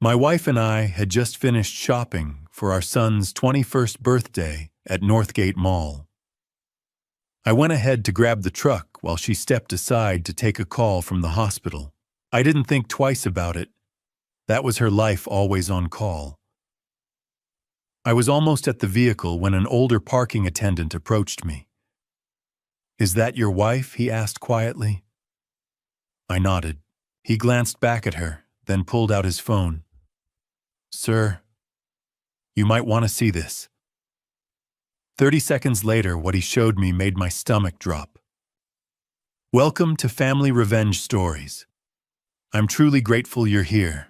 My wife and I had just finished shopping for our son's 21st birthday at Northgate Mall. I went ahead to grab the truck while she stepped aside to take a call from the hospital. I didn't think twice about it. That was her life, always on call. I was almost at the vehicle when an older parking attendant approached me. "Is that your wife?" he asked quietly. I nodded. He glanced back at her, then pulled out his phone. "Sir, you might want to see this." 30 seconds later, what he showed me made my stomach drop. "Welcome to Family Revenge Stories. I'm truly grateful you're here.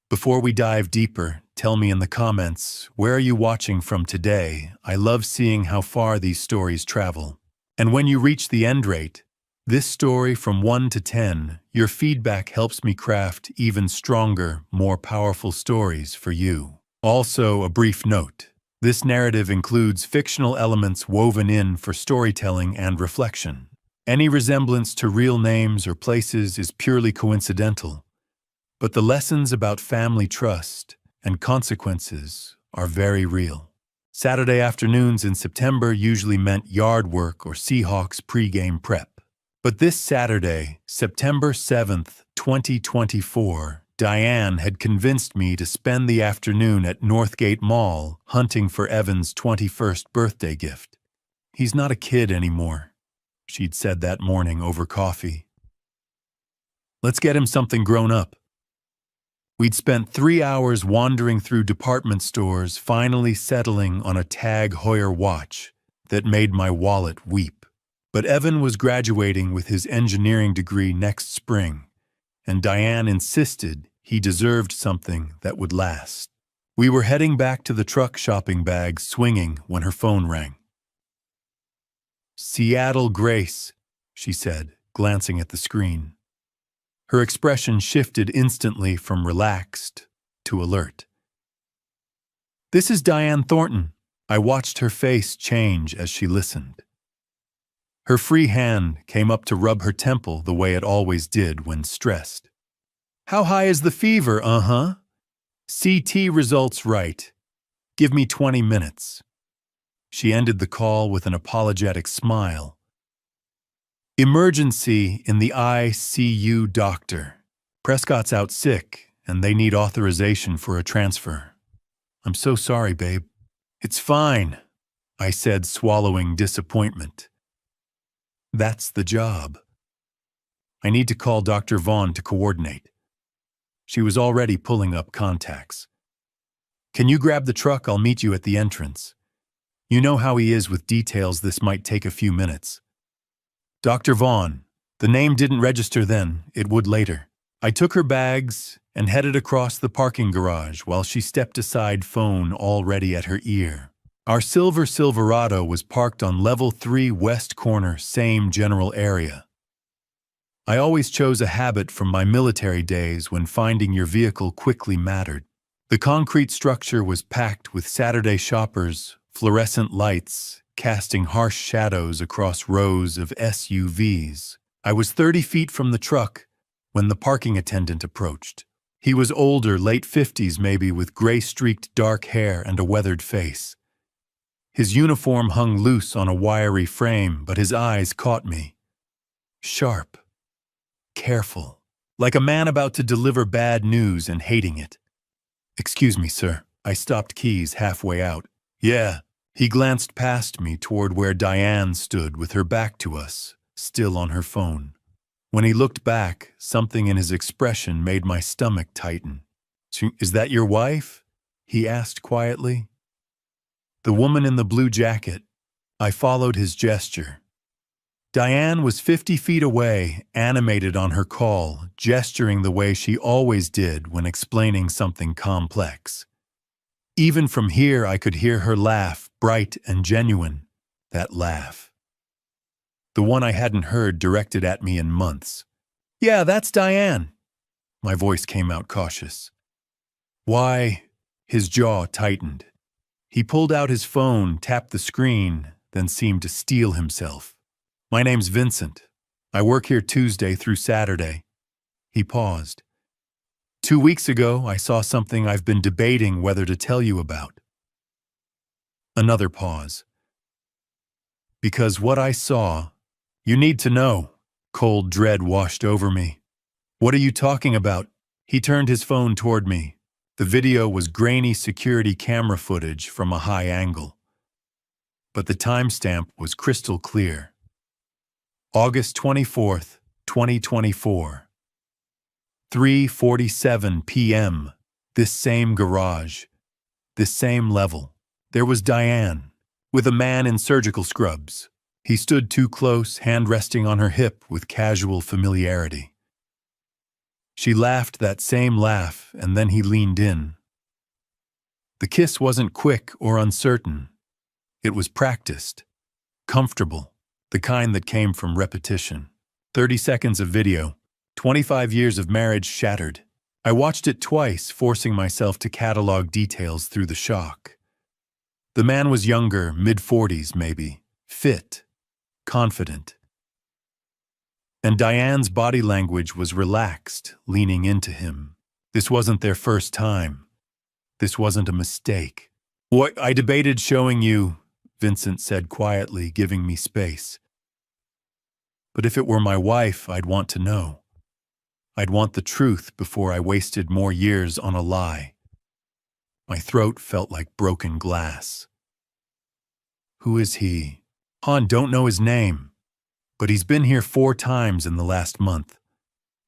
Before we dive deeper, tell me in the comments, where are you watching from today? I love seeing how far these stories travel. And when you reach the end rate, this story from 1 to 10, your feedback helps me craft even stronger, more powerful stories for you. Also, a brief note. This narrative includes fictional elements woven in for storytelling and reflection. Any resemblance to real names or places is purely coincidental, but the lessons about family trust and consequences are very real. Saturday afternoons in September usually meant yard work or Seahawks pregame prep. But this Saturday, September 7th, 2024, Diane had convinced me to spend the afternoon at Northgate Mall hunting for Evan's 21st birthday gift. "He's not a kid anymore," she'd said that morning over coffee. "Let's get him something grown up." We'd spent 3 hours wandering through department stores, finally settling on a Tag Heuer watch that made my wallet weep. But Evan was graduating with his engineering degree next spring, and Diane insisted he deserved something that would last. We were heading back to the truck, shopping bag swinging, when her phone rang. "Seattle Grace," she said, glancing at the screen. Her expression shifted instantly from relaxed to alert. "This is Diane Thornton." I watched her face change as she listened. Her free hand came up to rub her temple the way it always did when stressed. "How high is the fever? CT results right. Give me 20 minutes. She ended the call with an apologetic smile. "Emergency in the ICU, doctor. Prescott's out sick, and they need authorization for a transfer." "I'm so sorry, babe." "It's fine," I said, swallowing disappointment. That's the job. I need to call Dr. Vaughn to coordinate. She was already pulling up contacts. "Can you grab the truck? I'll meet you at the entrance. You know how he is with details. This might take a few minutes." Dr. Vaughn. The name didn't register then, it would later. I took her bags and headed across the parking garage while she stepped aside, phone already at her ear. Our silver Silverado was parked on level 3 west corner, same general area. I always chose a habit from my military days when finding your vehicle quickly mattered. The concrete structure was packed with Saturday shoppers, fluorescent lights, casting harsh shadows across rows of SUVs. I was 30 feet from the truck when the parking attendant approached. He was older, late 50s maybe, with gray-streaked dark hair and a weathered face. His uniform hung loose on a wiry frame, but his eyes caught me. Sharp, careful, like a man about to deliver bad news and hating it. "Excuse me, sir." I stopped keys halfway out. "Yeah." He glanced past me toward where Diane stood with her back to us, still on her phone. When he looked back, something in his expression made my stomach tighten. "Is that your wife?" he asked quietly. "The woman in the blue jacket." I followed his gesture. Diane was 50 feet away, animated on her call, gesturing the way she always did when explaining something complex. Even from here, I could hear her laugh, bright and genuine, that laugh. The one I hadn't heard directed at me in months. "Yeah, that's Diane." My voice came out cautious. "Why?" His jaw tightened. He pulled out his phone, tapped the screen, then seemed to steel himself. "My name's Vincent. I work here Tuesday through Saturday." He paused. 2 weeks ago, I saw something I've been debating whether to tell you about. Another pause. Because what I saw, you need to know. Cold dread washed over me. What are you talking about? He turned his phone toward me. The video was grainy security camera footage from a high angle. But the timestamp was crystal clear. August 24th, 2024. 3:47 p.m. This same garage. This same level. There was Diane, with a man in surgical scrubs. He stood too close, hand resting on her hip with casual familiarity. She laughed that same laugh, and then he leaned in. The kiss wasn't quick or uncertain. It was practiced, comfortable, the kind that came from repetition. 30 seconds of video, 25 years of marriage shattered. I watched it twice, forcing myself to catalog details through the shock. The man was younger, mid-40s maybe, fit, confident. And Diane's body language was relaxed, leaning into him. This wasn't their first time. This wasn't a mistake. What I debated showing you, Vincent said quietly, giving me space. But if it were my wife, I'd want to know. I'd want the truth before I wasted more years on a lie. My throat felt like broken glass. Who is he? Han, don't know his name. But he's been here 4 times in the last month.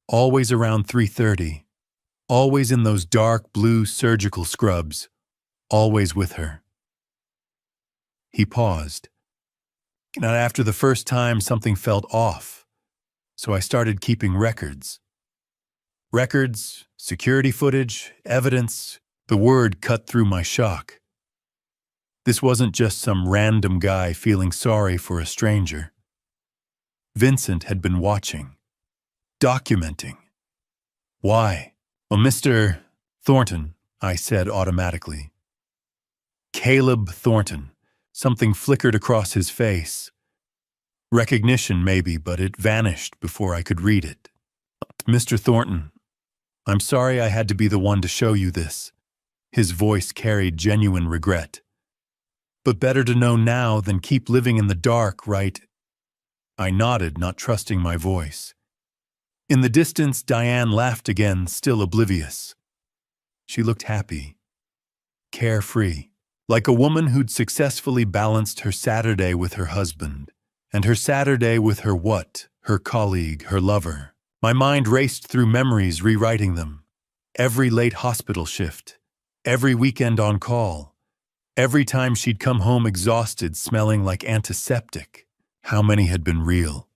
Always around 3:30. Always in those dark blue surgical scrubs. Always with her. He paused. And after the first time, something felt off. So I started keeping records. Records, security footage, evidence. The word cut through my shock. This wasn't just some random guy feeling sorry for a stranger. Vincent had been watching, documenting. Why? Well, Mr. Thornton, I said automatically. Caleb Thornton. Something flickered across his face. Recognition maybe, but it vanished before I could read it. Mr. Thornton, I'm sorry I had to be the one to show you this. His voice carried genuine regret. But better to know now than keep living in the dark, right? I nodded, not trusting my voice. In the distance, Diane laughed again, still oblivious. She looked happy, carefree, like a woman who'd successfully balanced her Saturday with her husband, and her Saturday with her what? Her colleague, her lover. My mind raced through memories, rewriting them. Every late hospital shift, every weekend on call, every time she'd come home exhausted, smelling like antiseptic. How many had been real?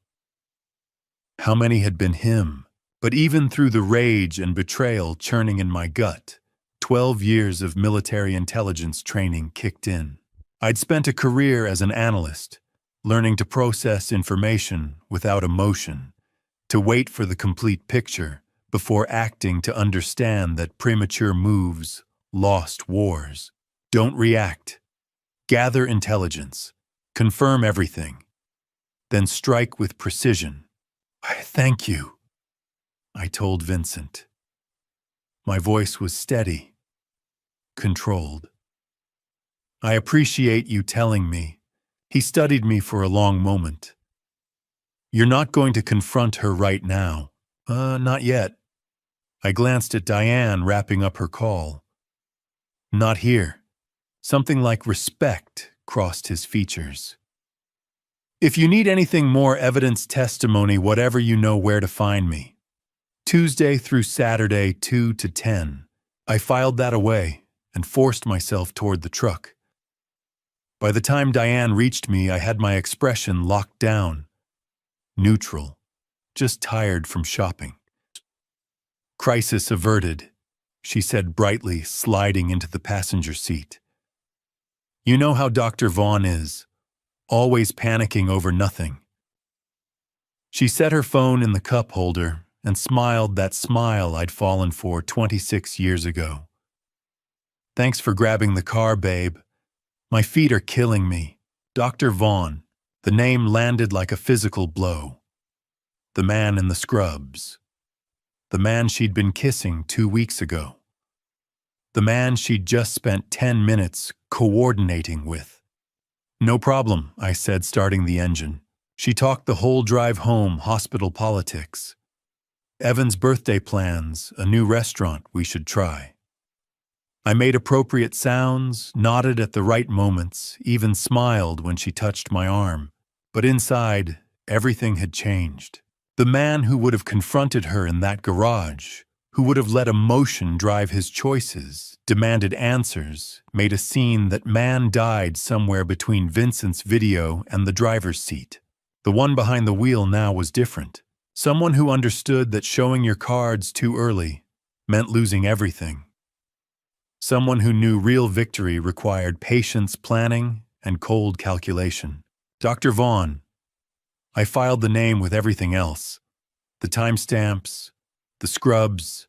How many had been him? But even through the rage and betrayal churning in my gut, 12 years of military intelligence training kicked in. I'd spent a career as an analyst, learning to process information without emotion, to wait for the complete picture before acting, to understand that premature moves lost wars. Don't react. Gather intelligence. Confirm everything. Then strike with precision. Thank you, I told Vincent. My voice was steady, controlled. I appreciate you telling me. He studied me for a long moment. You're not going to confront her right now. Not yet. I glanced at Diane wrapping up her call. Not here. Something like respect crossed his features. If you need anything more evidence, testimony, whatever, you know where to find me. Tuesday through Saturday, 2 to 10. I filed that away and forced myself toward the truck. By the time Diane reached me, I had my expression locked down. Neutral. Just tired from shopping. Crisis averted, she said brightly, sliding into the passenger seat. You know how Dr. Vaughn is. Always panicking over nothing. She set her phone in the cup holder and smiled that smile I'd fallen for 26 years ago. Thanks for grabbing the car, babe. My feet are killing me. Dr. Vaughn. The name landed like a physical blow. The man in the scrubs. The man she'd been kissing 2 weeks ago. The man she'd just spent 10 minutes coordinating with. "No problem," I said, starting the engine. She talked the whole drive home hospital politics. Evan's birthday plans, a new restaurant we should try. I made appropriate sounds, nodded at the right moments, even smiled when she touched my arm. But inside, everything had changed. The man who would have confronted her in that garage, who would have let emotion drive his choices, demanded answers, made a scene that man died somewhere between Vincent's video and the driver's seat. The one behind the wheel now was different. Someone who understood that showing your cards too early meant losing everything. Someone who knew real victory required patience, planning, and cold calculation. Dr. Vaughn. I filed the name with everything else. The timestamps, the scrubs,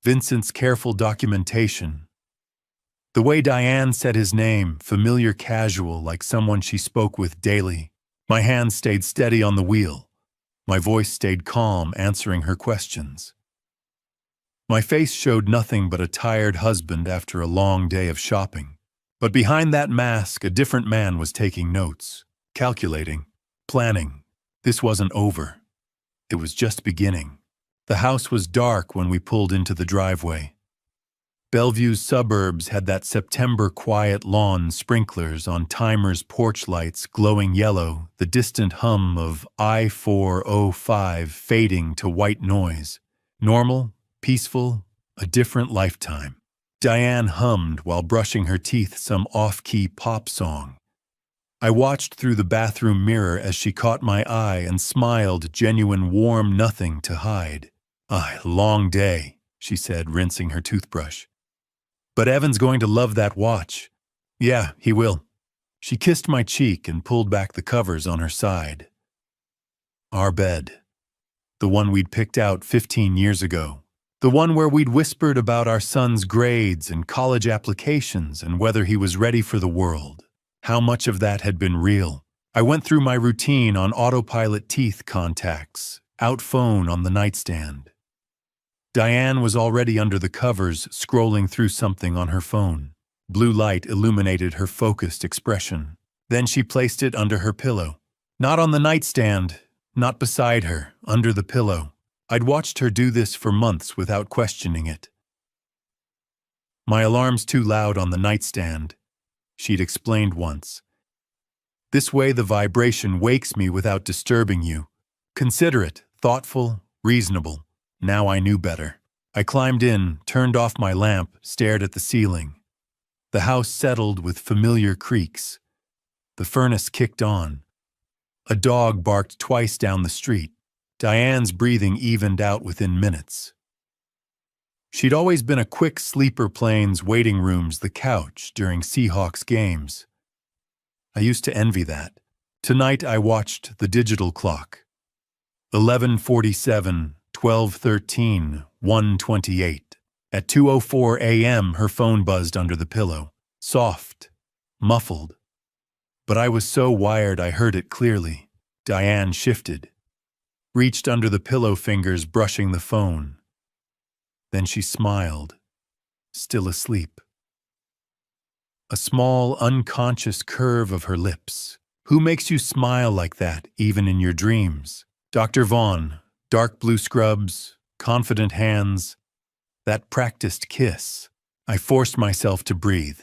Vincent's careful documentation. The way Diane said his name, familiar, casual, like someone she spoke with daily. My hand stayed steady on the wheel. My voice stayed calm, answering her questions. My face showed nothing but a tired husband after a long day of shopping. But behind that mask, a different man was taking notes, calculating, planning. This wasn't over. It was just beginning. The house was dark when we pulled into the driveway. Bellevue's suburbs had that September quiet lawn, sprinklers on timers, porch lights glowing yellow, the distant hum of I-405 fading to white noise. Normal, peaceful, a different lifetime. Diane hummed while brushing her teeth some off-key pop song. I watched through the bathroom mirror as she caught my eye and smiled, genuine, warm, nothing to hide. Long day," she said, rinsing her toothbrush. "But Evan's going to love that watch." "Yeah, he will." She kissed my cheek and pulled back the covers on her side. Our bed. The one we'd picked out 15 years ago. The one where we'd whispered about our son's grades and college applications and whether he was ready for the world. How much of that had been real? I went through my routine on autopilot, teeth contacts, out phone on the nightstand. Diane was already under the covers, scrolling through something on her phone. Blue light illuminated her focused expression. Then she placed it under her pillow. Not on the nightstand, not beside her, under the pillow. I'd watched her do this for months without questioning it. "My alarm's too loud on the nightstand," she'd explained once. "This way the vibration wakes me without disturbing you. Considerate, thoughtful, reasonable." Now I knew better. I climbed in, turned off my lamp, stared at the ceiling. The house settled with familiar creaks. The furnace kicked on. A dog barked twice down the street. Diane's breathing evened out within minutes. She'd always been a quick sleeper, planes, waiting rooms, the couch during Seahawks games. I used to envy that. Tonight I watched the digital clock. 11:47, 12:13, 1:28. At 2:04 a.m. her phone buzzed under the pillow. Soft, muffled. But I was so wired I heard it clearly. Diane shifted. Reached under the pillow, fingers brushing the phone. Then she smiled, still asleep. A small, unconscious curve of her lips. Who makes you smile like that, even in your dreams? Dr. Vaughn, dark blue scrubs, confident hands, that practiced kiss. I forced myself to breathe.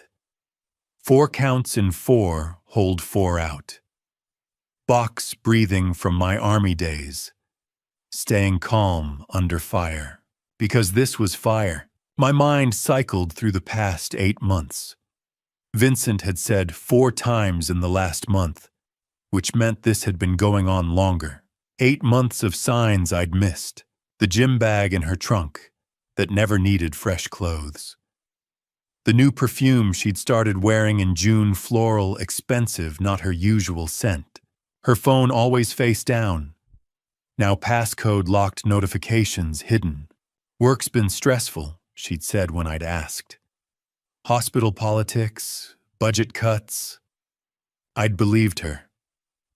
4 counts in 4, hold 4 out. Box breathing from my army days. Staying calm under fire. Because this was fire. My mind cycled through the past 8 months. Vincent had said 4 times in the last month, which meant this had been going on longer. 8 months of signs I'd missed. The gym bag in her trunk that never needed fresh clothes. The new perfume she'd started wearing in June, floral, expensive, not her usual scent. Her phone always face down. Now passcode locked, notifications hidden. Work's been stressful, she'd said when I'd asked. Hospital politics, budget cuts. I'd believed her.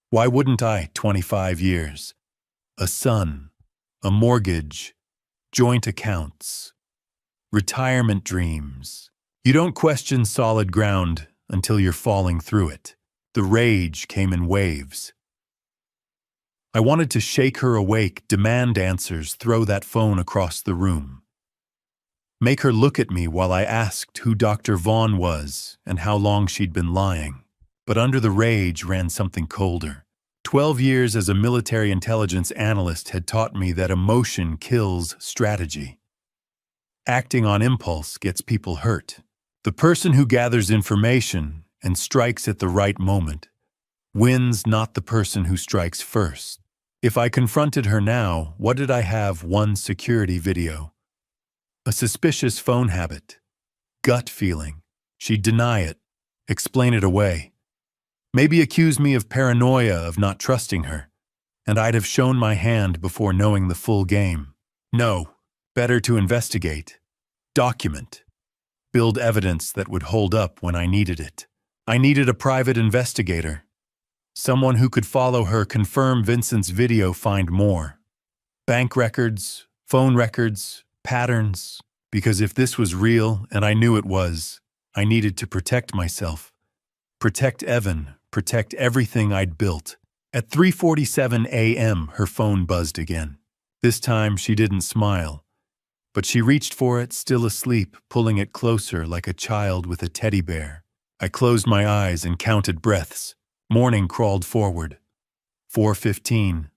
Why wouldn't I, 25 years? A son, a mortgage, joint accounts, retirement dreams. You don't question solid ground until you're falling through it. The rage came in waves. I wanted to shake her awake, demand answers, throw that phone across the room. Make her look at me while I asked who Dr. Vaughn was and how long she'd been lying. But under the rage ran something colder. 12 years as a military intelligence analyst had taught me that emotion kills strategy. Acting on impulse gets people hurt. The person who gathers information and strikes at the right moment wins, not the person who strikes first. If I confronted her now, what did I have? One security video. A suspicious phone habit. Gut feeling. She'd deny it, explain it away. Maybe accuse me of paranoia, of not trusting her, and I'd have shown my hand before knowing the full game. No, better to investigate, document, build evidence that would hold up when I needed it. I needed a private investigator, someone who could follow her, confirm Vincent's video, find more. Bank records, phone records, patterns, because if this was real, and I knew it was, I needed to protect myself. Protect Evan, protect everything I'd built. At 3:47 a.m., her phone buzzed again. This time she didn't smile, but she reached for it, still asleep, pulling it closer like a child with a teddy bear. I closed my eyes and counted breaths. Morning crawled forward. 4:15,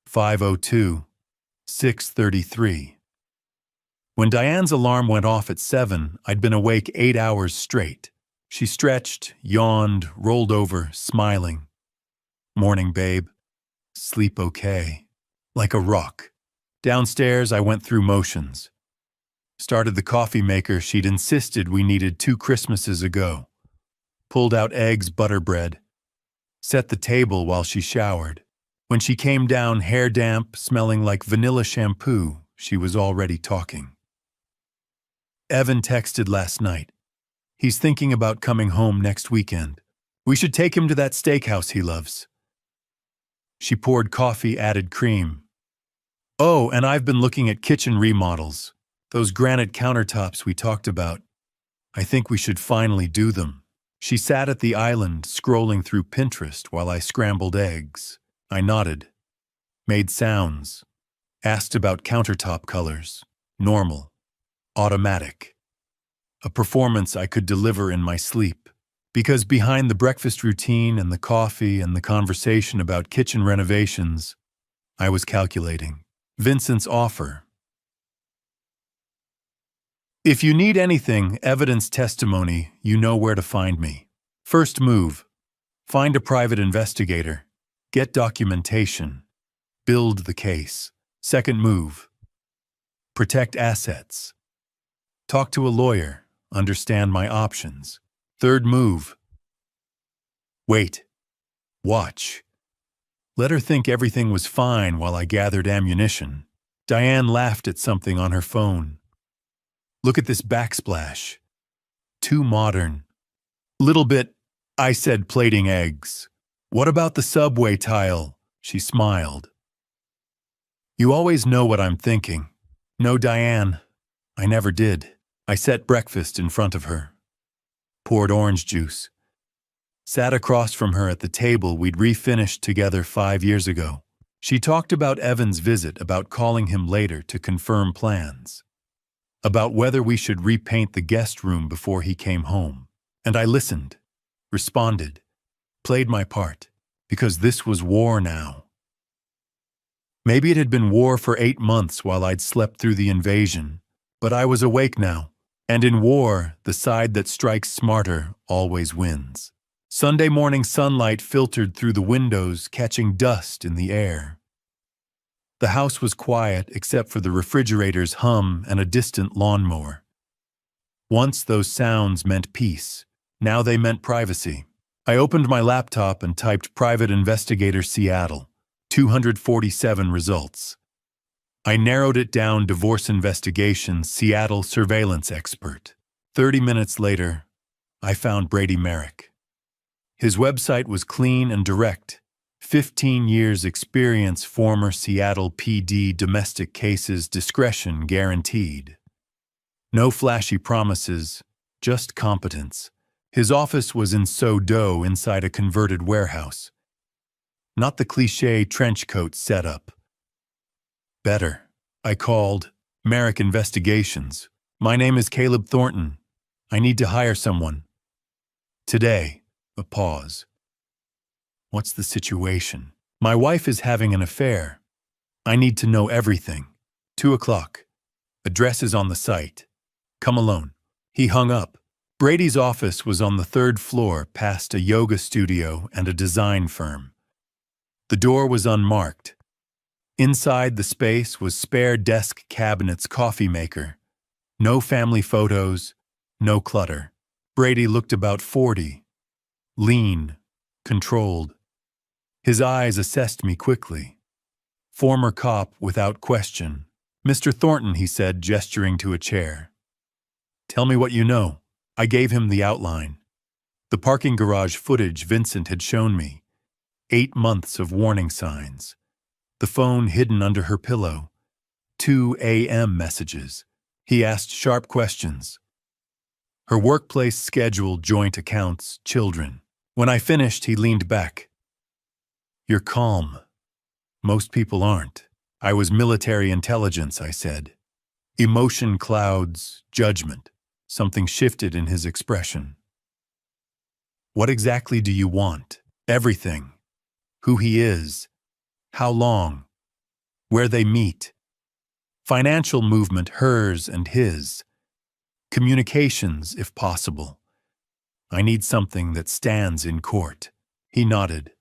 5:02, 6:33. When Diane's alarm went off at 7, I'd been awake 8 hours straight. She stretched, yawned, rolled over, smiling. Morning, babe. Sleep okay. Like a rock. Downstairs, I went through motions. Started the coffee maker she'd insisted we needed 2 Christmases ago. Pulled out eggs, butter bread. Set the table while she showered. When she came down, hair damp, smelling like vanilla shampoo, she was already talking. Evan texted last night. He's thinking about coming home next weekend. We should take him to that steakhouse he loves. She poured coffee, added cream. Oh, and I've been looking at kitchen remodels. Those granite countertops we talked about. I think we should finally do them. She sat at the island, scrolling through Pinterest while I scrambled eggs. I nodded. Made sounds. Asked about countertop colors. Normal. Automatic. A performance I could deliver in my sleep. Because behind the breakfast routine and the coffee and the conversation about kitchen renovations, I was calculating. Vincent's offer. If you need anything, evidence, testimony, you know where to find me. First move. Find a private investigator. Get documentation. Build the case. Second move. Protect assets. Talk to a lawyer. Understand my options. Third move. Wait. Watch. Let her think everything was fine while I gathered ammunition. Diane laughed at something on her phone. Look at this backsplash. Too modern. Little bit, I said, plating eggs. What about the subway tile? She smiled. You always know what I'm thinking. No, Diane. I never did. I set breakfast in front of her. Poured orange juice. Sat across from her at the table we'd refinished together 5 years ago. She talked about Evan's visit, about calling him later to confirm plans. About whether we should repaint the guest room before he came home. And I listened, responded, played my part, because this was war now. Maybe it had been war for 8 months while I'd slept through the invasion, but I was awake now, and in war, the side that strikes smarter always wins. Sunday morning sunlight filtered through the windows, catching dust in the air. The house was quiet except for the refrigerator's hum and a distant lawnmower. Once those sounds meant peace. Now they meant privacy. I opened my laptop and typed Private Investigator Seattle. 247 results. I narrowed it down, Divorce Investigation, Seattle Surveillance Expert. 30 minutes later, I found Brady Merrick. His website was clean and direct. 15 years experience, former Seattle PD, domestic cases, discretion guaranteed. No flashy promises, just competence. His office was in SoDo inside a converted warehouse. Not the cliché trench coat setup. Better. I called. Merrick Investigations. My name is Caleb Thornton. I need to hire someone. Today. A pause. What's the situation? My wife is having an affair. I need to know everything. 2:00. Address is on the site. Come alone. He hung up. Brady's office was on the 3rd floor, past a yoga studio and a design firm. The door was unmarked. Inside the space was spare desk cabinets, coffee maker. No family photos, no clutter. Brady looked about 40. Lean, controlled. His eyes assessed me quickly. Former cop without question. Mr. Thornton, he said, gesturing to a chair. Tell me what you know. I gave him the outline. The parking garage footage Vincent had shown me. 8 months of warning signs. The phone hidden under her pillow. 2 a.m. messages. He asked sharp questions. Her workplace schedule, joint accounts, children. When I finished, he leaned back. You're calm. Most people aren't. I was military intelligence, I said. Emotion clouds, judgment. Something shifted in his expression. What exactly do you want? Everything. Who he is. How long. Where they meet. Financial movement, hers and his. Communications, if possible. I need something that stands in court. He nodded.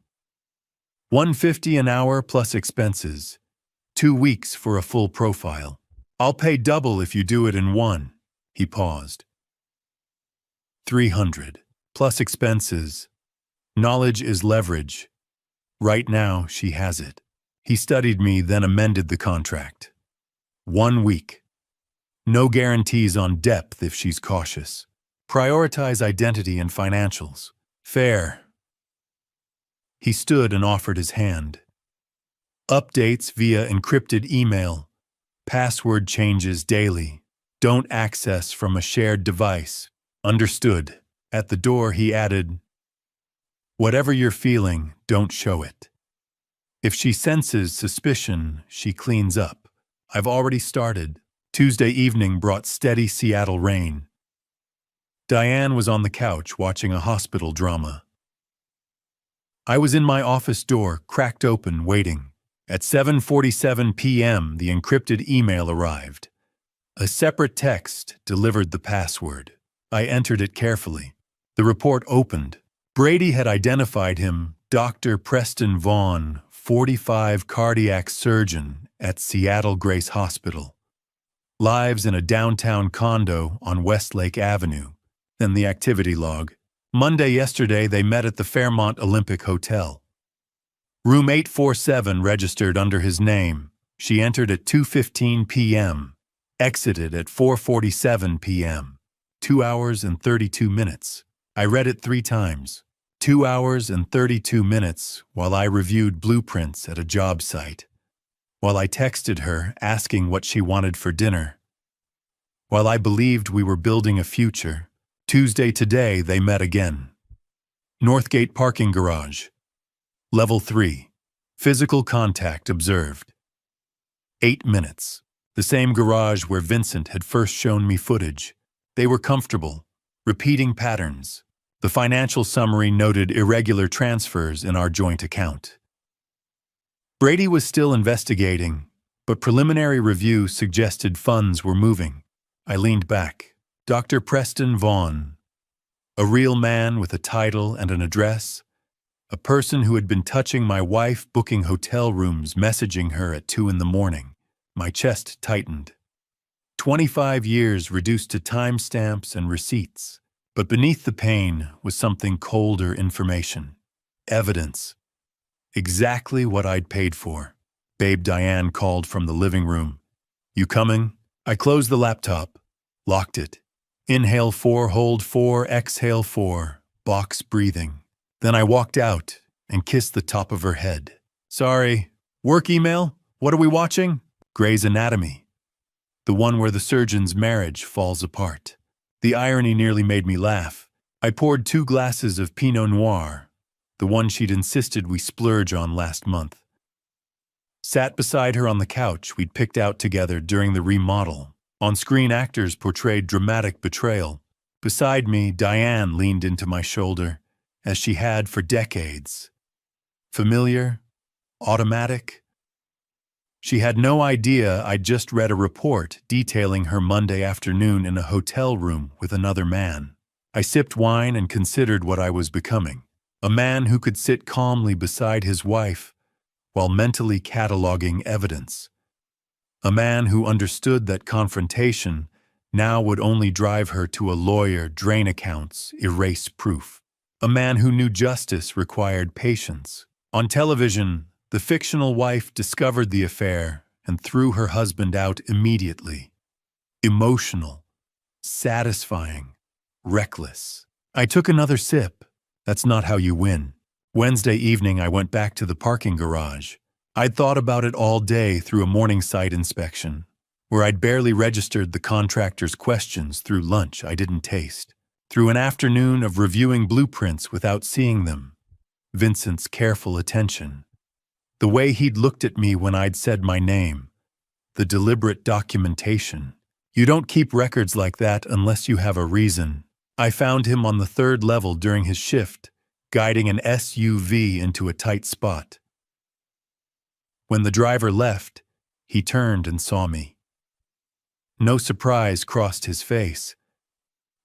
$150 an hour plus expenses. 2 weeks for a full profile. I'll pay double if you do it in one. He paused. 300 plus expenses. Knowledge is leverage. Right now, she has it. He studied me, then amended the contract. 1 week. No guarantees on depth if she's cautious. Prioritize identity and financials. Fair. He stood and offered his hand. Updates via encrypted email. Password changes daily. Don't access from a shared device. Understood. At the door, he added, whatever you're feeling, don't show it. If she senses suspicion, she cleans up. I've already started. Tuesday evening brought steady Seattle rain. Diane was on the couch watching a hospital drama. I was in my office door, cracked open, waiting. At 7:47 p.m., the encrypted email arrived. A separate text delivered the password. I entered it carefully. The report opened. Brady had identified him, Dr. Preston Vaughn, 45, cardiac surgeon at Seattle Grace Hospital. Lives in a downtown condo on Westlake Avenue. Then the activity log. Monday yesterday they met at the Fairmont Olympic Hotel. Room 847 registered under his name. She entered at 2:15 p.m. Exited at 4:47 p.m. 2 hours and 32 minutes. I read it 3 times. 2 hours and 32 minutes while I reviewed blueprints at a job site. While I texted her asking what she wanted for dinner. While I believed we were building a future. Tuesday today they met again. Northgate parking garage. Level 3. Physical contact observed. 8 minutes. The same garage where Vincent had first shown me footage. They were comfortable. Repeating patterns. The financial summary noted irregular transfers in our joint account. Brady was still investigating, but preliminary review suggested funds were moving. I leaned back. Dr. Preston Vaughn. A real man with a title and an address. A person who had been touching my wife, booking hotel rooms, messaging her at 2 a.m. My chest tightened. 25 years reduced to timestamps and receipts. But beneath the pain was something colder, information. Evidence. Exactly what I'd paid for. Babe Diane called from the living room. You coming? I closed the laptop. Locked it. Inhale 4, hold 4, exhale 4. Box breathing. Then I walked out and kissed the top of her head. Sorry, work email? What are we watching? Grey's Anatomy. The one where the surgeon's marriage falls apart. The irony nearly made me laugh. I poured 2 glasses of Pinot Noir, the one she'd insisted we splurge on last month. Sat beside her on the couch we'd picked out together during the remodel. On-screen actors portrayed dramatic betrayal. Beside me, Diane leaned into my shoulder, as she had for decades. Familiar? Automatic? She had no idea I'd just read a report detailing her Monday afternoon in a hotel room with another man. I sipped wine and considered what I was becoming. A man who could sit calmly beside his wife while mentally cataloging evidence. A man who understood that confrontation now would only drive her to a lawyer, drain accounts, erase proof. A man who knew justice required patience. On television, the fictional wife discovered the affair and threw her husband out immediately. Emotional, satisfying, reckless. I took another sip. That's not how you win. Wednesday evening, I went back to the parking garage. I'd thought about it all day through a morning site inspection, where I'd barely registered the contractor's questions, through lunch I didn't taste, through an afternoon of reviewing blueprints without seeing them, Vincent's careful attention, the way he'd looked at me when I'd said my name, the deliberate documentation. You don't keep records like that unless you have a reason. I found him on the 3rd level during his shift, guiding an SUV into a tight spot. When the driver left, he turned and saw me. No surprise crossed his face,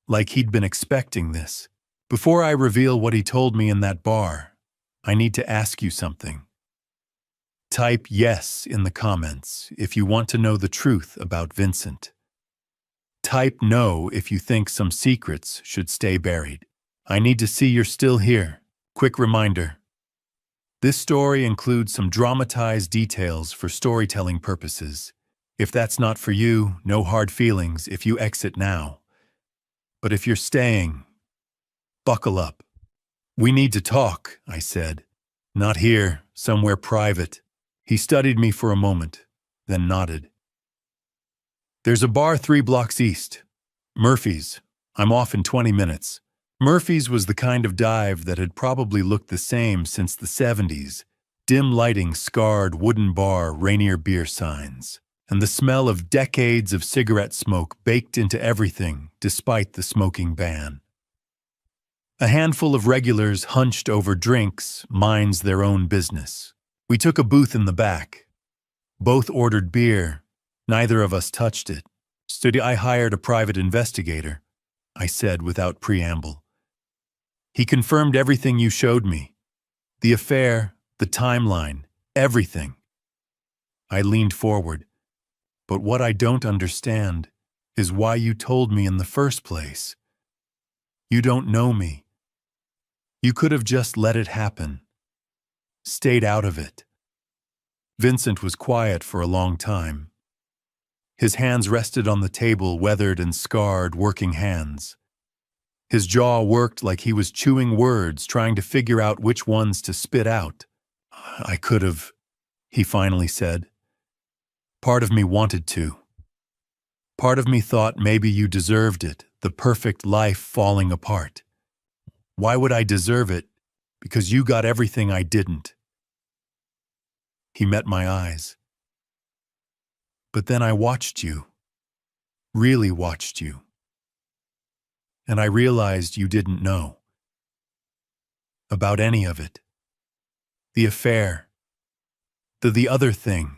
like he'd been expecting this. Before I reveal what he told me in that bar, I need to ask you something. Type yes in the comments if you want to know the truth about Vincent. Type no if you think some secrets should stay buried. I need to see you're still here. Quick reminder. This story includes some dramatized details for storytelling purposes. If that's not for you, no hard feelings if you exit now. But if you're staying, buckle up. We need to talk, I said. Not here, somewhere private. He studied me for a moment, then nodded. There's a bar 3 blocks east. Murphy's. I'm off in 20 minutes. Murphy's was the kind of dive that had probably looked the same since the 70s. Dim lighting, scarred wooden bar, Rainier beer signs, and the smell of decades of cigarette smoke baked into everything despite the smoking ban. A handful of regulars hunched over drinks, minds their own business. We took a booth in the back. Both ordered beer. Neither of us touched it. I hired a private investigator, I said without preamble. He confirmed everything you showed me. The affair, the timeline, everything. I leaned forward. But what I don't understand is why you told me in the first place. You don't know me. You could have just let it happen. Stayed out of it. Vincent was quiet for a long time. His hands rested on the table, weathered and scarred working hands. His jaw worked like he was chewing words, trying to figure out which ones to spit out. I could have, he finally said. Part of me wanted to. Part of me thought maybe you deserved it, the perfect life falling apart. Why would I deserve it? Because you got everything I didn't. He met my eyes. But then I watched you. Really watched you. And I realized you didn't know. About any of it. The affair. The other thing.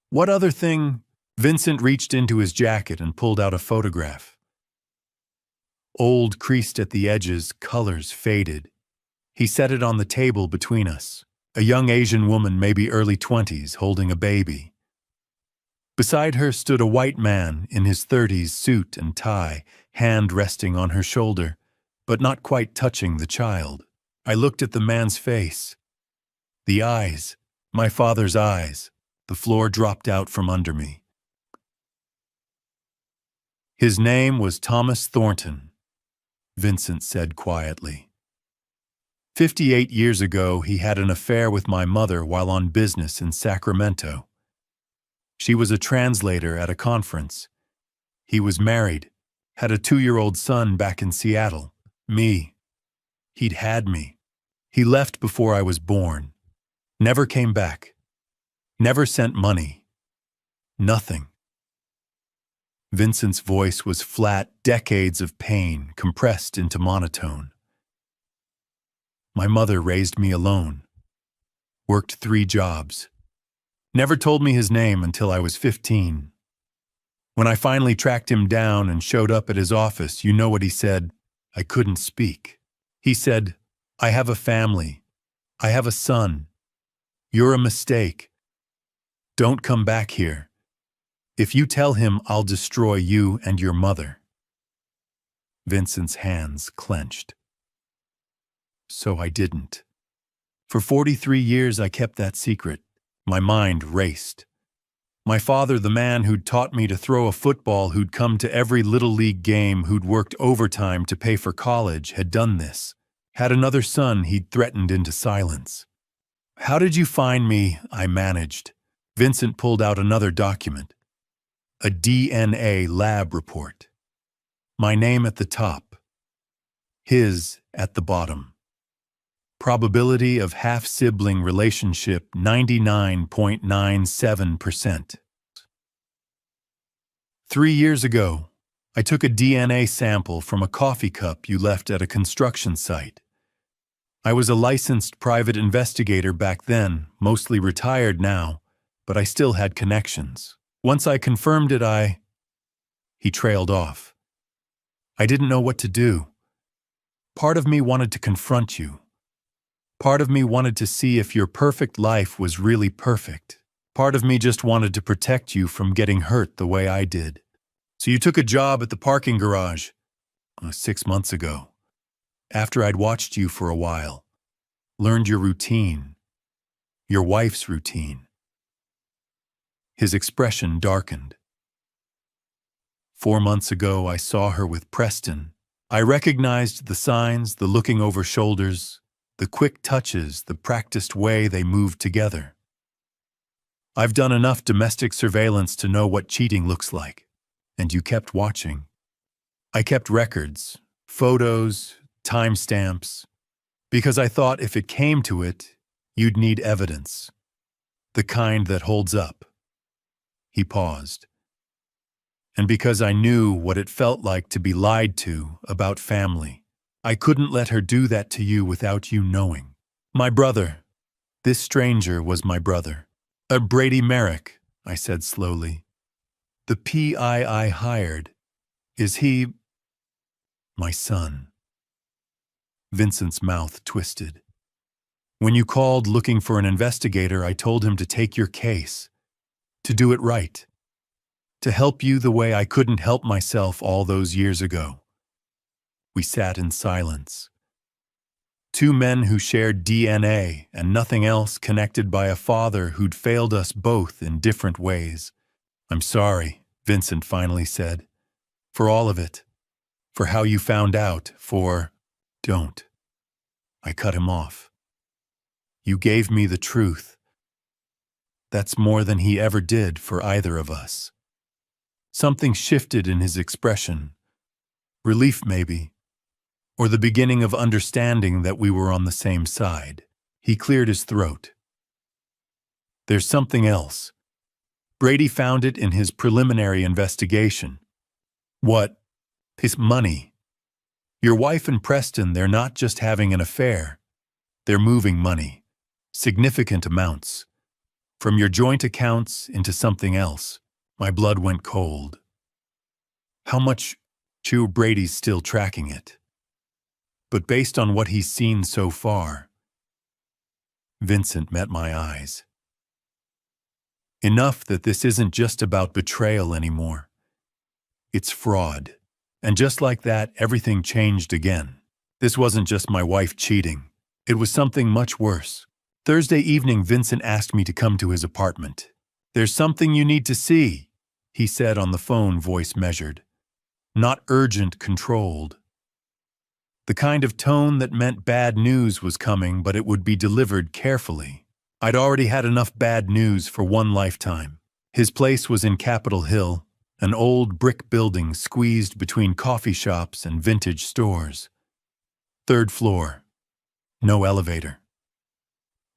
What other thing? Vincent reached into his jacket and pulled out a photograph. Old, creased at the edges, colors faded. He set it on the table between us. A young Asian woman, maybe early 20s, holding a baby. Beside her stood a white man in his 30s, suit and tie, hand resting on her shoulder, but not quite touching the child. I looked at the man's face. The eyes, my father's eyes. The floor dropped out from under me. His name was Thomas Thornton, Vincent said quietly. 58 years ago, he had an affair with my mother while on business in Sacramento. She was a translator at a conference. He was married, had a 2-year-old son back in Seattle. Me. He'd had me. He left before I was born. Never came back. Never sent money. Nothing. Vincent's voice was flat, decades of pain compressed into monotone. My mother raised me alone. Worked 3 jobs. Never told me his name until I was 15. When I finally tracked him down and showed up at his office, you know what he said? I couldn't speak. He said, "I have a family. I have a son. You're a mistake. Don't come back here. If you tell him, I'll destroy you and your mother." Vincent's hands clenched. So I didn't. For 43 years I kept that secret. My mind raced. My father, the man who'd taught me to throw a football, who'd come to every little league game, who'd worked overtime to pay for college, had done this. Had another son he'd threatened into silence. "How did you find me?" I managed. Vincent pulled out another document. A DNA lab report. My name at the top. His at the bottom. Probability of half-sibling relationship 99.97%. 3 years ago, I took a DNA sample from a coffee cup you left at a construction site. I was a licensed private investigator back then, mostly retired now, but I still had connections. Once I confirmed it, He trailed off. I didn't know what to do. Part of me wanted to confront you. Part of me wanted to see if your perfect life was really perfect. Part of me just wanted to protect you from getting hurt the way I did. So you took a job at the parking garage 6 months ago, after I'd watched you for a while, learned your routine, your wife's routine. His expression darkened. 4 months ago, I saw her with Preston. I recognized the signs, the looking over shoulders, the quick touches, the practiced way they moved together. I've done enough domestic surveillance to know what cheating looks like. And you kept watching. I kept records, photos, timestamps, because I thought if it came to it, you'd need evidence. The kind that holds up. He paused. And because I knew what it felt like to be lied to about family, I couldn't let her do that to you without you knowing. My brother. This stranger was my brother. Brady Merrick, I said slowly. The PI I hired. Is he my son? Vincent's mouth twisted. When you called looking for an investigator, I told him to take your case, to do it right, to help you the way I couldn't help myself all those years ago. We sat in silence. 2 men who shared DNA and nothing else, connected by a father who'd failed us both in different ways. I'm sorry, Vincent finally said, for all of it, for how you found out, for... Don't. I cut him off. You gave me the truth. That's more than he ever did for either of us. Something shifted in his expression. Relief, maybe. Or the beginning of understanding that we were on the same side. He cleared his throat. There's something else. Brady found it in his preliminary investigation. What? His money. Your wife and Preston, they're not just having an affair. They're moving money. Significant amounts. From your joint accounts into something else. My blood went cold. How much? Brady's still tracking it. But based on what he's seen so far, Vincent met my eyes. Enough that this isn't just about betrayal anymore. It's fraud. And just like that, everything changed again. This wasn't just my wife cheating. It was something much worse. Thursday evening, Vincent asked me to come to his apartment. There's something you need to see, he said on the phone, voice measured. Not urgent, controlled. The kind of tone that meant bad news was coming, but it would be delivered carefully. I'd already had enough bad news for one lifetime. His place was in Capitol Hill, an old brick building squeezed between coffee shops and vintage stores. 3rd floor. No elevator.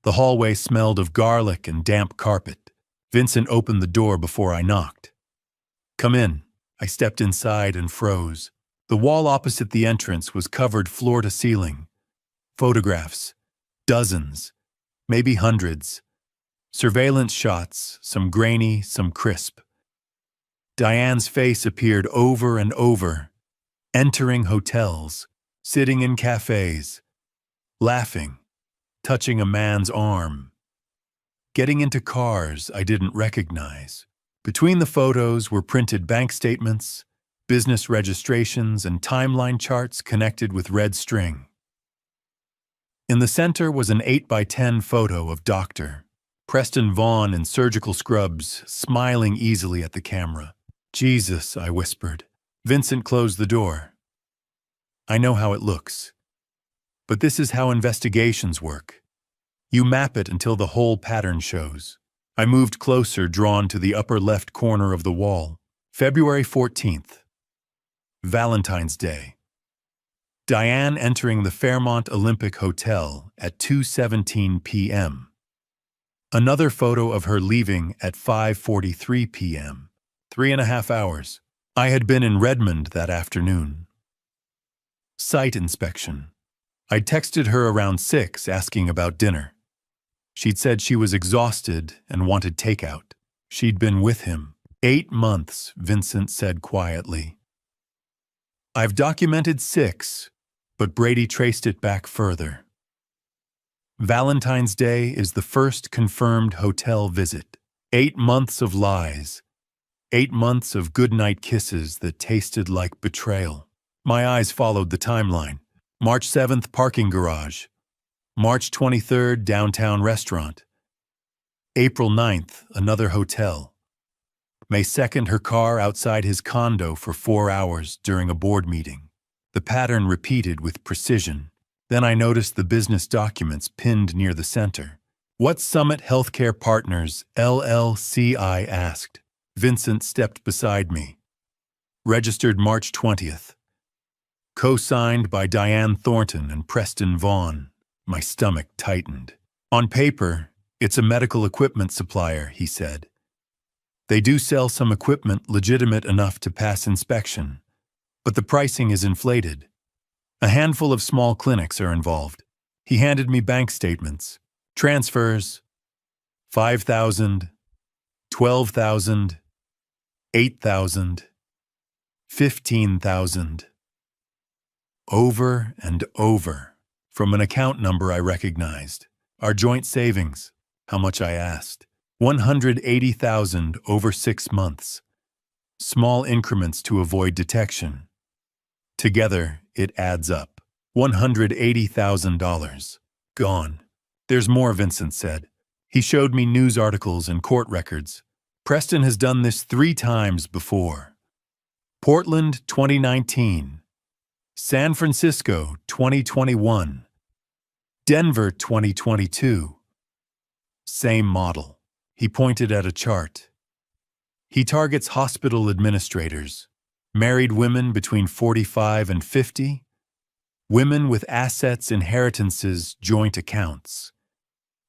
The hallway smelled of garlic and damp carpet. Vincent opened the door before I knocked. "Come in." I stepped inside and froze. The wall opposite the entrance was covered floor to ceiling. Photographs. Dozens. Maybe hundreds. Surveillance shots, some grainy, some crisp. Diane's face appeared over and over, entering hotels, sitting in cafes, laughing, touching a man's arm, getting into cars I didn't recognize. Between the photos were printed bank statements, business registrations, and timeline charts connected with red string. In the center was an 8x10 photo of Dr. Preston Vaughn in surgical scrubs, smiling easily at the camera. "Jesus," I whispered. Vincent closed the door. "I know how it looks. But this is how investigations work. You map it until the whole pattern shows." I moved closer, drawn to the upper left corner of the wall. February 14th. Valentine's Day. Diane entering the Fairmont Olympic Hotel at 2:17 p.m. Another photo of her leaving at 5:43 p.m. 3.5 hours. I had been in Redmond that afternoon. Site inspection. I'd texted her around 6 asking about dinner. She'd said she was exhausted and wanted takeout. She'd been with him 8 months, Vincent said quietly. "I've documented 6, but Brady traced it back further." Valentine's Day is the first confirmed hotel visit. 8 months of lies. 8 months of goodnight kisses that tasted like betrayal. My eyes followed the timeline. March 7th, parking garage. March 23rd, downtown restaurant. April 9th, another hotel. May 2nd, her car outside his condo for 4 hours during a board meeting. The pattern repeated with precision. Then I noticed the business documents pinned near the center. "What Summit Healthcare Partners, LLC?" I asked. Vincent stepped beside me. "Registered March 20th. Co-signed by Diane Thornton and Preston Vaughn." My stomach tightened. "On paper, it's a medical equipment supplier," he said. "They do sell some equipment legitimate enough to pass inspection, but the pricing is inflated. A handful of small clinics are involved." He handed me bank statements. Transfers: 5,000, 12,000, 8,000, 15,000. Over and over. From an account number I recognized. Our joint savings. How much I asked. 180,000 over 6 months. Small increments to avoid detection. Together, it adds up. $180,000. Gone. "There's more," Vincent said. He showed me news articles and court records. "Preston has done this 3 times before. Portland, 2019. San Francisco, 2021. Denver, 2022. Same model." He pointed at a chart. "He targets hospital administrators, married women between 45 and 50, women with assets, inheritances, joint accounts.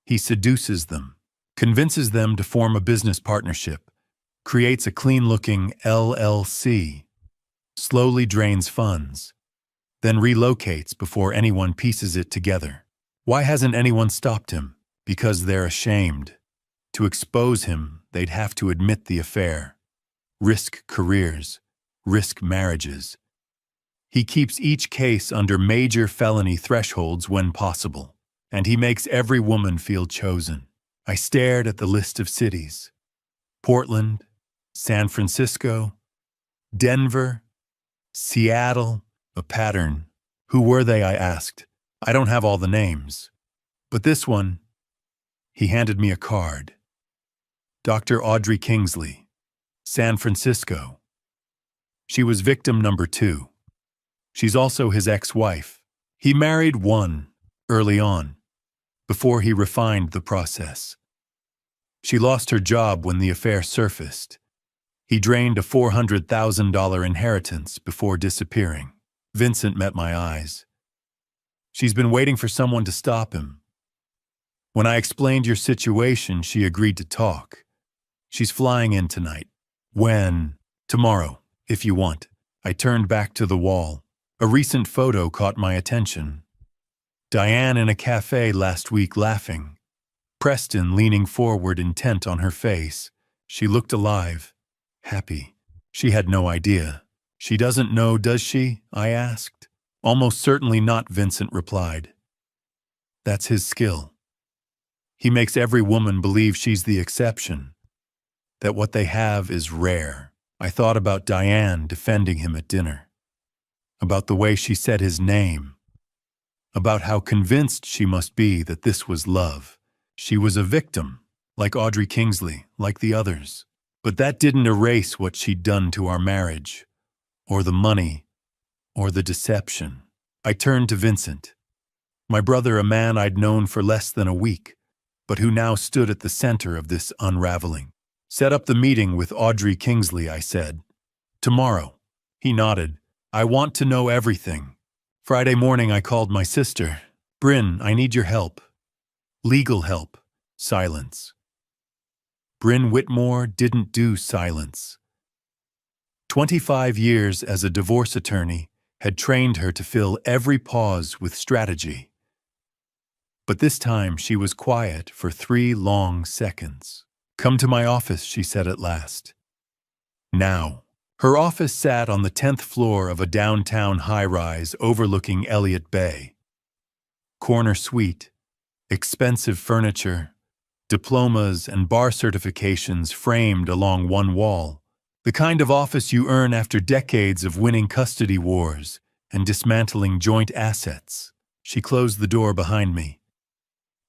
He seduces them, convinces them to form a business partnership, creates a clean-looking LLC, slowly drains funds, then relocates before anyone pieces it together. Why hasn't anyone stopped him? Because they're ashamed. To expose him, they'd have to admit the affair. Risk careers, risk marriages. He keeps each case under major felony thresholds when possible, and he makes every woman feel chosen. I stared at the list of cities. Portland, San Francisco, Denver, Seattle, a pattern. Who were they, I asked. I don't have all the names. But this one, he handed me a card. Dr. Audrey Kingsley, San Francisco. She was victim number 2. She's also his ex-wife. He married one early on, before he refined the process. She lost her job when the affair surfaced. He drained a $400,000 inheritance before disappearing. Vincent met my eyes. She's been waiting for someone to stop him. When I explained your situation, she agreed to talk. She's flying in tonight. When? Tomorrow, if you want. I turned back to the wall. A recent photo caught my attention. Diane in a cafe last week laughing. Preston leaning forward, intent on her face. She looked alive, happy. She had no idea. She doesn't know, does she? I asked. Almost certainly not, Vincent replied. That's his skill. He makes every woman believe she's the exception, that what they have is rare. I thought about Diane defending him at dinner, about the way she said his name, about how convinced she must be that this was love. She was a victim, like Audrey Kingsley, like the others. But that didn't erase what she'd done to our marriage, or the money, or the deception. I turned to Vincent, my brother, a man I'd known for less than a week, but who now stood at the center of this unraveling. Set up the meeting with Audrey Kingsley, I said. Tomorrow. He nodded. I want to know everything. Friday morning I called my sister. Bryn, I need your help. Legal help. Silence. Bryn Whitmore didn't do silence. 25 years as a divorce attorney had trained her to fill every pause with strategy. But this time she was quiet for 3 long seconds. Come to my office, she said at last. Now. Her office sat on the 10th floor of a downtown high-rise overlooking Elliott Bay. Corner suite, expensive furniture, diplomas and bar certifications framed along one wall. The kind of office you earn after decades of winning custody wars and dismantling joint assets. She closed the door behind me.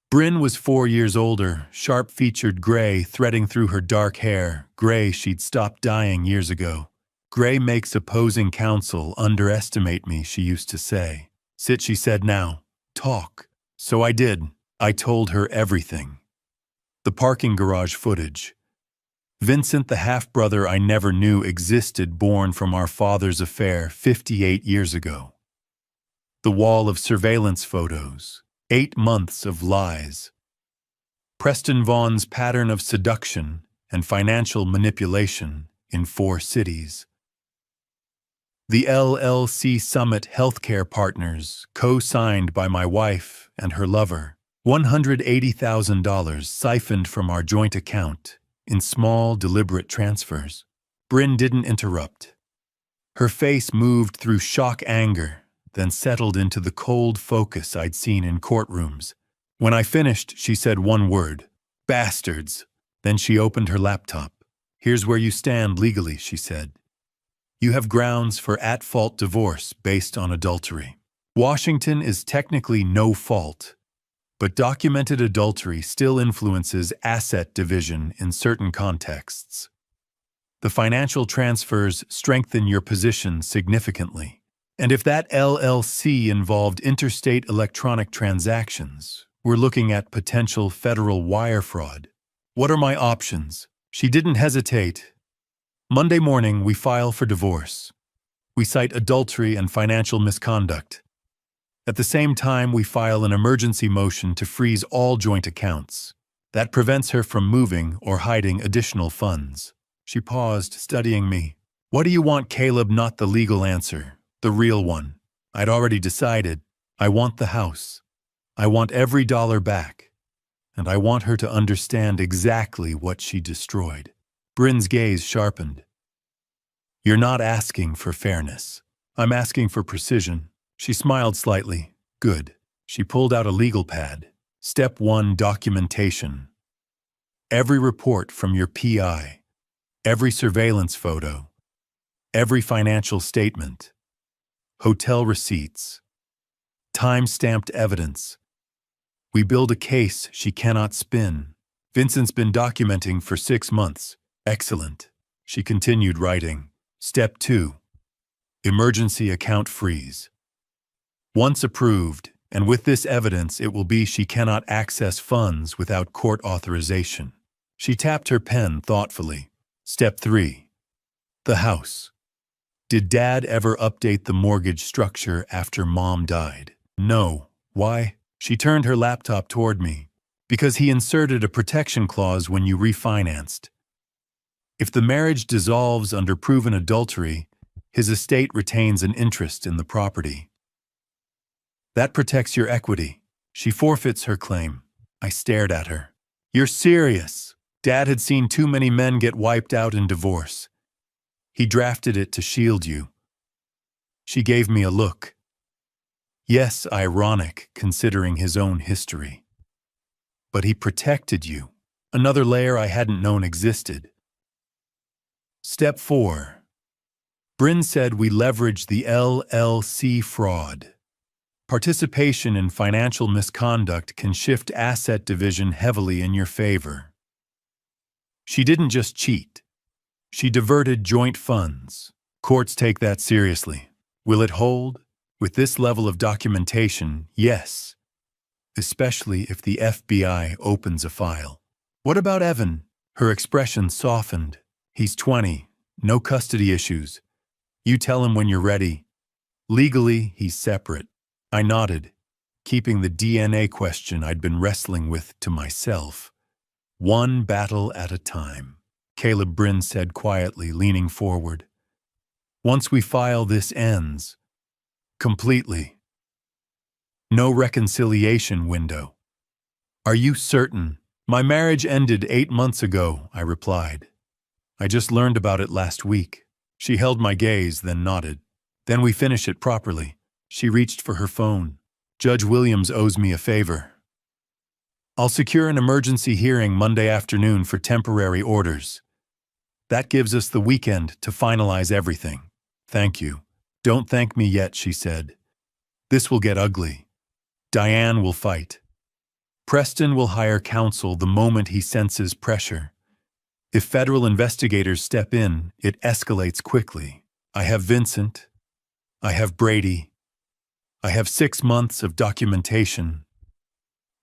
Bryn was 4 years older, sharp-featured gray threading through her dark hair, gray she'd stopped dyeing years ago. Gray makes opposing counsel underestimate me, she used to say. Sit, she said now. Talk. So I did. I told her everything. The parking garage footage. Vincent, the half-brother I never knew existed, born from our father's affair 58 years ago. The wall of surveillance photos. 8 months of lies. Preston Vaughn's pattern of seduction and financial manipulation in 4 cities. The LLC Summit Healthcare Partners, co-signed by my wife and her lover. $180,000 siphoned from our joint account in small, deliberate transfers. Bryn didn't interrupt. Her face moved through shock anger, then settled into the cold focus I'd seen in courtrooms. When I finished, she said one word, bastards. Then she opened her laptop. Here's where you stand legally, she said. You have grounds for at-fault divorce based on adultery. Washington is technically no fault, but documented adultery still influences asset division in certain contexts. The financial transfers strengthen your position significantly. And if that LLC involved interstate electronic transactions, we're looking at potential federal wire fraud. What are my options? She didn't hesitate. Monday morning, we file for divorce. We cite adultery and financial misconduct. At the same time, we file an emergency motion to freeze all joint accounts. That prevents her from moving or hiding additional funds. She paused, studying me. What do you want, Caleb? Not the legal answer. The real one. I'd already decided. I want the house. I want every dollar back. And I want her to understand exactly what she destroyed. Bryn's gaze sharpened. You're not asking for fairness. I'm asking for precision. She smiled slightly. Good. She pulled out a legal pad. Step 1, documentation. Every report from your PI. Every surveillance photo. Every financial statement. Hotel receipts. Time-stamped evidence. We build a case she cannot spin. Vincent's been documenting for 6 months. Excellent. She continued writing. Step 2. Emergency account freeze. Once approved, and with this evidence it will be she cannot access funds without court authorization. She tapped her pen thoughtfully. Step 3. The house. Did Dad ever update the mortgage structure after Mom died? No. Why? She turned her laptop toward me. Because he inserted a protection clause when you refinanced. If the marriage dissolves under proven adultery, his estate retains an interest in the property. That protects your equity. She forfeits her claim. I stared at her. You're serious. Dad had seen too many men get wiped out in divorce. He drafted it to shield you. She gave me a look. Yes, ironic, considering his own history. But he protected you. Another layer I hadn't known existed. Step 4. Bryn said we leveraged the LLC fraud. Participation in financial misconduct can shift asset division heavily in your favor. She didn't just cheat. She diverted joint funds. Courts take that seriously. Will it hold? With this level of documentation, yes. Especially if the FBI opens a file. What about Evan? Her expression softened. He's 20. No custody issues. You tell him when you're ready. Legally, he's separate. I nodded, keeping the DNA question I'd been wrestling with to myself. One battle at a time, Caleb Bryn said quietly, leaning forward. Once we file, this ends. Completely. No reconciliation window. Are you certain? My marriage ended 8 months ago, I replied. I just learned about it last week. She held my gaze, then nodded. Then we finish it properly. She reached for her phone. Judge Williams owes me a favor. I'll secure an emergency hearing Monday afternoon for temporary orders. That gives us the weekend to finalize everything. Thank you. Don't thank me yet, she said. This will get ugly. Diane will fight. Preston will hire counsel the moment he senses pressure. If federal investigators step in, it escalates quickly. I have Vincent. I have Brady. I have 6 months of documentation.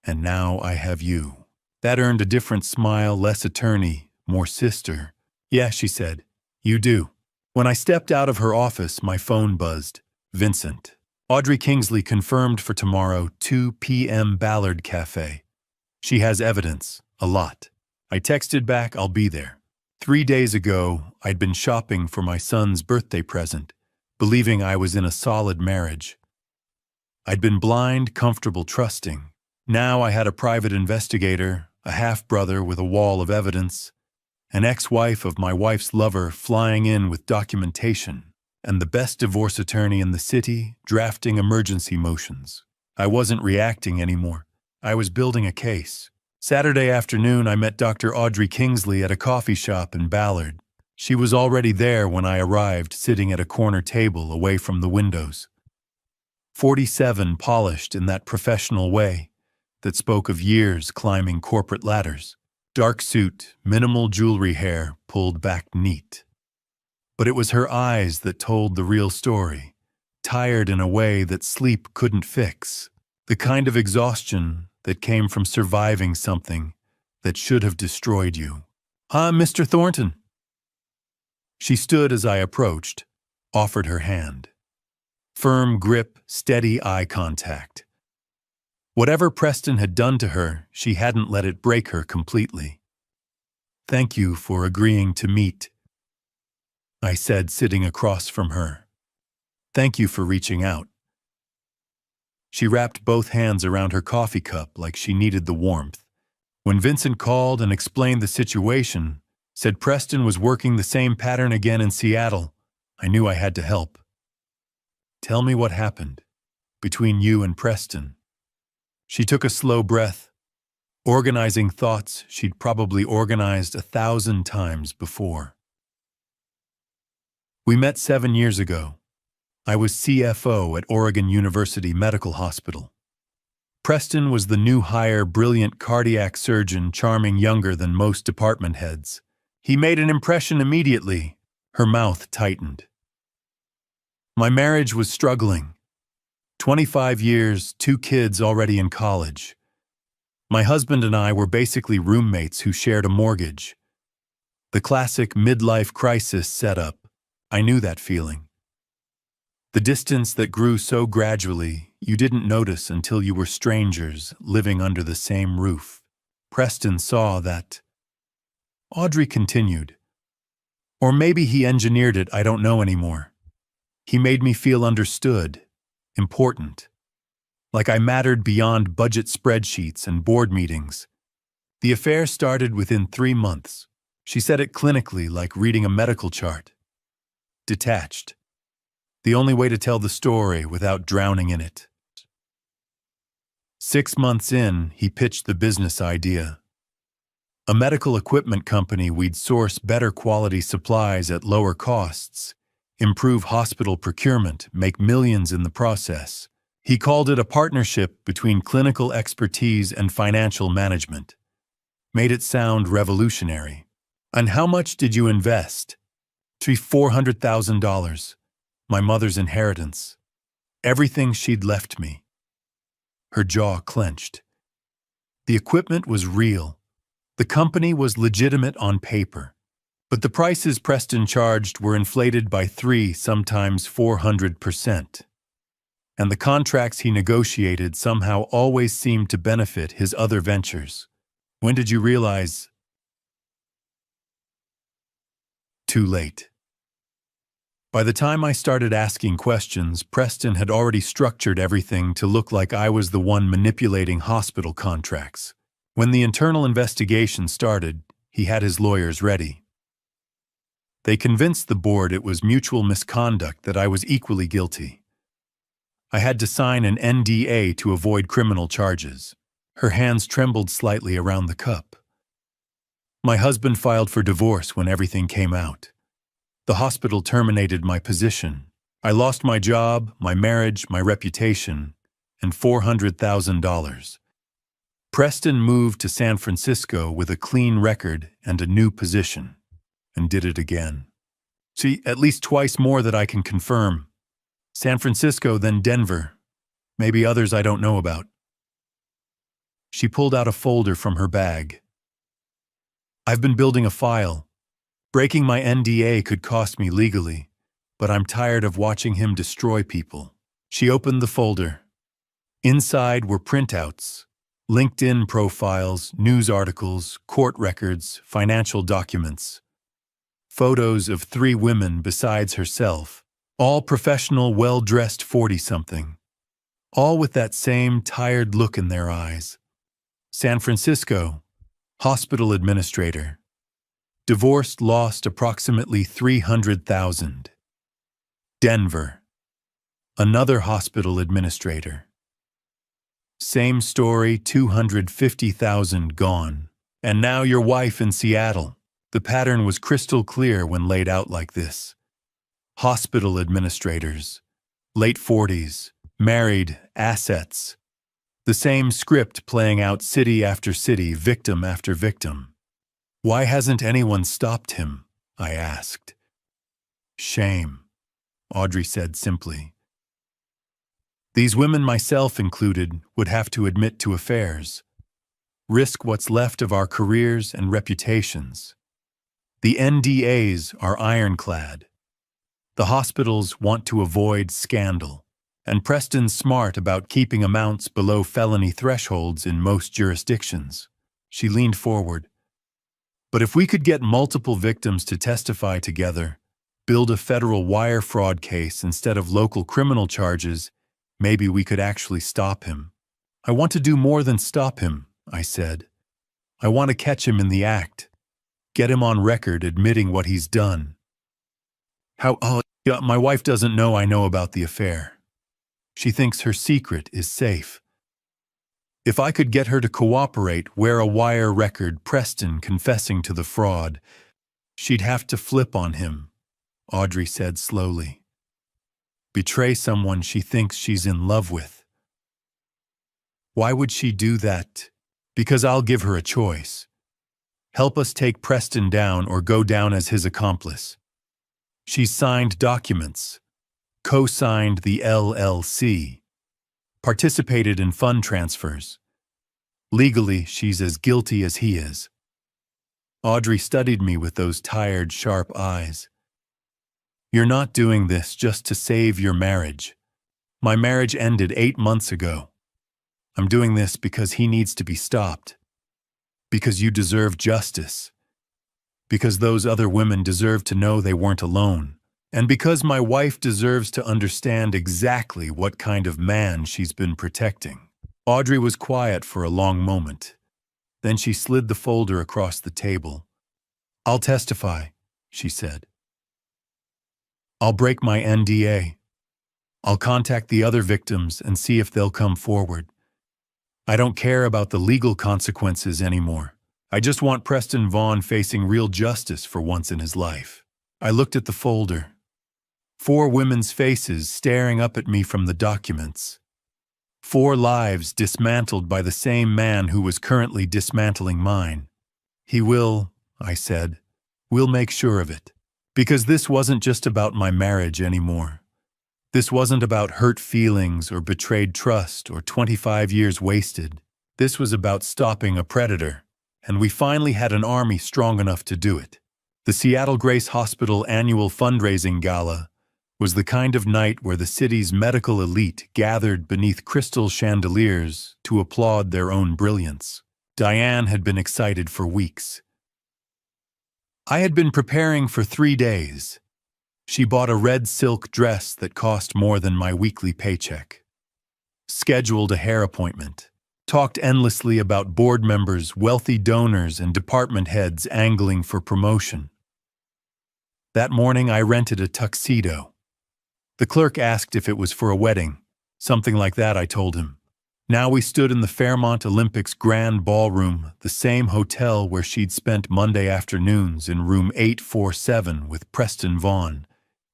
And now I have you. That earned a different smile, less attorney, more sister. Yeah, she said. You do. When I stepped out of her office, my phone buzzed. Vincent. Audrey Kingsley confirmed for tomorrow, 2 p.m. Ballard Cafe. She has evidence. A lot. I texted back, I'll be there. 3 days ago, I'd been shopping for my son's birthday present, believing I was in a solid marriage. I'd been blind, comfortable, trusting. Now I had a private investigator, a half-brother with a wall of evidence, an ex-wife of my wife's lover flying in with documentation, and the best divorce attorney in the city drafting emergency motions. I wasn't reacting anymore. I was building a case. Saturday afternoon, I met Dr. Audrey Kingsley at a coffee shop in Ballard. She was already there when I arrived, sitting at a corner table away from the windows. 47, polished in that professional way that spoke of years climbing corporate ladders. Dark suit, minimal jewelry, hair pulled back neat. But it was her eyes that told the real story, tired in a way that sleep couldn't fix, the kind of exhaustion that came from surviving something that should have destroyed you. Mr. Thornton. She stood as I approached, offered her hand. Firm grip, steady eye contact. Whatever Preston had done to her, she hadn't let it break her completely. Thank you for agreeing to meet, I said, sitting across from her. Thank you for reaching out. She wrapped both hands around her coffee cup like she needed the warmth. When Vincent called and explained the situation, said Preston was working the same pattern again in Seattle, I knew I had to help. Tell me what happened between you and Preston. She took a slow breath, organizing thoughts she'd probably organized 1,000 times before. We met 7 years ago. I was CFO at Oregon University Medical Hospital. Preston was the new hire, brilliant cardiac surgeon, charming, younger than most department heads. He made an impression immediately. Her mouth tightened. My marriage was struggling. 25 years, 2 kids already in college. My husband and I were basically roommates who shared a mortgage. The classic midlife crisis setup. I knew that feeling. The distance that grew so gradually, you didn't notice until you were strangers living under the same roof. Preston saw that. Audrey continued. Or maybe he engineered it, I don't know anymore. He made me feel understood, important. Like I mattered beyond budget spreadsheets and board meetings. The affair started within 3 months. She said it clinically, like reading a medical chart. Detached. The only way to tell the story without drowning in it. 6 months in, he pitched the business idea. A medical equipment company we'd source better quality supplies at lower costs, improve hospital procurement, make millions in the process. He called it a partnership between clinical expertise and financial management. Made it sound revolutionary. And how much did you invest? $400,000. My mother's inheritance. Everything she'd left me. Her jaw clenched. The equipment was real. The company was legitimate on paper. But the prices Preston charged were inflated by 3, sometimes 400%. And the contracts he negotiated somehow always seemed to benefit his other ventures. When did you realize? Too late. By the time I started asking questions, Preston had already structured everything to look like I was the one manipulating hospital contracts. When the internal investigation started, he had his lawyers ready. They convinced the board it was mutual misconduct, that I was equally guilty. I had to sign an NDA to avoid criminal charges. Her hands trembled slightly around the cup. My husband filed for divorce when everything came out. The hospital terminated my position. I lost my job, my marriage, my reputation, and $400,000. Preston moved to San Francisco with a clean record and a new position, and did it again. See, at least twice more that I can confirm. San Francisco, then Denver. Maybe others I don't know about. She pulled out a folder from her bag. I've been building a file. Breaking my NDA could cost me legally, but I'm tired of watching him destroy people. She opened the folder. Inside were printouts, LinkedIn profiles, news articles, court records, financial documents. Photos of 3 women besides herself, all professional, well-dressed 40-something. All with that same tired look in their eyes. San Francisco, hospital administrator. Divorced, lost approximately $300,000. Denver, another hospital administrator. Same story, $250,000 gone. And now your wife in Seattle. The pattern was crystal clear when laid out like this. Hospital administrators, late 40s, married, assets. The same script playing out city after city, victim after victim. Why hasn't anyone stopped him? I asked. Shame, Audrey said simply. These women, myself included, would have to admit to affairs, risk what's left of our careers and reputations. The NDAs are ironclad. The hospitals want to avoid scandal, and Preston's smart about keeping amounts below felony thresholds in most jurisdictions. She leaned forward. But if we could get multiple victims to testify together, build a federal wire fraud case instead of local criminal charges, maybe we could actually stop him. I want to do more than stop him, I said. I want to catch him in the act. Get him on record admitting what he's done. My wife doesn't know I know about the affair. She thinks her secret is safe. If I could get her to cooperate, wear a wire record, Preston confessing to the fraud, she'd have to flip on him, Audrey said slowly. Betray someone she thinks she's in love with. Why would she do that? Because I'll give her a choice. Help us take Preston down or go down as his accomplice. She's signed documents, co-signed the LLC. participated in fund transfers. Legally, she's as guilty as he is. Audrey studied me with those tired, sharp eyes. You're not doing this just to save your marriage. My marriage ended 8 months ago. I'm doing this because he needs to be stopped. Because you deserve justice. Because those other women deserve to know they weren't alone. And because my wife deserves to understand exactly what kind of man she's been protecting. Audrey was quiet for a long moment. Then she slid the folder across the table. I'll testify, she said. I'll break my NDA. I'll contact the other victims and see if they'll come forward. I don't care about the legal consequences anymore. I just want Preston Vaughn facing real justice for once in his life. I looked at the folder. 4 women's faces staring up at me from the documents. 4 lives dismantled by the same man who was currently dismantling mine. He will, I said. We'll make sure of it. Because this wasn't just about my marriage anymore. This wasn't about hurt feelings or betrayed trust or 25 years wasted. This was about stopping a predator, and we finally had an army strong enough to do it. The Seattle Grace Hospital annual fundraising gala was the kind of night where the city's medical elite gathered beneath crystal chandeliers to applaud their own brilliance. Diane had been excited for weeks. I had been preparing for 3 days. She bought a red silk dress that cost more than my weekly paycheck. Scheduled a hair appointment. Talked endlessly about board members, wealthy donors, and department heads angling for promotion. That morning I rented a tuxedo. The clerk asked if it was for a wedding. Something like that, I told him. Now we stood in the Fairmont Olympics Grand Ballroom, the same hotel where she'd spent Monday afternoons in room 847 with Preston Vaughn,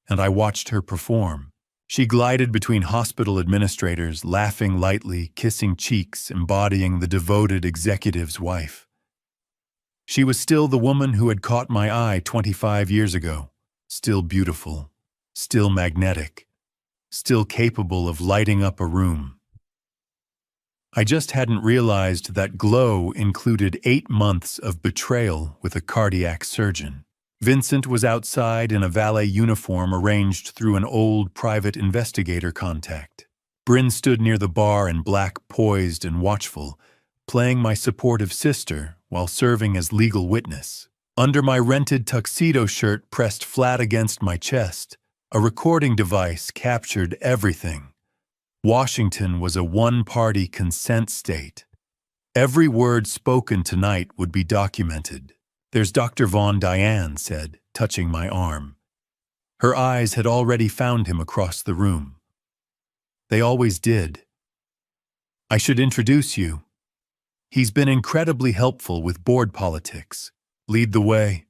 and I watched her perform. She glided between hospital administrators, laughing lightly, kissing cheeks, embodying the devoted executive's wife. She was still the woman who had caught my eye 25 years ago, still beautiful, still magnetic, still capable of lighting up a room. I just hadn't realized that glow included 8 months of betrayal with a cardiac surgeon. Vincent was outside in a valet uniform arranged through an old private investigator contact. Bryn stood near the bar in black, poised and watchful, playing my supportive sister while serving as legal witness. Under my rented tuxedo shirt pressed flat against my chest, a recording device captured everything. Washington was a one-party consent state. Every word spoken tonight would be documented. There's Dr. Vaughn, Diane said, touching my arm. Her eyes had already found him across the room. They always did. I should introduce you. He's been incredibly helpful with board politics. Lead the way.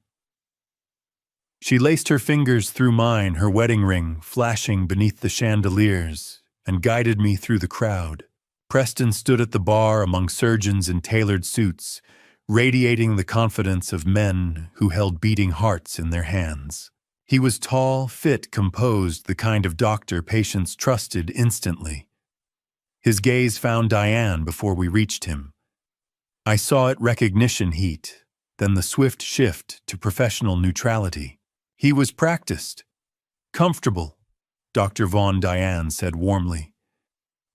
She laced her fingers through mine, her wedding ring flashing beneath the chandeliers, and guided me through the crowd. Preston stood at the bar among surgeons in tailored suits, radiating the confidence of men who held beating hearts in their hands. He was tall, fit, composed, the kind of doctor patients trusted instantly. His gaze found Diane before we reached him. I saw it recognition heat, then the swift shift to professional neutrality. He was practiced, comfortable, Dr. Vaughn, Diane said warmly.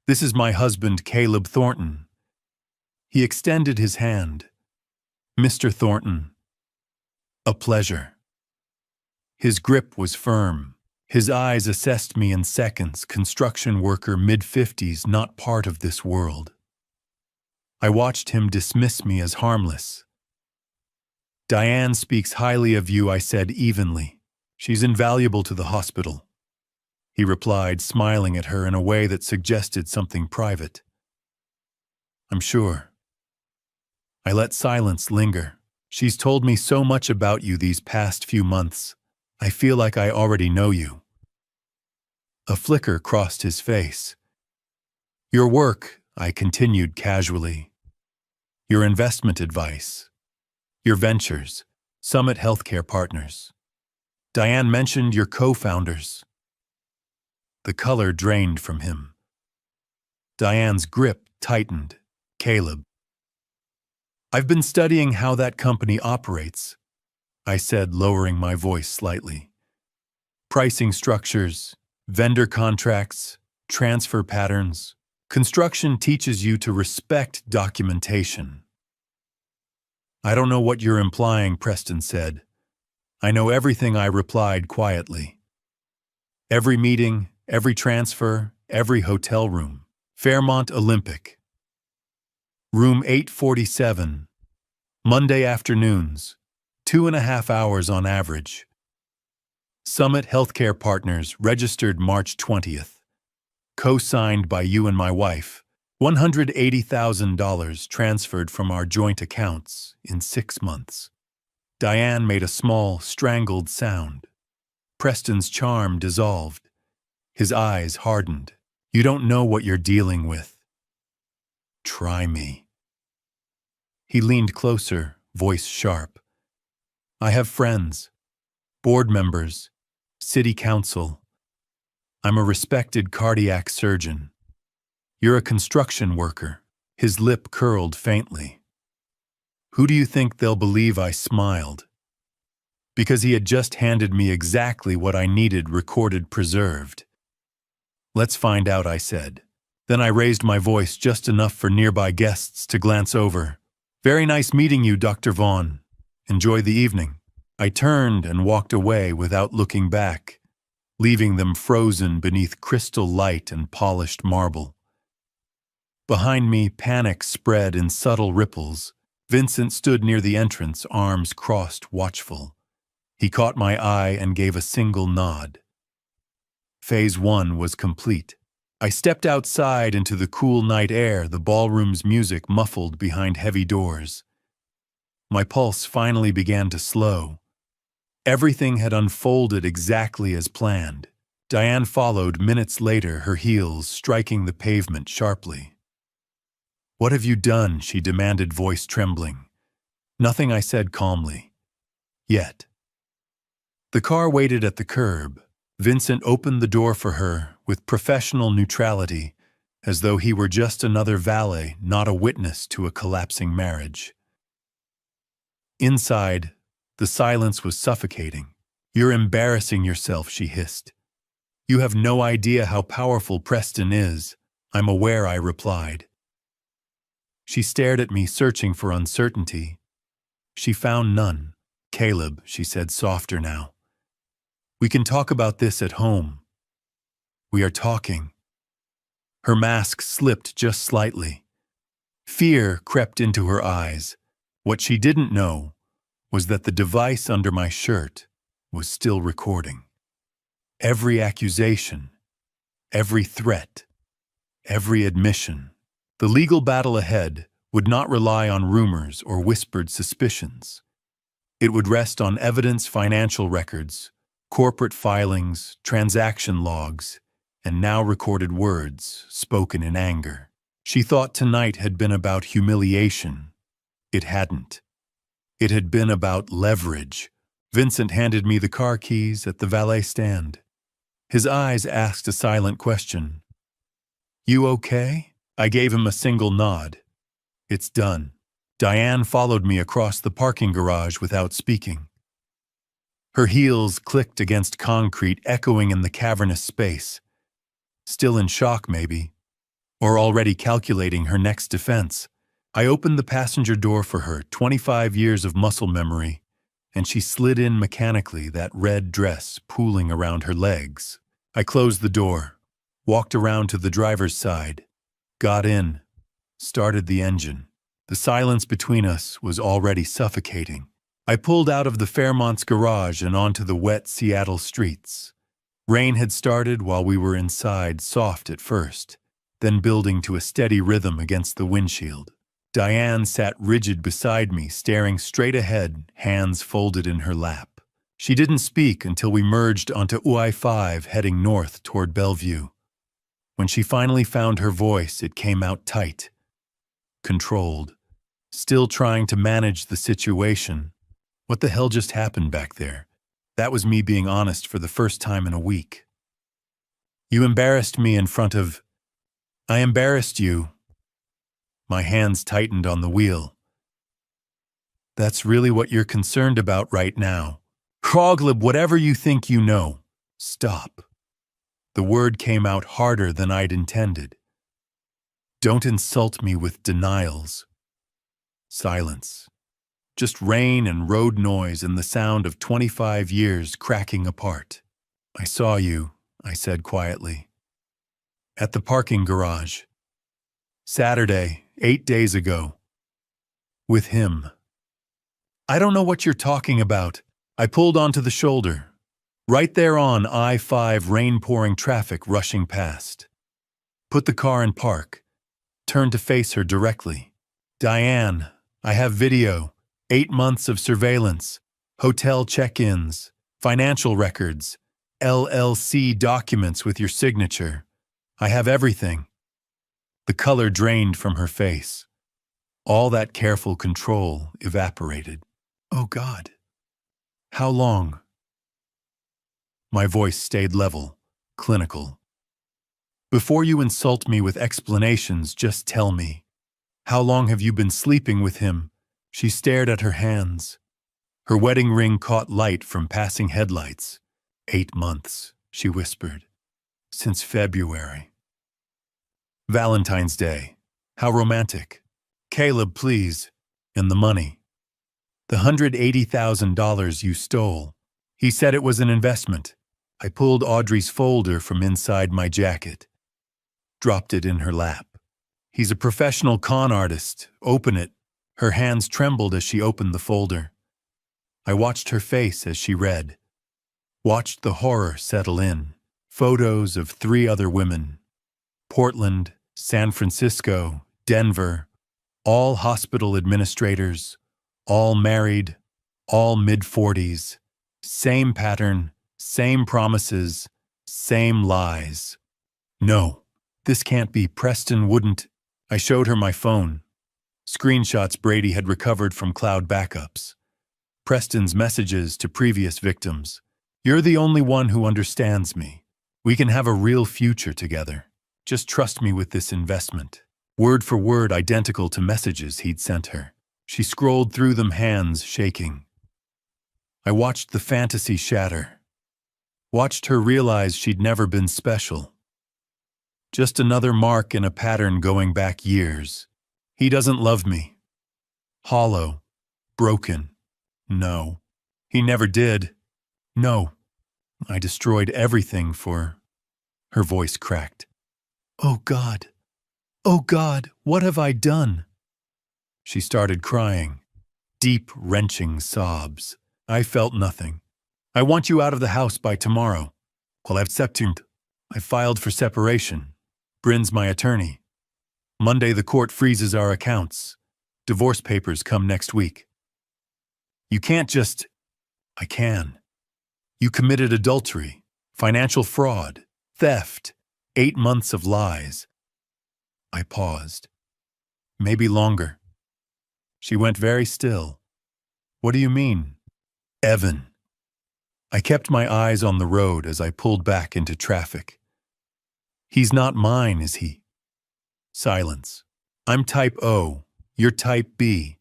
This is my husband, Caleb Thornton. He extended his hand. Mr. Thornton, a pleasure. His grip was firm. His eyes assessed me in seconds, construction worker mid-50s, not part of this world. I watched him dismiss me as harmless. Diane speaks highly of you, I said evenly. She's invaluable to the hospital. He replied, smiling at her in a way that suggested something private. I'm sure. I let silence linger. She's told me so much about you these past few months. I feel like I already know you. A flicker crossed his face. Your work, I continued casually. Your investment advice. Your ventures. Summit Healthcare Partners. Diane mentioned your co-founders. The color drained from him. Diane's grip tightened. Caleb. I've been studying how that company operates, I said, lowering my voice slightly. Pricing structures, vendor contracts, transfer patterns. Construction teaches you to respect documentation. I don't know what you're implying, Preston said. I know everything, I replied quietly. Every meeting, every transfer, every hotel room. Fairmont Olympic. Room 847. Monday afternoons, 2.5 hours on average. Summit Healthcare Partners, registered March 20th. Co-signed by you and my wife. $180,000 transferred from our joint accounts in 6 months. Diane made a small, strangled sound. Preston's charm dissolved. His eyes hardened. You don't know what you're dealing with. Try me. He leaned closer, voice sharp. I have friends, board members, city council. I'm a respected cardiac surgeon. You're a construction worker. His lip curled faintly. Who do you think they'll believe? I smiled. Because he had just handed me exactly what I needed, recorded, preserved. Let's find out, I said. Then I raised my voice just enough for nearby guests to glance over. Very nice meeting you, Dr. Vaughn. Enjoy the evening. I turned and walked away without looking back, leaving them frozen beneath crystal light and polished marble. Behind me, panic spread in subtle ripples. Vincent stood near the entrance, arms crossed, watchful. He caught my eye and gave a single nod. Phase 1 was complete. I stepped outside into the cool night air, the ballroom's music muffled behind heavy doors. My pulse finally began to slow. Everything had unfolded exactly as planned. Diane followed minutes later, her heels striking the pavement sharply. What have you done? She demanded, voice trembling. Nothing, I said calmly. Yet. The car waited at the curb. Vincent opened the door for her with professional neutrality, as though he were just another valet, not a witness to a collapsing marriage. Inside, the silence was suffocating. You're embarrassing yourself, she hissed. You have no idea how powerful Preston is. I'm aware, I replied. She stared at me, searching for uncertainty. She found none. Caleb, she said, softer now. We can talk about this at home. We are talking. Her mask slipped just slightly. Fear crept into her eyes. What she didn't know was that the device under my shirt was still recording. Every accusation, every threat, every admission. The legal battle ahead would not rely on rumors or whispered suspicions. It would rest on evidence, financial records, corporate filings, transaction logs, and now recorded words spoken in anger. She thought tonight had been about humiliation. It hadn't. It had been about leverage. Vincent handed me the car keys at the valet stand. His eyes asked a silent question. You okay? I gave him a single nod. It's done. Diane followed me across the parking garage without speaking. Her heels clicked against concrete, echoing in the cavernous space. Still in shock, maybe, or already calculating her next defense. I opened the passenger door for her, 25 years of muscle memory, and she slid in mechanically, that red dress pooling around her legs. I closed the door, walked around to the driver's side, got in, started the engine. The silence between us was already suffocating. I pulled out of the Fairmont's garage and onto the wet Seattle streets. Rain had started while we were inside, soft at first, then building to a steady rhythm against the windshield. Diane sat rigid beside me, staring straight ahead, hands folded in her lap. She didn't speak until we merged onto UI-5, heading north toward Bellevue. When she finally found her voice, it came out tight, controlled, still trying to manage the situation. What the hell just happened back there? That was me being honest for the first time in a week. You embarrassed me in front of... I embarrassed you. My hands tightened on the wheel. That's really what you're concerned about right now. Kroglib, whatever you think you know, stop. The word came out harder than I'd intended. Don't insult me with denials. Silence. Just rain and road noise and the sound of 25 years cracking apart. I saw you, I said quietly. At the parking garage. Saturday, 8 days ago. With him. I don't know what you're talking about. I pulled onto the shoulder. Right there on I-5, rain-pouring traffic rushing past. Put the car in park. Turned to face her directly. Diane, I have video. 8 months of surveillance. Hotel check-ins. Financial records. LLC documents with your signature. I have everything. The color drained from her face. All that careful control evaporated. Oh God. How long? My voice stayed level, clinical. Before you insult me with explanations, just tell me. How long have you been sleeping with him? She stared at her hands. Her wedding ring caught light from passing headlights. 8 months, she whispered. Since February. Valentine's Day. How romantic. Caleb, please. And the money. The $180,000 you stole. He said it was an investment. I pulled Audrey's folder from inside my jacket. Dropped it in her lap. He's a professional con artist. Open it. Her hands trembled as she opened the folder. I watched her face as she read. Watched the horror settle in. Photos of 3 other women. Portland, San Francisco, Denver. All hospital administrators. All married. All mid-40s. Same pattern. Same promises. Same lies. No, this can't be. Preston wouldn't. I showed her my phone. Screenshots Brady had recovered from cloud backups. Preston's messages to previous victims. You're the only one who understands me. We can have a real future together. Just trust me with this investment. Word for word identical to messages he'd sent her. She scrolled through them, hands shaking. I watched the fantasy shatter. Watched her realize she'd never been special. Just another mark in a pattern going back years. He doesn't love me. Hollow. Broken. No. He never did. No. I destroyed everything for... Her voice cracked. Oh God. Oh God, what have I done? She started crying. Deep, wrenching sobs. I felt nothing. I want you out of the house by tomorrow. Well, I've accepted. I filed for separation. Bryn's my attorney. Monday the court freezes our accounts. Divorce papers come next week. You can't just... I can. You committed adultery, financial fraud, theft, 8 months of lies. I paused. Maybe longer. She went very still. What do you mean? Evan. I kept my eyes on the road as I pulled back into traffic. He's not mine, is he? Silence. I'm type O. You're type B.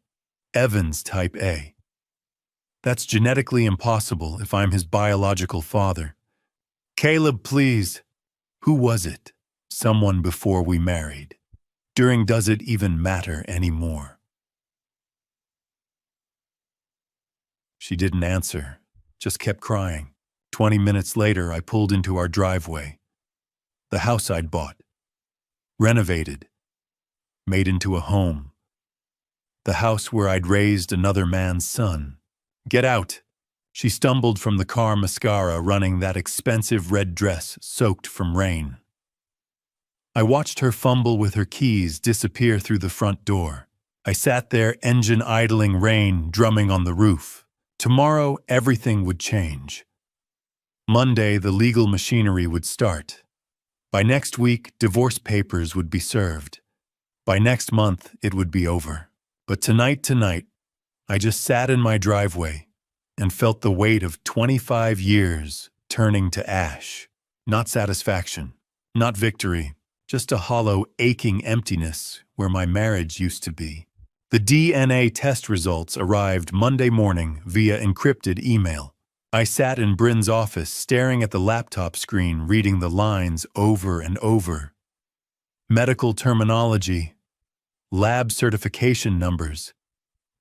Evan's type A. That's genetically impossible if I'm his biological father. Caleb, please. Who was it? Someone before we married. During does it even matter anymore? She didn't answer, just kept crying. 20 minutes later, I pulled into our driveway. The house I'd bought. Renovated. Made into a home. The house where I'd raised another man's son. Get out! She stumbled from the car, mascara running that expensive red dress soaked from rain. I watched her fumble with her keys disappear through the front door. I sat there, engine idling, rain drumming on the roof. Tomorrow, everything would change. Monday, the legal machinery would start. By next week, divorce papers would be served. By next month, it would be over. But tonight, I just sat in my driveway and felt the weight of 25 years turning to ash. Not satisfaction, not victory, just a hollow, aching emptiness where my marriage used to be. The DNA test results arrived Monday morning via encrypted email. I sat in Bryn's office staring at the laptop screen, reading the lines over and over. Medical terminology, lab certification numbers,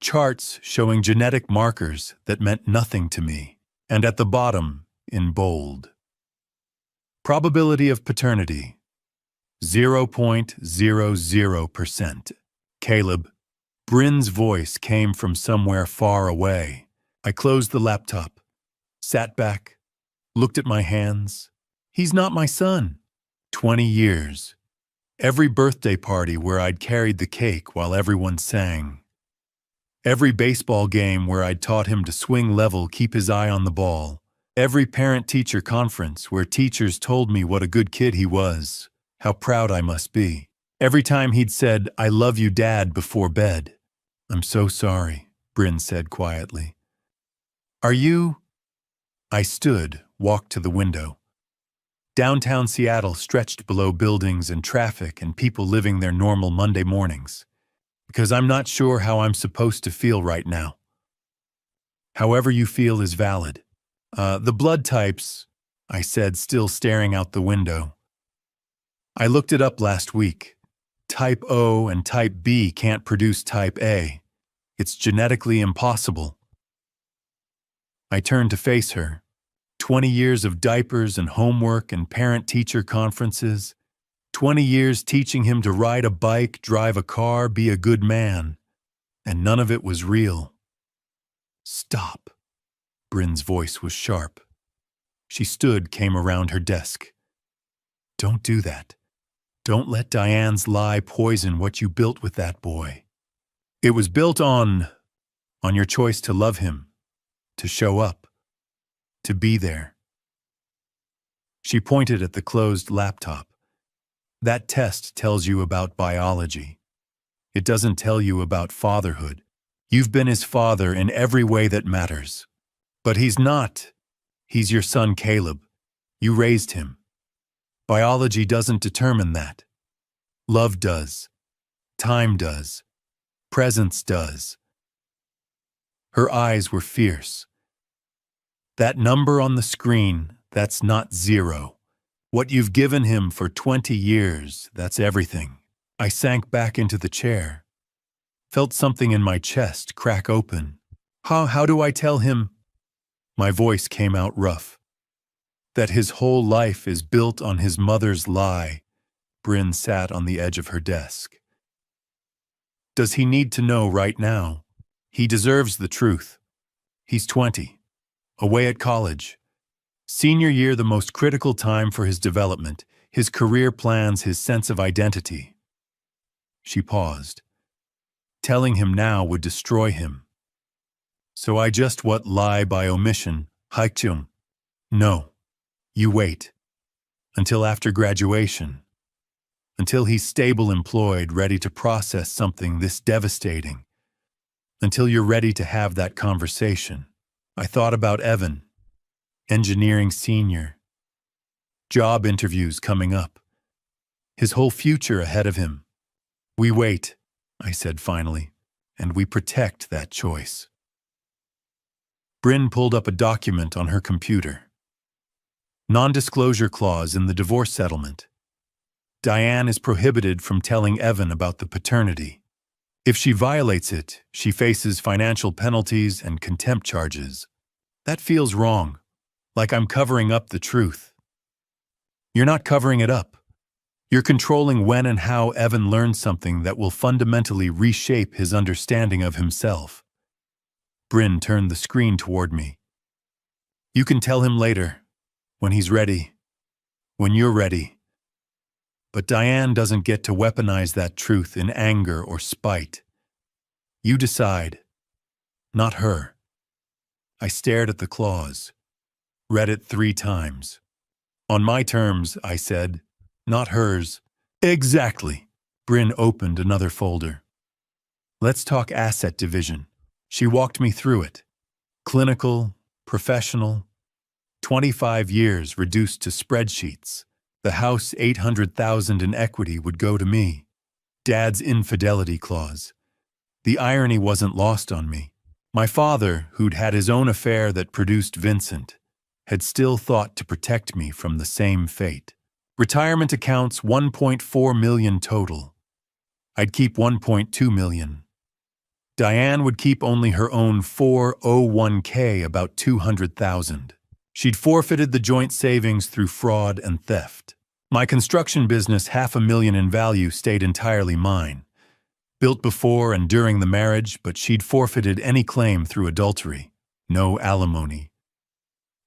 charts showing genetic markers that meant nothing to me, and at the bottom, in bold, probability of paternity, 0.00%. Caleb. Bryn's voice came from somewhere far away. I closed the laptop, sat back, looked at my hands. He's not my son. 20 years. Every birthday party where I'd carried the cake while everyone sang. Every baseball game where I'd taught him to swing level, keep his eye on the ball. Every parent-teacher conference where teachers told me what a good kid he was, how proud I must be. Every time he'd said, "I love you, Dad," before bed. "I'm so sorry," Bryn said quietly. "Are you?" I stood, walked to the window. Downtown Seattle stretched below buildings and traffic and people living their normal Monday mornings. Because I'm not sure how I'm supposed to feel right now. However you feel is valid. The blood types, I said, still staring out the window. I looked it up last week. Type O and Type B can't produce Type A. It's genetically impossible. I turned to face her. 20 years of diapers and homework and parent-teacher conferences. 20 years teaching him to ride a bike, drive a car, be a good man. And none of it was real. "Stop." Bryn's voice was sharp. She stood, came around her desk. "Don't do that. Don't let Diane's lie poison what you built with that boy. It was built on your choice to love him, to show up, to be there." She pointed at the closed laptop. "That test tells you about biology. It doesn't tell you about fatherhood. You've been his father in every way that matters. But he's not. He's your son, Caleb. You raised him. Biology doesn't determine that. Love does. Time does. Presence does." Her eyes were fierce. "That number on the screen, that's not zero. What you've given him for 20 years, that's everything." I sank back into the chair. Felt something in my chest crack open. How do I tell him? My voice came out rough. "That his whole life is built on his mother's lie." Bryn sat on the edge of her desk. "Does he need to know right now? He deserves the truth. He's 20, away at college. Senior year, the most critical time for his development, his career plans, his sense of identity." She paused. Telling him now would destroy him. So I just lie by omission, haikchum. "No, you wait. Until after graduation. Until he's stable, employed, ready to process something this devastating. Until you're ready to have that conversation." I thought about Evan, engineering senior, job interviews coming up, his whole future ahead of him. "We wait," I said finally, "and we protect that choice." Bryn pulled up a document on her computer. Non-disclosure clause in the divorce settlement. Diane is prohibited from telling Evan about the paternity. If she violates it, she faces financial penalties and contempt charges. That feels wrong, like I'm covering up the truth. You're not covering it up. You're controlling when and how Evan learns something that will fundamentally reshape his understanding of himself. Bryn turned the screen toward me. "You can tell him later, when he's ready, when you're ready. But Diane doesn't get to weaponize that truth in anger or spite. You decide, not her." I stared at the clause, read it 3 times. "On my terms," I said, "not hers." "Exactly." Bryn opened another folder. "Let's talk asset division." She walked me through it. Clinical, professional, 25 years reduced to spreadsheets. The house 800,000 in equity would go to me. Dad's infidelity clause. The irony wasn't lost on me. My father, who'd had his own affair that produced Vincent, had still thought to protect me from the same fate. Retirement accounts 1.4 million total. I'd keep 1.2 million. Diane would keep only her own 401k, about 200,000. She'd forfeited the joint savings through fraud and theft. My construction business, $500,000 in value, stayed entirely mine. Built before and during the marriage, but she'd forfeited any claim through adultery. No alimony.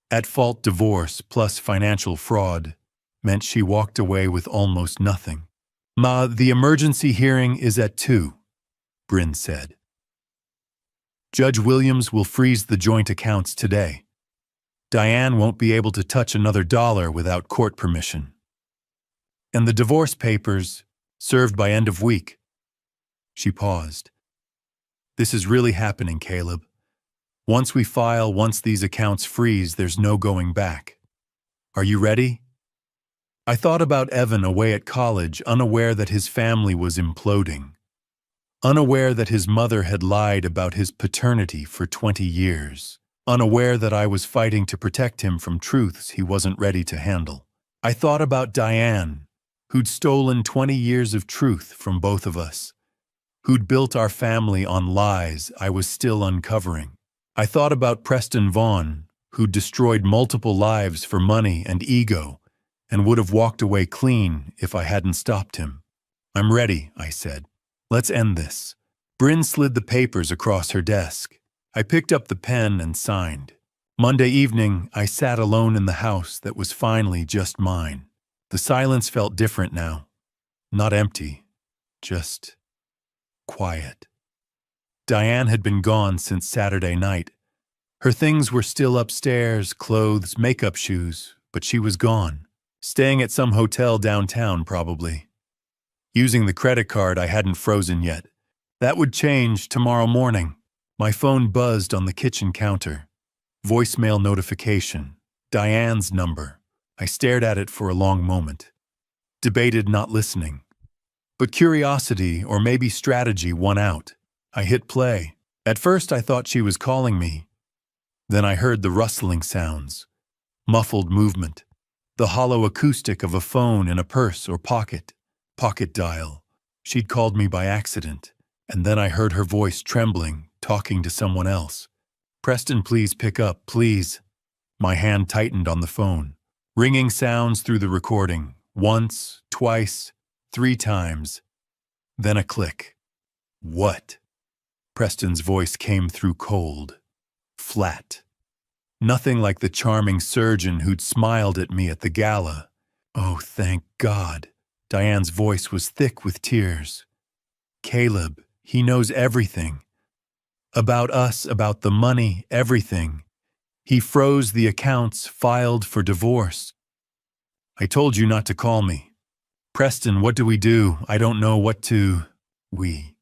At-fault divorce plus financial fraud meant she walked away with almost nothing. "Ma, the emergency hearing is at 2, Bryn said. Judge Williams will freeze the joint accounts today. Diane won't be able to touch another dollar without court permission. And the divorce papers, served by end of week." She paused. "This is really happening, Caleb. Once we file, once these accounts freeze, there's no going back. Are you ready?" I thought about Evan away at college, unaware that his family was imploding. Unaware that his mother had lied about his paternity for 20 years. Unaware that I was fighting to protect him from truths he wasn't ready to handle. I thought about Diane, who'd stolen 20 years of truth from both of us, who'd built our family on lies I was still uncovering. I thought about Preston Vaughn, who'd destroyed multiple lives for money and ego, and would have walked away clean if I hadn't stopped him. "I'm ready," I said. "Let's end this." Bryn slid the papers across her desk. I picked up the pen and signed. Monday evening, I sat alone in the house that was finally just mine. The silence felt different now. Not empty, just quiet. Diane had been gone since Saturday night. Her things were still upstairs, clothes, makeup, shoes, but she was gone. Staying at some hotel downtown, probably. Using the credit card I hadn't frozen yet. That would change tomorrow morning. My phone buzzed on the kitchen counter. Voicemail notification. Diane's number. I stared at it for a long moment. Debated not listening. But curiosity, or maybe strategy, won out. I hit play. At first I thought she was calling me. Then I heard the rustling sounds. Muffled movement. The hollow acoustic of a phone in a purse or pocket. Pocket dial. She'd called me by accident. And then I heard her voice trembling, talking to someone else. "Preston, please pick up, please." My hand tightened on the phone. Ringing sounds through the recording. Once, twice, 3 times. Then a click. "What?" Preston's voice came through cold. Flat. Nothing like the charming surgeon who'd smiled at me at the gala. "Oh, thank God." Diane's voice was thick with tears. "Caleb, he knows everything. About us, about the money, everything. He froze the accounts, filed for divorce. I told you not to call me. Preston, what do we do? I don't know what to... We."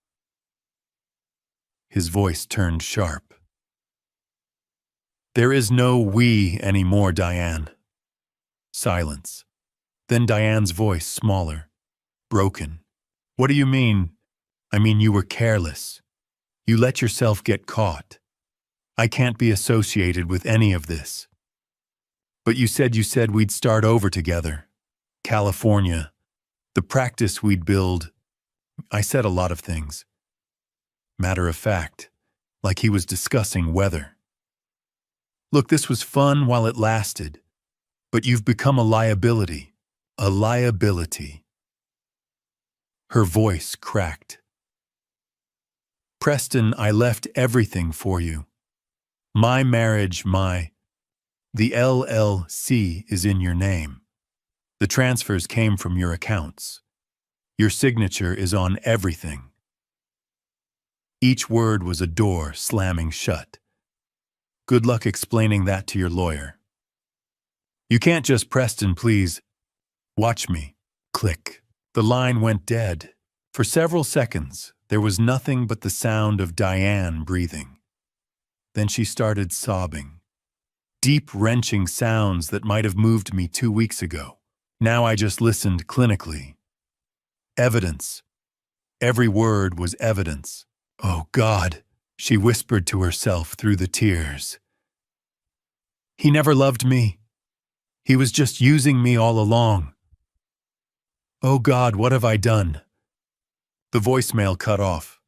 His voice turned sharp. "There is no we anymore, Diane." Silence. Then Diane's voice, smaller, broken. "What do you mean?" "I mean you were careless. You let yourself get caught. I can't be associated with any of this." "But you said we'd start over together. California. The practice we'd build." I said a lot of things. Matter of fact, like he was discussing weather. "Look, this was fun while it lasted. But you've become a liability. A liability." Her voice cracked. "Preston, I left everything for you. My marriage, the LLC is in your name. The transfers came from your accounts. Your signature is on everything." Each word was a door slamming shut. "Good luck explaining that to your lawyer. You can't just, Preston, please. Watch me." Click. The line went dead. For several seconds, there was nothing but the sound of Diane breathing. Then she started sobbing. Deep, wrenching sounds that might have moved me 2 weeks ago. Now I just listened clinically. Evidence. Every word was evidence. Oh God, she whispered to herself through the tears. He never loved me. He was just using me all along. Oh God, what have I done? The voicemail cut off.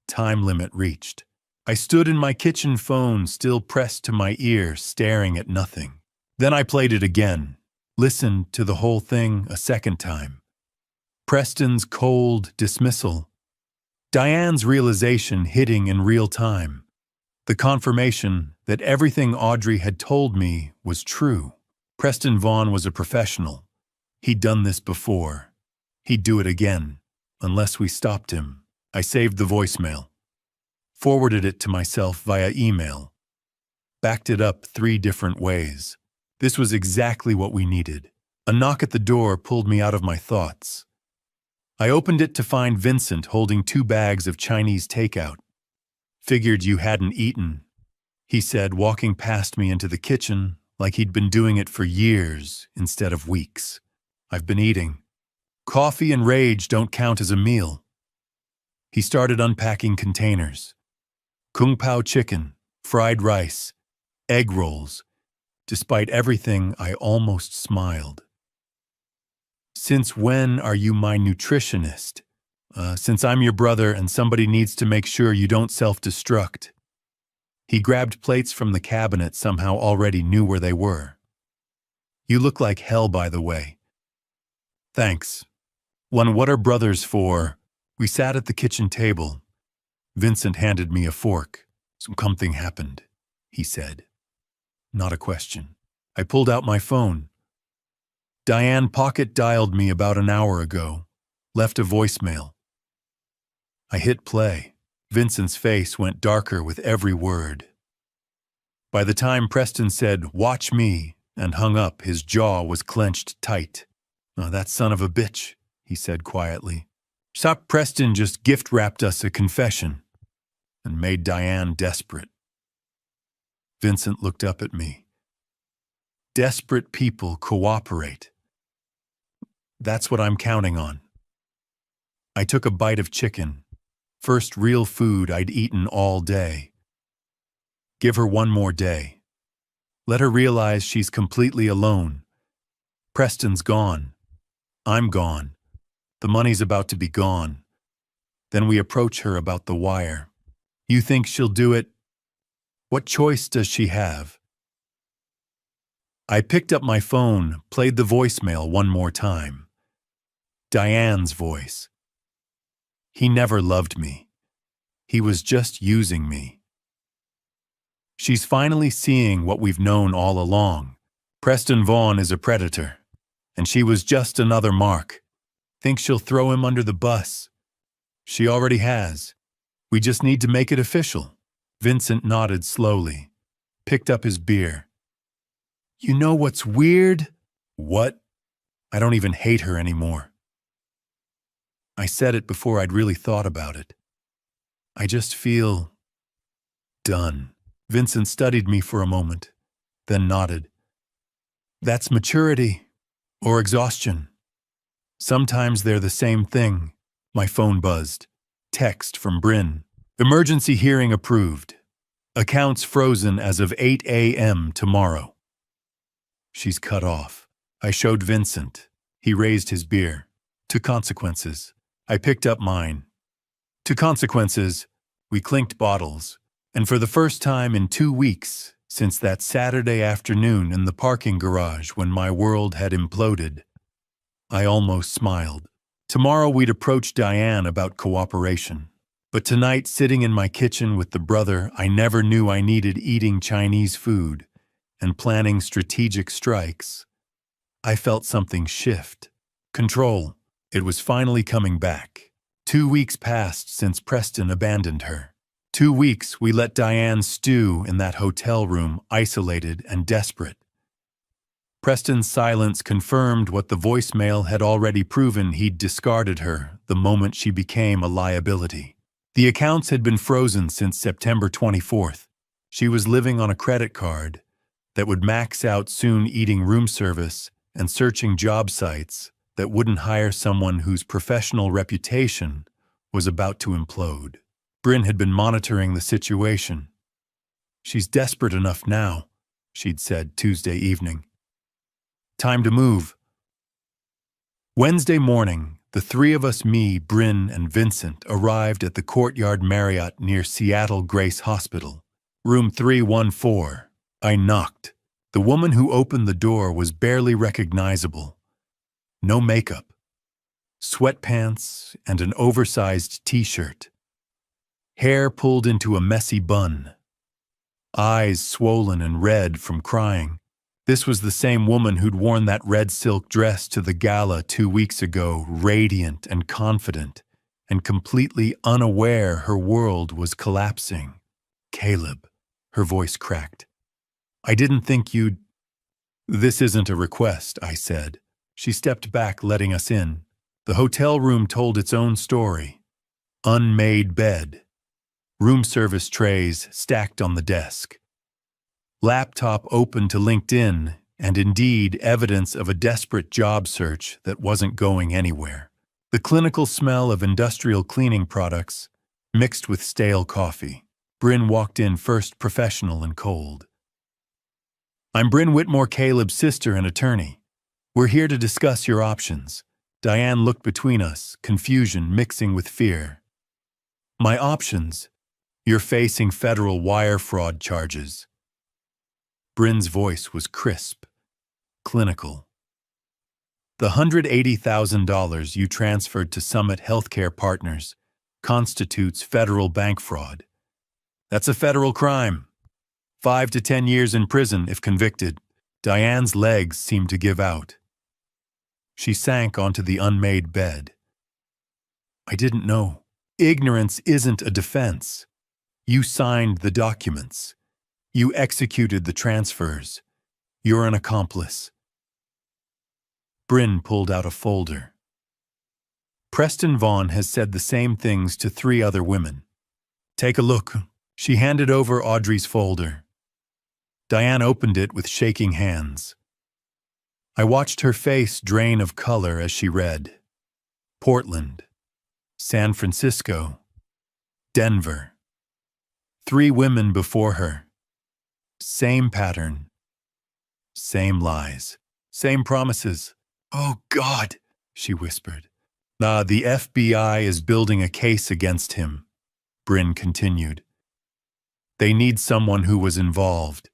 Time limit reached. I stood in my kitchen phone, still pressed to my ear, staring at nothing. Then I played it again, listened to the whole thing a second time. Preston's cold dismissal. Diane's realization hitting in real time. The confirmation that everything Audrey had told me was true. Preston Vaughn was a professional. He'd done this before. He'd do it again, unless we stopped him. I saved the voicemail, forwarded it to myself via email, backed it up 3 different ways. This was exactly what we needed. A knock at the door pulled me out of my thoughts. I opened it to find Vincent holding 2 bags of Chinese takeout. Figured you hadn't eaten, he said, walking past me into the kitchen like he'd been doing it for years instead of weeks. I've been eating. Coffee and rage don't count as a meal. He started unpacking containers. Kung Pao chicken, fried rice, egg rolls. Despite everything, I almost smiled. Since when are you my nutritionist? Since I'm your brother and somebody needs to make sure you don't self-destruct. He grabbed plates from the cabinet, somehow already knew where they were. You look like hell, by the way. Thanks. What are brothers for? We sat at the kitchen table. Vincent handed me a fork. Something happened, he said. Not a question. I pulled out my phone. Diane pocket dialed me about an hour ago, left a voicemail. I hit play. Vincent's face went darker with every word. By the time Preston said, "Watch me," and hung up, his jaw was clenched tight. "Oh, that son of a bitch," he said quietly. Preston just gift-wrapped us a confession and made Diane desperate. Vincent looked up at me. Desperate people cooperate. That's what I'm counting on. I took a bite of chicken. First real food I'd eaten all day. Give her one more day. Let her realize she's completely alone. Preston's gone. I'm gone. The money's about to be gone. Then we approach her about the wire. You think she'll do it? What choice does she have? I picked up my phone, played the voicemail one more time. Diane's voice. He never loved me. He was just using me. She's finally seeing what we've known all along. Preston Vaughn is a predator, and she was just another mark. Think she'll throw him under the bus? She already has. We just need to make it official. Vincent nodded slowly, picked up his beer. You know what's weird? What? I don't even hate her anymore. I said it before I'd really thought about it. I just feel done. Vincent studied me for a moment, then nodded. That's maturity or exhaustion. Sometimes they're the same thing. My phone buzzed. Text from Bryn. Emergency hearing approved. Accounts frozen as of 8 a.m. tomorrow. She's cut off. I showed Vincent. He raised his beer. To consequences. I picked up mine. To consequences, we clinked bottles. And for the first time in 2 weeks, since that Saturday afternoon in the parking garage when my world had imploded, I almost smiled. Tomorrow we'd approach Diane about cooperation. But tonight, sitting in my kitchen with the brother I never knew I needed eating Chinese food and planning strategic strikes, I felt something shift. Control. It was finally coming back. 2 weeks passed since Preston abandoned her. 2 weeks we let Diane stew in that hotel room, isolated and desperate. Preston's silence confirmed what the voicemail had already proven. He'd discarded her the moment she became a liability. The accounts had been frozen since September 24th. She was living on a credit card that would max out soon, eating room service and searching job sites that wouldn't hire someone whose professional reputation was about to implode. Bryn had been monitoring the situation. "She's desperate enough now," she'd said Tuesday evening. "Time to move." Wednesday morning, the three of us, me, Bryn, and Vincent, arrived at the Courtyard Marriott near Seattle Grace Hospital. Room 314. I knocked. The woman who opened the door was barely recognizable. No makeup. Sweatpants and an oversized t-shirt. Hair pulled into a messy bun. Eyes swollen and red from crying. This was the same woman who'd worn that red silk dress to the gala 2 weeks ago, radiant and confident, and completely unaware her world was collapsing. "Caleb," her voice cracked. "I didn't think you'd—" "This isn't a request," I said. She stepped back, letting us in. The hotel room told its own story. Unmade bed. Room service trays stacked on the desk. Laptop open to LinkedIn, and indeed evidence of a desperate job search that wasn't going anywhere. The clinical smell of industrial cleaning products mixed with stale coffee. Bryn walked in first, professional and cold. "I'm Bryn Whitmore, Caleb's sister and attorney. We're here to discuss your options." Diane looked between us, confusion mixing with fear. "My options? You're facing federal wire fraud charges." Bryn's voice was crisp, clinical. "The $180,000 you transferred to Summit Healthcare Partners constitutes federal bank fraud. That's a federal crime. 5 to 10 years in prison if convicted." Diane's legs seemed to give out. She sank onto the unmade bed. "I didn't know. Ignorance isn't a defense. You signed the documents. You executed the transfers. You're an accomplice." Bryn pulled out a folder. "Preston Vaughn has said the same things to 3 other women. Take a look." She handed over Audrey's folder. Diane opened it with shaking hands. I watched her face drain of color as she read. Portland, San Francisco, Denver. 3 women before her. Same pattern. Same lies. Same promises. "Oh, God," she whispered. The FBI is building a case against him," Bryn continued. "They need someone who was involved.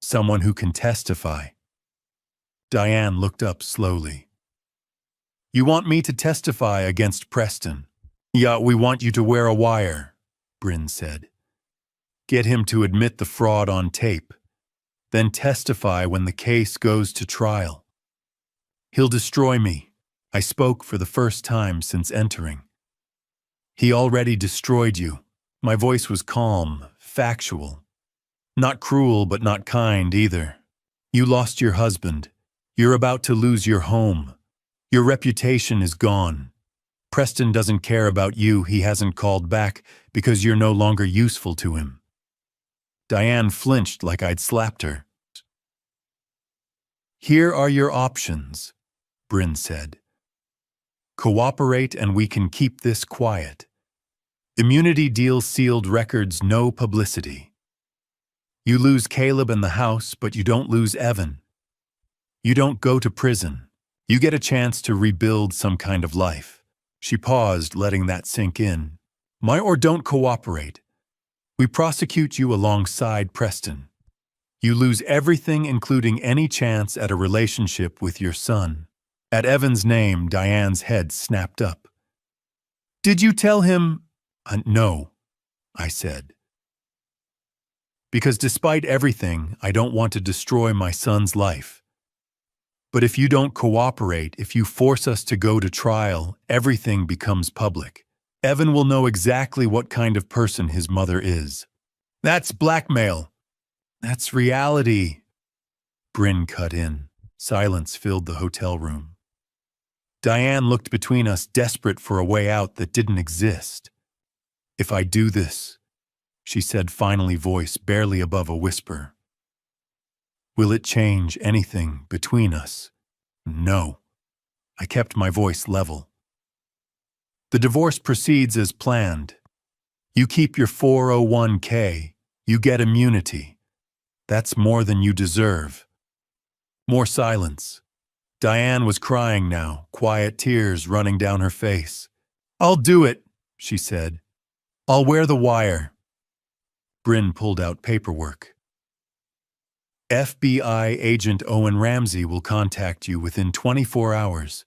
Someone who can testify." Diane looked up slowly. "You want me to testify against Preston?" "Yeah, we want you to wear a wire," Bryn said. "Get him to admit the fraud on tape. Then testify when the case goes to trial. He'll destroy me." I spoke for the first time since entering. "He already destroyed you." My voice was calm, factual. "Not cruel, but not kind either. You lost your husband. You're about to lose your home. Your reputation is gone. Preston doesn't care about you. He hasn't called back because you're no longer useful to him." Diane flinched like I'd slapped her. "Here are your options," Bryn said. "Cooperate and we can keep this quiet. Immunity deal, sealed records, no publicity. You lose Caleb and the house, but you don't lose Evan. You don't go to prison. You get a chance to rebuild some kind of life." She paused, letting that sink in. Or don't cooperate. We prosecute you alongside Preston. You lose everything, including any chance at a relationship with your son." At Evan's name, Diane's head snapped up. "Did you tell him—" "No," I said. "Because despite everything, I don't want to destroy my son's life. But if you don't cooperate, if you force us to go to trial, everything becomes public. Evan will know exactly what kind of person his mother is." "That's blackmail." "That's reality," Bryn cut in. Silence filled the hotel room. Diane looked between us, desperate for a way out that didn't exist. "If I do this," she said finally, voice barely above a whisper, "will it change anything between us?" No. I kept my voice level. The divorce proceeds as planned. You keep your 401k. You get immunity. That's more than you deserve. More silence. Diane was crying now, quiet tears running down her face. I'll do it, she said. I'll wear the wire. Bryn pulled out paperwork. FBI agent Owen Ramsey will contact you within 24 hours.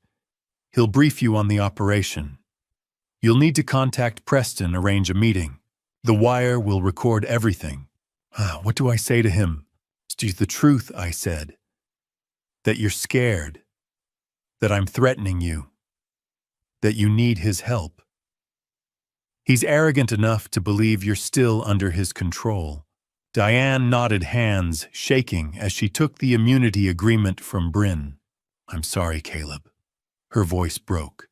He'll brief you on the operation. You'll need to contact Preston, arrange a meeting. The wire will record everything. What do I say to him? It's the truth, I said. That you're scared. That I'm threatening you. That you need his help. He's arrogant enough to believe you're still under his control. Diane nodded, hands shaking as she took the immunity agreement from Bryn. I'm sorry, Caleb. Her voice broke.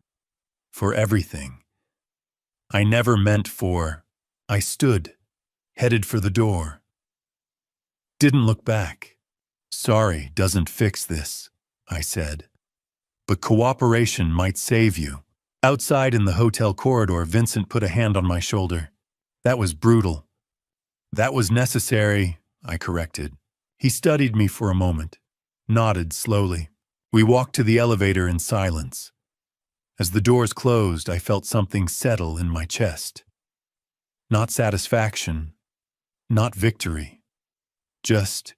For everything. I never meant for. I stood, headed for the door. Didn't look back. Sorry doesn't fix this, I said. But cooperation might save you. Outside in the hotel corridor, Vincent put a hand on my shoulder. That was brutal. That was necessary, I corrected. He studied me for a moment, nodded slowly. We walked to the elevator in silence. As the doors closed, I felt something settle in my chest. Not satisfaction, not victory, just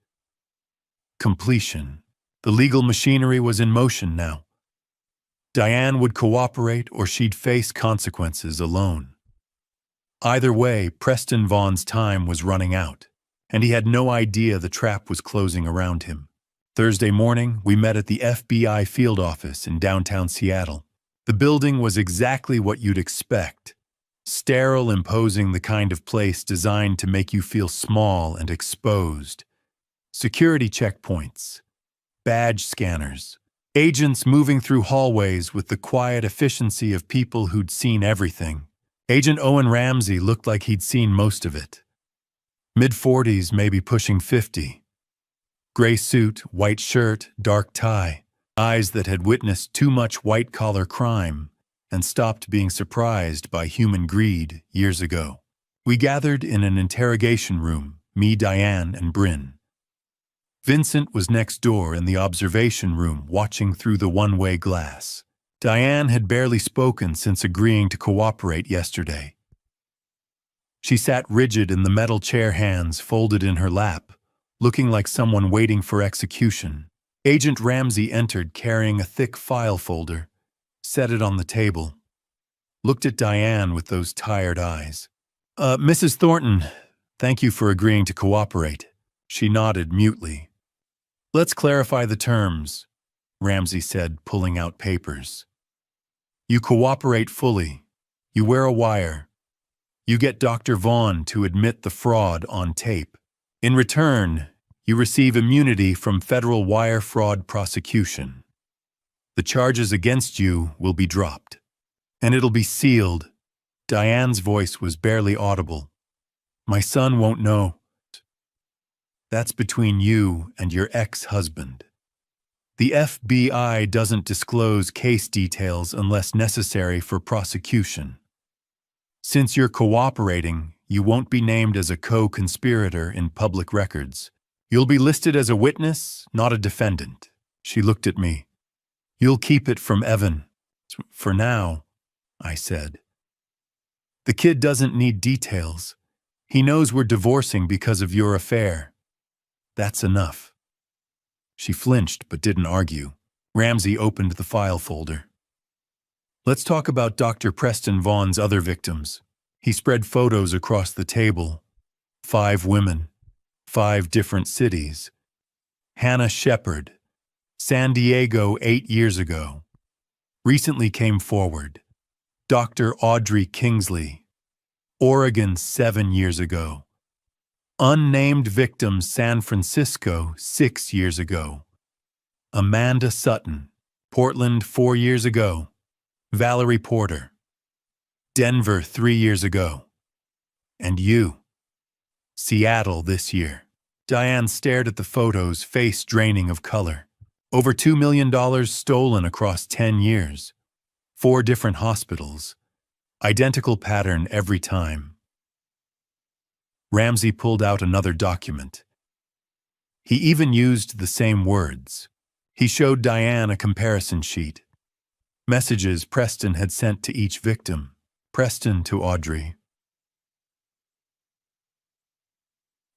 completion. The legal machinery was in motion now. Diane would cooperate or she'd face consequences alone. Either way, Preston Vaughn's time was running out, and he had no idea the trap was closing around him. Thursday morning, we met at the FBI field office in downtown Seattle. The building was exactly what you'd expect. Sterile, imposing, the kind of place designed to make you feel small and exposed. Security checkpoints, badge scanners, agents moving through hallways with the quiet efficiency of people who'd seen everything. Agent Owen Ramsey looked like he'd seen most of it. Mid-40s, maybe pushing 50. Gray suit, white shirt, dark tie. Eyes that had witnessed too much white-collar crime and stopped being surprised by human greed years ago. We gathered in an interrogation room, me, Diane, and Bryn. Vincent was next door in the observation room, watching through the one-way glass. Diane had barely spoken since agreeing to cooperate yesterday. She sat rigid in the metal chair, hands folded in her lap, looking like someone waiting for execution. Agent Ramsey entered carrying a thick file folder, set it on the table, looked at Diane with those tired eyes. Mrs. Thornton, thank you for agreeing to cooperate. She nodded mutely. Let's clarify the terms, Ramsey said, pulling out papers. You cooperate fully. You wear a wire. You get Dr. Vaughn to admit the fraud on tape. In return, you receive immunity from federal wire fraud prosecution. The charges against you will be dropped. And it'll be sealed. Diane's voice was barely audible. My son won't know. That's between you and your ex-husband. The FBI doesn't disclose case details unless necessary for prosecution. Since you're cooperating, you won't be named as a co-conspirator in public records. You'll be listed as a witness, not a defendant. She looked at me. You'll keep it from Evan. For now, I said. The kid doesn't need details. He knows we're divorcing because of your affair. That's enough. She flinched but didn't argue. Ramsey opened the file folder. Let's talk about Dr. Preston Vaughn's other victims. He spread photos across the table. 5 women. 5 different cities. Hannah Shepard, San Diego 8 years ago. Recently came forward. Dr. Audrey Kingsley, Oregon 7 years ago. Unnamed victim, San Francisco 6 years ago. Amanda Sutton, Portland 4 years ago. Valerie Porter, Denver 3 years ago. And you, Seattle this year. Diane stared at the photos, face draining of color. Over $2 million stolen across 10 years. 4 different hospitals. Identical pattern every time. Ramsey pulled out another document. He even used the same words. He showed Diane a comparison sheet. Messages Preston had sent to each victim. Preston to Audrey.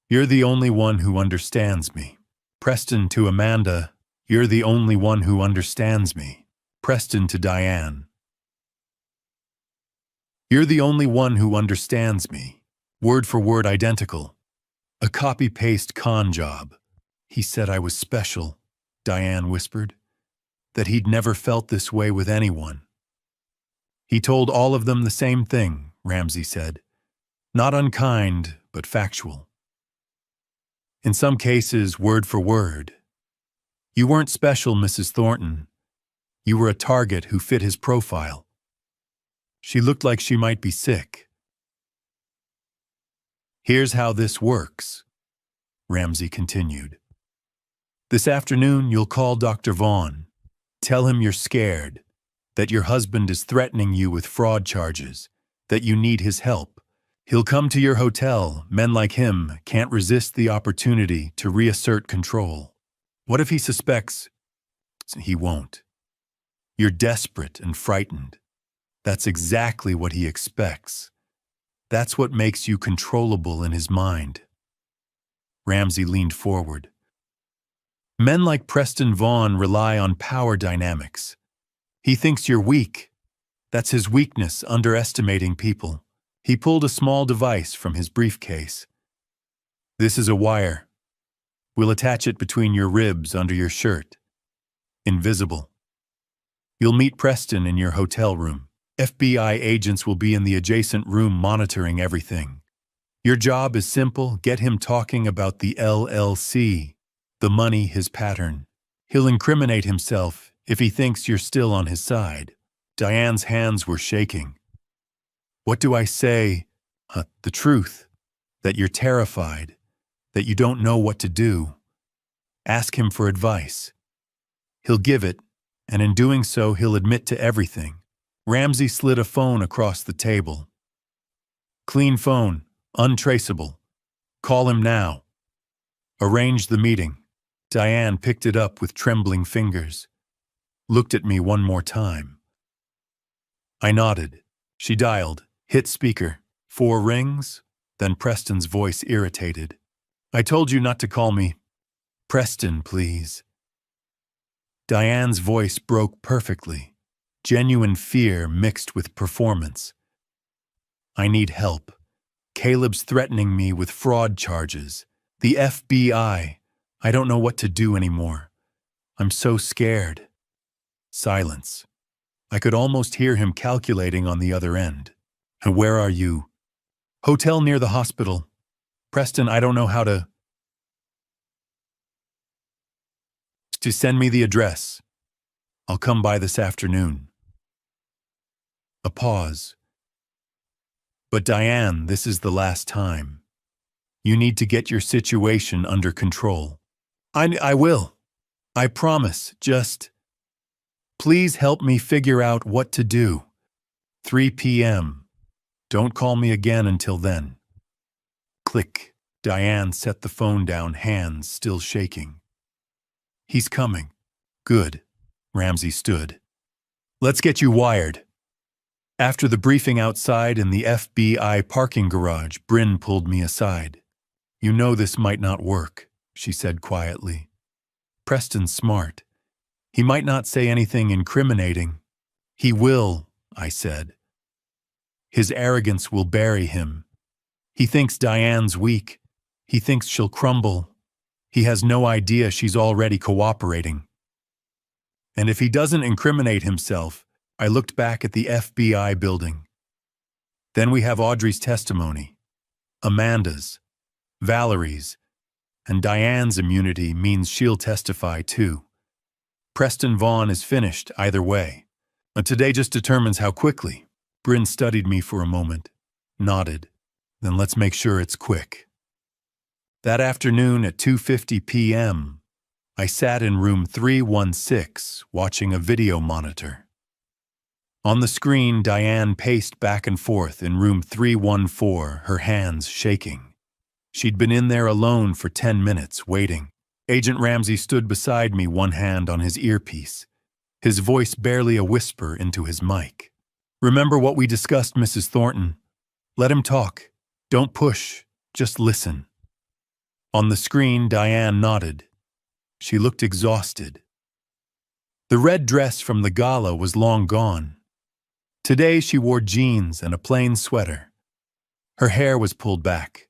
You're the only one who understands me. Preston to Amanda. You're the only one who understands me. Preston to Diane. You're the only one who understands me. Word for word identical. A copy-paste con job. He said I was special, Diane whispered. That he'd never felt this way with anyone. He told all of them the same thing, Ramsey said. Not unkind, but factual. In some cases, word for word. You weren't special, Mrs. Thornton. You were a target who fit his profile. She looked like she might be sick. Here's how this works, Ramsey continued. This afternoon, you'll call Dr. Vaughn. Tell him you're scared, that your husband is threatening you with fraud charges, that you need his help. He'll come to your hotel. Men like him can't resist the opportunity to reassert control. What if he suspects? He won't. You're desperate and frightened. That's exactly what he expects. That's what makes you controllable in his mind. Ramsey leaned forward. Men like Preston Vaughn rely on power dynamics. He thinks you're weak. That's his weakness, underestimating people. He pulled a small device from his briefcase. This is a wire. We'll attach it between your ribs under your shirt. Invisible. You'll meet Preston in your hotel room. FBI agents will be in the adjacent room monitoring everything. Your job is simple. Get him talking about the LLC, the money, his pattern. He'll incriminate himself if he thinks you're still on his side. Diane's hands were shaking. What do I say? The truth. That you're terrified. That you don't know what to do. Ask him for advice. He'll give it, and in doing so, he'll admit to everything. Ramsey slid a phone across the table. Clean phone, untraceable. Call him now. Arrange the meeting. Diane picked it up with trembling fingers. Looked at me one more time. I nodded. She dialed, hit speaker. 4 rings, then Preston's voice irritated. I told you not to call me. Preston, please. Diane's voice broke perfectly. Genuine fear mixed with performance. I need help. Caleb's threatening me with fraud charges. The FBI. I don't know what to do anymore. I'm so scared. Silence. I could almost hear him calculating on the other end. And where are you? Hotel near the hospital. Preston, I don't know how to send me the address. I'll come by this afternoon. A pause. But Diane, this is the last time. You need to get your situation under control. I will. I promise. Just please help me figure out what to do. 3 p.m. Don't call me again until then. Click. Diane set the phone down, hands still shaking. He's coming. Good. Ramsey stood. Let's get you wired. After the briefing outside in the FBI parking garage, Bryn pulled me aside. You know this might not work, she said quietly. Preston's smart. He might not say anything incriminating. He will, I said. His arrogance will bury him. He thinks Diane's weak. He thinks she'll crumble. He has no idea she's already cooperating. And if he doesn't incriminate himself, I looked back at the FBI building. Then we have Audrey's testimony, Amanda's, Valerie's, and Diane's immunity means she'll testify too. Preston Vaughn is finished either way. But today just determines how quickly. Bryn studied me for a moment, nodded. Then let's make sure it's quick. That afternoon at 2:50 p.m., I sat in room 316, watching a video monitor. On the screen, Diane paced back and forth in room 314, her hands shaking. She'd been in there alone for 10 minutes, waiting. Agent Ramsey stood beside me, one hand on his earpiece, his voice barely a whisper into his mic. "Remember what we discussed, Mrs. Thornton? Let him talk. Don't push. Just listen." On the screen, Diane nodded. She looked exhausted. The red dress from the gala was long gone. Today she wore jeans and a plain sweater. Her hair was pulled back.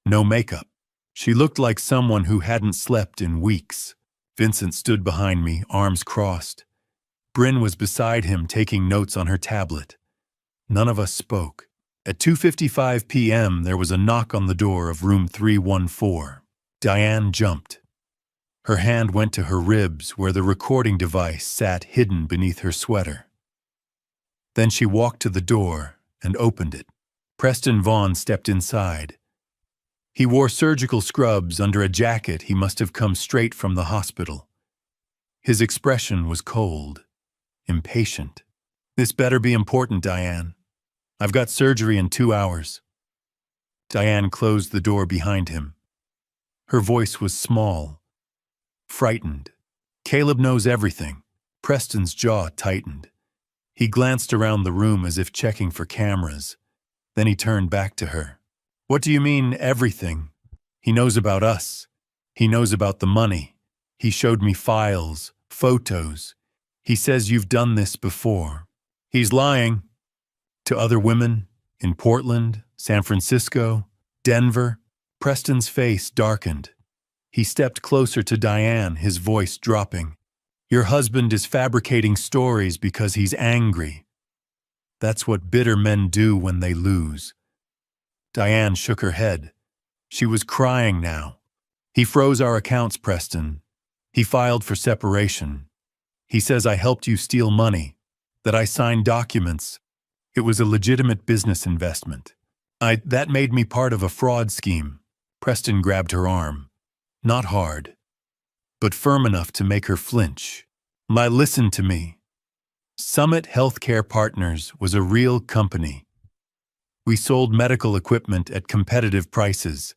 No makeup. She looked like someone who hadn't slept in weeks. Vincent stood behind me, arms crossed. Bryn was beside him, taking notes on her tablet. None of us spoke. At 2:55 p.m., there was a knock on the door of room 314. Diane jumped. Her hand went to her ribs, where the recording device sat hidden beneath her sweater. Then she walked to the door and opened it. Preston Vaughn stepped inside. He wore surgical scrubs under a jacket he must have come straight from the hospital. His expression was cold, impatient. "This better be important, Diane. I've got surgery in 2 hours." Diane closed the door behind him. Her voice was small, frightened. "Caleb knows everything." Preston's jaw tightened. He glanced around the room as if checking for cameras. Then he turned back to her. "What do you mean, everything?" "He knows about us. He knows about the money. He showed me files, photos. He says you've done this before." "He's lying." "To other women? In Portland, San Francisco, Denver?" Preston's face darkened. He stepped closer to Diane, his voice dropping. "Your husband is fabricating stories because he's angry. That's what bitter men do when they lose." Diane shook her head. She was crying now. "He froze our accounts, Preston. He filed for separation. He says I helped you steal money, that I signed documents. It was a legitimate business investment. That made me part of a fraud scheme." Preston grabbed her arm. Not hard, but firm enough to make her flinch. "Listen to me. Summit Healthcare Partners was a real company. We sold medical equipment at competitive prices.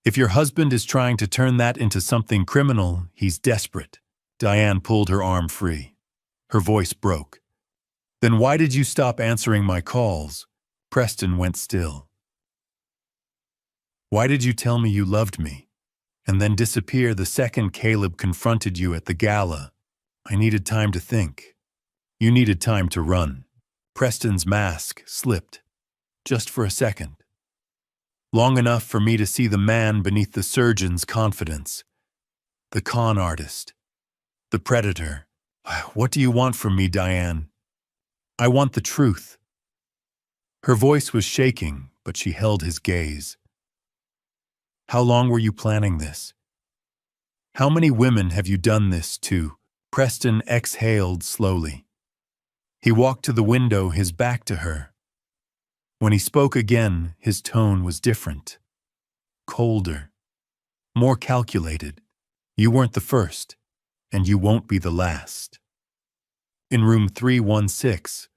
If your husband is trying to turn that into something criminal, he's desperate." Diane pulled her arm free. Her voice broke. "Then why did you stop answering my calls?" Preston went still. "Why did you tell me you loved me, and then disappear the second Caleb confronted you at the gala?" "I needed time to think. You needed time to run." Preston's mask slipped. "Just for a second. Long enough for me to see the man beneath the surgeon's confidence. The con artist. The predator. What do you want from me, Diane?" "I want the truth." Her voice was shaking, but she held his gaze. "How long were you planning this? How many women have you done this to?" Preston exhaled slowly. He walked to the window, his back to her. When he spoke again, his tone was different. Colder. More calculated. "You weren't the first, and you won't be the last." In room 316,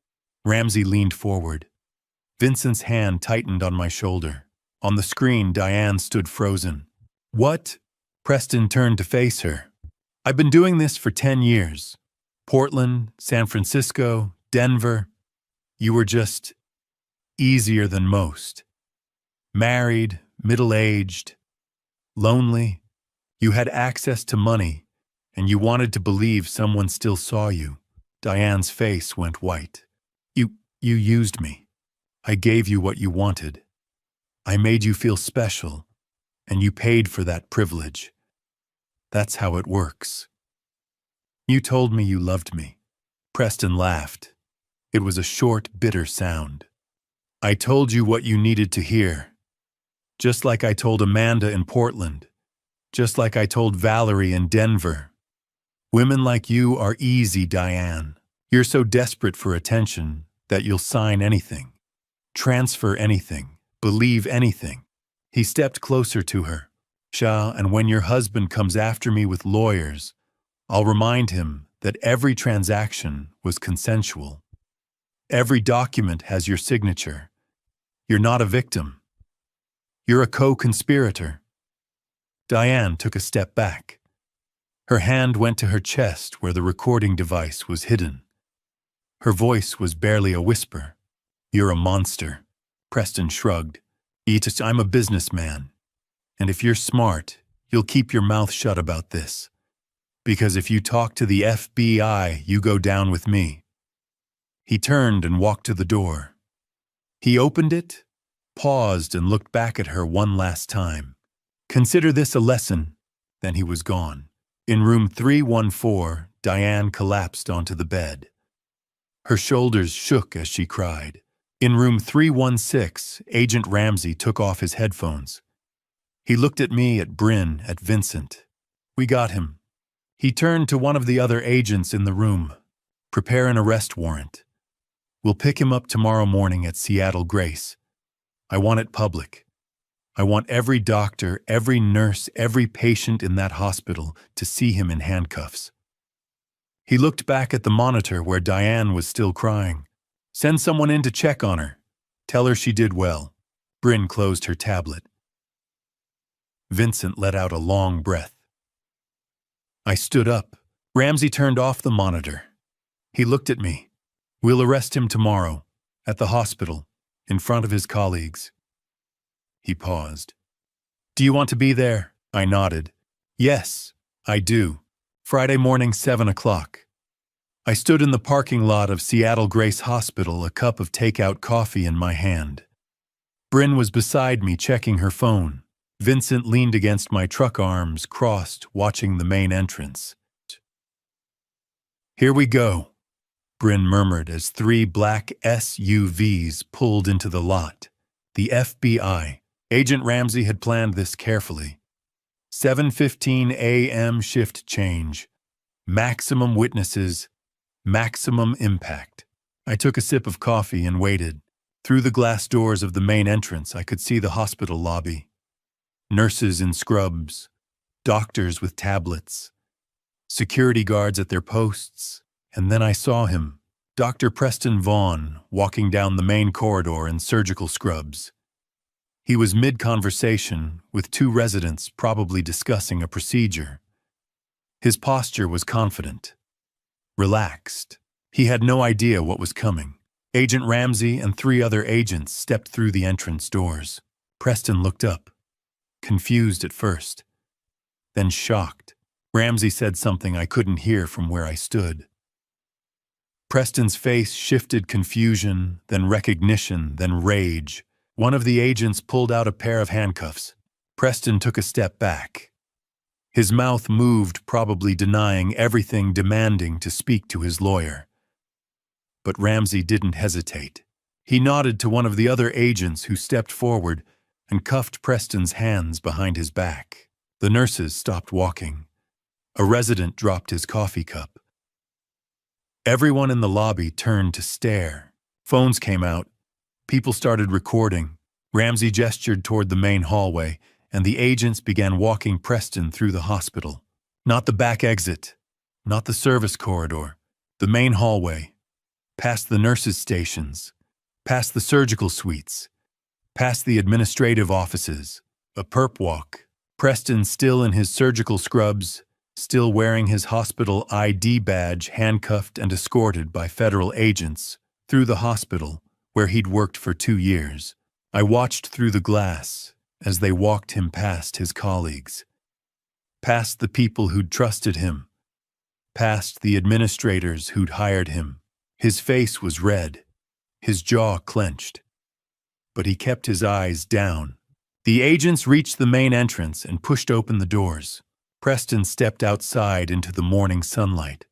Ramsey leaned forward. Vincent's hand tightened on my shoulder. On the screen, Diane stood frozen. "What?" Preston turned to face her. "I've been doing this for 10 years. Portland, San Francisco, Denver. You were just easier than most. Married, middle-aged, lonely. You had access to money, and you wanted to believe someone still saw you." Diane's face went white. You used me. I gave you what you wanted. I made you feel special, and you paid for that privilege. That's how it works. You told me you loved me." Preston laughed. It was a short, bitter sound. "I told you what you needed to hear. Just like I told Amanda in Portland. Just like I told Valerie in Denver. Women like you are easy, Diane. You're so desperate for attention that you'll sign anything, transfer anything, believe anything." He stepped closer to her. Shah, and when your husband comes after me with lawyers, I'll remind him that every transaction was consensual. Every document has your signature. You're not a victim. You're a co-conspirator." Diane took a step back. Her hand went to her chest where the recording device was hidden. Her voice was barely a whisper. "You're a monster." Preston shrugged. "I'm a businessman. And if you're smart, you'll keep your mouth shut about this. Because if you talk to the FBI, you go down with me." He turned and walked to the door. He opened it, paused, and looked back at her one last time. "Consider this a lesson." Then he was gone. In room 314, Diane collapsed onto the bed. Her shoulders shook as she cried. In room 316, Agent Ramsey took off his headphones. He looked at me, at Bryn, at Vincent. "We got him." He turned to one of the other agents in the room. "Prepare an arrest warrant. We'll pick him up tomorrow morning at Seattle Grace. I want it public. I want every doctor, every nurse, every patient in that hospital to see him in handcuffs." He looked back at the monitor where Diane was still crying. "Send someone in to check on her. Tell her she did well." Bryn closed her tablet. Vincent let out a long breath. I stood up. Ramsey turned off the monitor. He looked at me. "We'll arrest him tomorrow, at the hospital, in front of his colleagues." He paused. "Do you want to be there?" I nodded. "Yes, I do. Friday morning, 7 o'clock. I stood in the parking lot of Seattle Grace Hospital, a cup of takeout coffee in my hand. Bryn was beside me, checking her phone. Vincent leaned against my truck, arms crossed, watching the main entrance. "Here we go," Bryn murmured as 3 black SUVs pulled into the lot. The FBI. Agent Ramsey had planned this carefully. 7:15 a.m. shift change. Maximum witnesses. Maximum impact. I took a sip of coffee and waited. Through the glass doors of the main entrance, I could see the hospital lobby. Nurses in scrubs, doctors with tablets, security guards at their posts, and then I saw him, Dr. Preston Vaughn, walking down the main corridor in surgical scrubs. He was mid-conversation with 2 residents probably discussing a procedure. His posture was confident, relaxed. He had no idea what was coming. Agent Ramsey and 3 other agents stepped through the entrance doors. Preston looked up. Confused at first, then shocked. Ramsey said something I couldn't hear from where I stood. Preston's face shifted: confusion, then recognition, then rage. One of the agents pulled out a pair of handcuffs. Preston took a step back. His mouth moved, probably denying everything, demanding to speak to his lawyer. But Ramsey didn't hesitate. He nodded to one of the other agents who stepped forward and cuffed Preston's hands behind his back. The nurses stopped walking. A resident dropped his coffee cup. Everyone in the lobby turned to stare. Phones came out. People started recording. Ramsey gestured toward the main hallway, and the agents began walking Preston through the hospital. Not the back exit, not the service corridor, the main hallway, past the nurses' stations, past the surgical suites, past the administrative offices, a perp walk. Preston, still in his surgical scrubs, still wearing his hospital ID badge, handcuffed and escorted by federal agents, through the hospital, where he'd worked for 2 years. I watched through the glass as they walked him past his colleagues, past the people who'd trusted him, past the administrators who'd hired him. His face was red, his jaw clenched, but he kept his eyes down. The agents reached the main entrance and pushed open the doors. Preston stepped outside into the morning sunlight.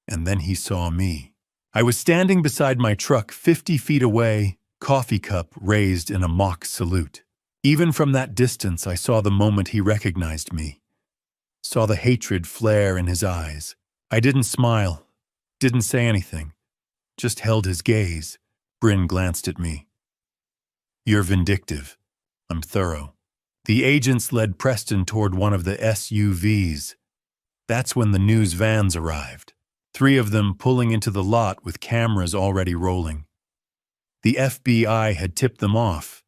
And then he saw me. I was standing beside my truck 50 feet away, coffee cup raised in a mock salute. Even from that distance, I saw the moment he recognized me. Saw the hatred flare in his eyes. I didn't smile, didn't say anything, just held his gaze. Bryn glanced at me. "You're vindictive. I'm thorough." The agents led Preston toward one of the SUVs. That's when the news vans arrived, 3 of them pulling into the lot with cameras already rolling. The FBI had tipped them off.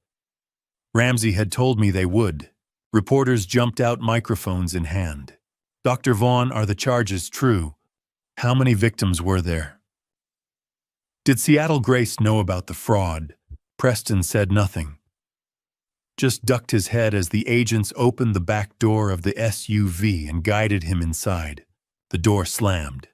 Ramsey had told me they would. Reporters jumped out, microphones in hand. "Dr. Vaughn, are the charges true? How many victims were there?" Did Seattle Grace know about the fraud? Preston said nothing. Just ducked his head as the agents opened the back door of the SUV and guided him inside. The door slammed.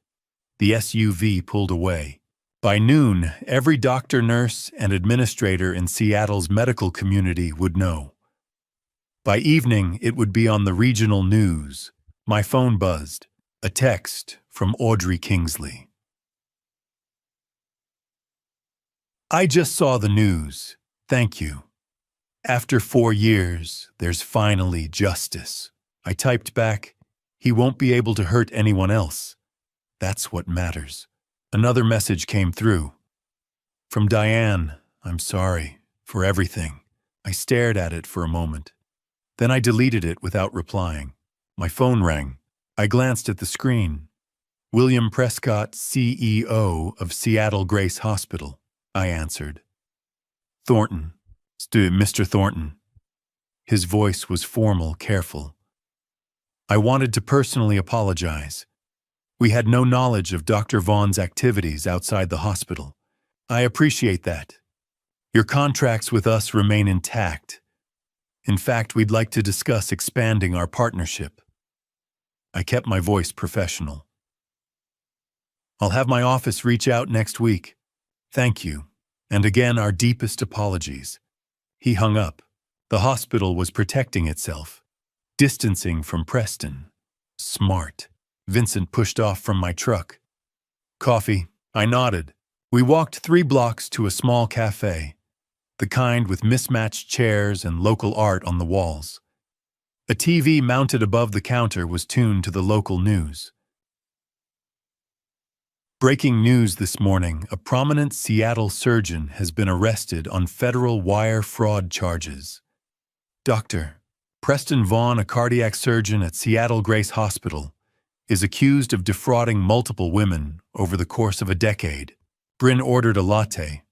The SUV pulled away. By noon, every doctor, nurse, and administrator in Seattle's medical community would know. By evening, it would be on the regional news. My phone buzzed. A text from Audrey Kingsley. "I just saw the news. Thank you. After 4 years, there's finally justice." I typed back, "He won't be able to hurt anyone else. That's what matters." Another message came through. From Diane, "I'm sorry for everything." I stared at it for a moment. Then I deleted it without replying. My phone rang. I glanced at the screen. "William Prescott, CEO of Seattle Grace Hospital," I answered. "Thornton. Mr. Thornton." His voice was formal, careful. I wanted to personally apologize. We had no knowledge of Dr. Vaughn's activities outside the hospital. "I appreciate that. Your contracts with us remain intact. In fact, we'd like to discuss expanding our partnership." I kept my voice professional. "I'll have my office reach out next week. Thank you, and again our deepest apologies." He hung up. The hospital was protecting itself, distancing from Preston. Smart. Vincent pushed off from my truck. "Coffee?" I nodded. We walked 3 blocks to a small cafe, the kind with mismatched chairs and local art on the walls. A TV mounted above the counter was tuned to the local news. Breaking news this morning: a prominent Seattle surgeon has been arrested on federal wire fraud charges. Dr. Preston Vaughn, a cardiac surgeon at Seattle Grace Hospital, is accused of defrauding multiple women over the course of a decade. Bryn ordered a latte.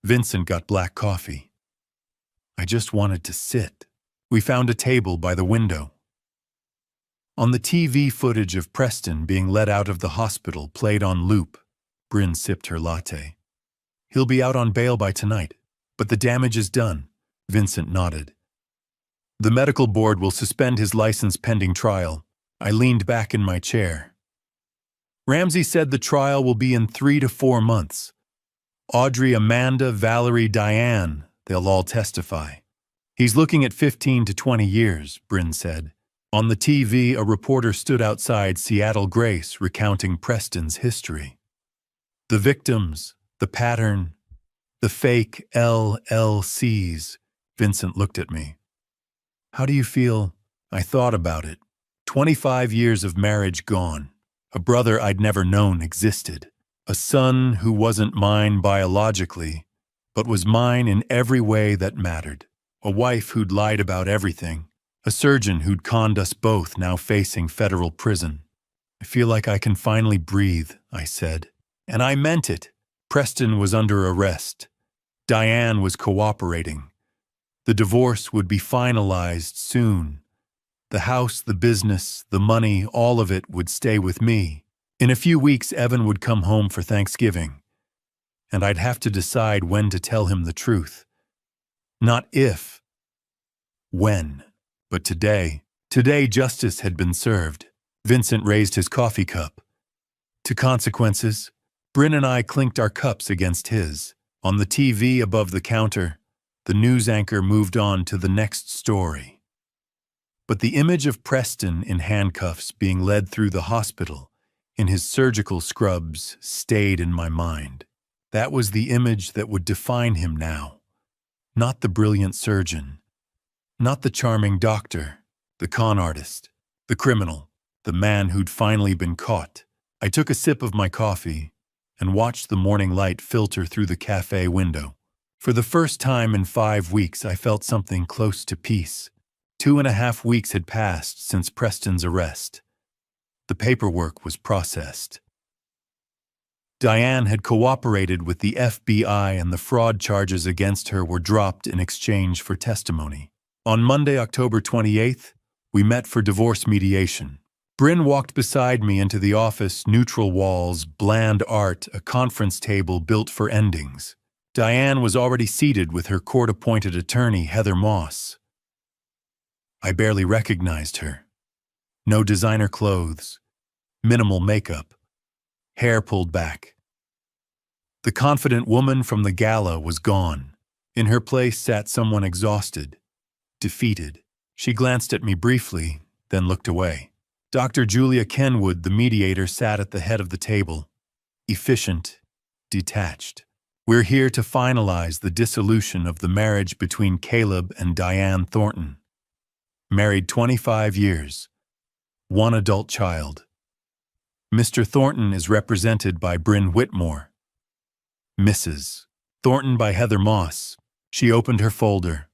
Vincent got black coffee. I just wanted to sit. We found a table by the window. On the TV, footage of Preston being let out of the hospital played on loop. Bryn sipped her latte. "He'll be out on bail by tonight, but the damage is done." Vincent nodded. "The medical board will suspend his license pending trial." I leaned back in my chair. "Ramsey said the trial will be in 3 to 4 months. Audrey, Amanda, Valerie, Diane, they'll all testify. He's looking at 15 to 20 years, Bryn said. On the TV, a reporter stood outside Seattle Grace recounting Preston's history. The victims, the pattern, the fake LLCs. Vincent looked at me. "How do you feel?" I thought about it. 25 years of marriage gone. A brother I'd never known existed. A son who wasn't mine biologically, but was mine in every way that mattered. A wife who'd lied about everything. A surgeon who'd conned us both, now facing federal prison. "I feel like I can finally breathe," I said. And I meant it. Preston was under arrest. Diane was cooperating. The divorce would be finalized soon. The house, the business, the money, all of it would stay with me. In a few weeks, Evan would come home for Thanksgiving, and I'd have to decide when to tell him the truth. Not if, when. But today justice had been served. Vincent raised his coffee cup. To consequences, Bryn and I clinked our cups against his. On the TV above the counter, the news anchor moved on to the next story. But the image of Preston in handcuffs being led through the hospital, in his surgical scrubs, stayed in my mind. That was the image that would define him now. Not the brilliant surgeon. Not the charming doctor. The con artist. The criminal. The man who'd finally been caught. I took a sip of my coffee and watched the morning light filter through the cafe window. For the first time in 5 weeks, I felt something close to peace. 2.5 weeks had passed since Preston's arrest. The paperwork was processed. Diane had cooperated with the FBI and the fraud charges against her were dropped in exchange for testimony. On Monday, October 28th, we met for divorce mediation. Bryn walked beside me into the office, neutral walls, bland art, a conference table built for endings. Diane was already seated with her court-appointed attorney, Heather Moss. I barely recognized her. No designer clothes, minimal makeup, hair pulled back. The confident woman from the gala was gone. In her place sat someone exhausted, defeated. She glanced at me briefly, then looked away. Dr. Julia Kenwood, the mediator, sat at the head of the table, efficient, detached. We're here to finalize the dissolution of the marriage between Caleb and Diane Thornton. Married 25 years, one adult child. Mr. Thornton is represented by Bryn Whitmore. Mrs. Thornton by Heather Moss. She opened her folder.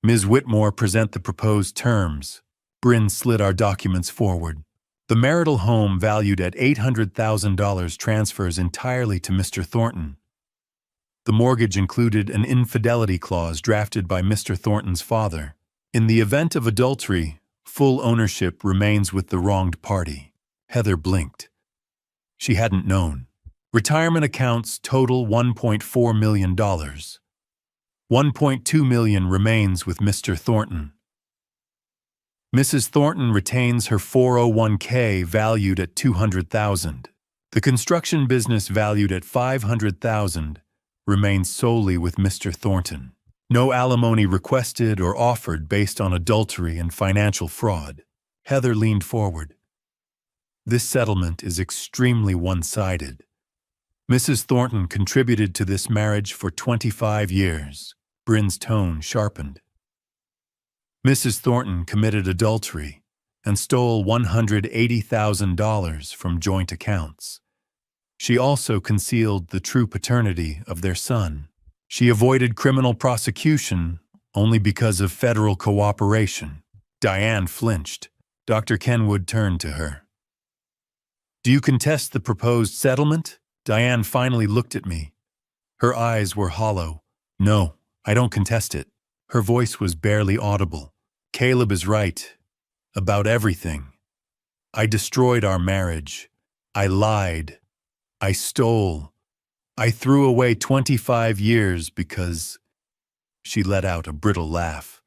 Ms. Whitmore, present the proposed terms. Bryn slid our documents forward. The marital home, valued at $800,000, transfers entirely to Mr. Thornton. The mortgage included an infidelity clause drafted by Mr. Thornton's father. In the event of adultery, full ownership remains with the wronged party. Heather blinked. She hadn't known. Retirement accounts total $1.4 million. $1.2 million remains with Mr. Thornton. Mrs. Thornton retains her 401k valued at $200,000. The construction business, valued at $500,000, remains solely with Mr. Thornton. No alimony requested or offered based on adultery and financial fraud. Heather leaned forward. This settlement is extremely one-sided. Mrs. Thornton contributed to this marriage for 25 years. Bryn's tone sharpened. Mrs. Thornton committed adultery and stole $180,000 from joint accounts. She also concealed the true paternity of their son. She avoided criminal prosecution only because of federal cooperation. Diane flinched. Dr. Kenwood turned to her. Do you contest the proposed settlement? Diane finally looked at me. Her eyes were hollow. No, I don't contest it. Her voice was barely audible. Caleb is right. About everything. I destroyed our marriage. I lied. I stole. I threw away 25 years because... She let out a brittle laugh.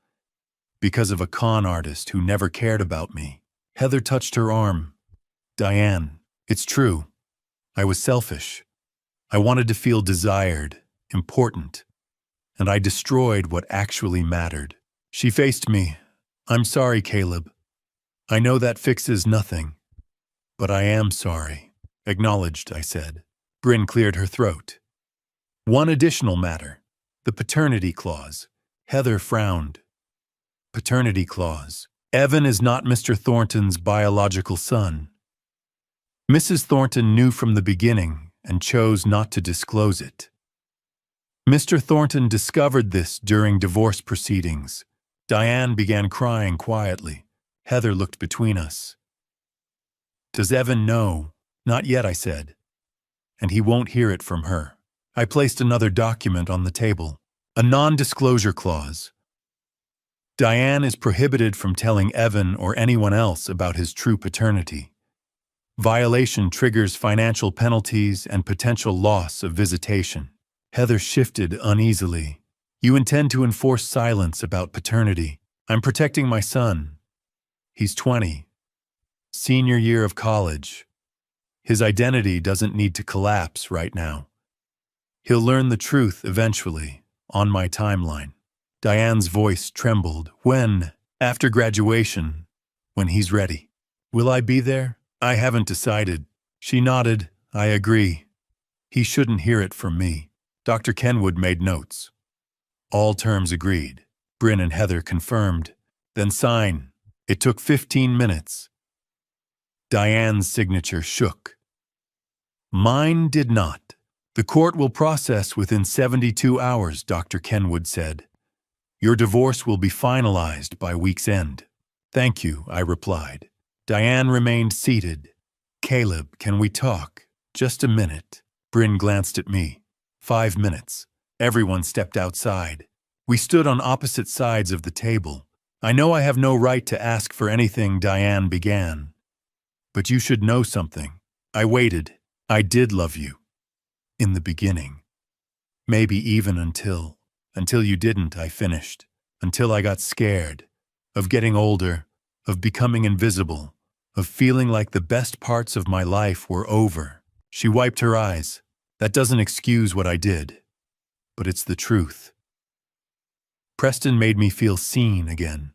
Because of a con artist who never cared about me. Heather touched her arm. Diane, it's true. I was selfish. I wanted to feel desired, important. And I destroyed what actually mattered. She faced me. I'm sorry, Caleb. I know that fixes nothing. But I am sorry. Acknowledged, I said. Bryn cleared her throat. One additional matter. The paternity clause. Heather frowned. Paternity clause. Evan is not Mr. Thornton's biological son. Mrs. Thornton knew from the beginning and chose not to disclose it. Mr. Thornton discovered this during divorce proceedings. Diane began crying quietly. Heather looked between us. Does Evan know? Not yet, I said. And he won't hear it from her. I placed another document on the table. A non-disclosure clause. Diane is prohibited from telling Evan or anyone else about his true paternity. Violation triggers financial penalties and potential loss of visitation. Heather shifted uneasily. You intend to enforce silence about paternity. I'm protecting my son. He's 20. Senior year of college. His identity doesn't need to collapse right now. He'll learn the truth eventually, on my timeline. Diane's voice trembled. When? After graduation. When he's ready. Will I be there? I haven't decided. She nodded. I agree. He shouldn't hear it from me. Dr. Kenwood made notes. All terms agreed. Bryn and Heather confirmed. Then sign. It took 15 minutes. Diane's signature shook. Mine did not. The court will process within 72 hours, Dr. Kenwood said. Your divorce will be finalized by week's end. Thank you, I replied. Diane remained seated. Caleb, can we talk? Just a minute. Bryn glanced at me. 5 minutes. Everyone stepped outside. We stood on opposite sides of the table. I know I have no right to ask for anything, Diane began. But you should know something. I waited. I did love you. In the beginning. Maybe even until you didn't, I finished. Until I got scared. Of getting older. Of becoming invisible. Of feeling like the best parts of my life were over. She wiped her eyes. That doesn't excuse what I did. But it's the truth. Preston made me feel seen again.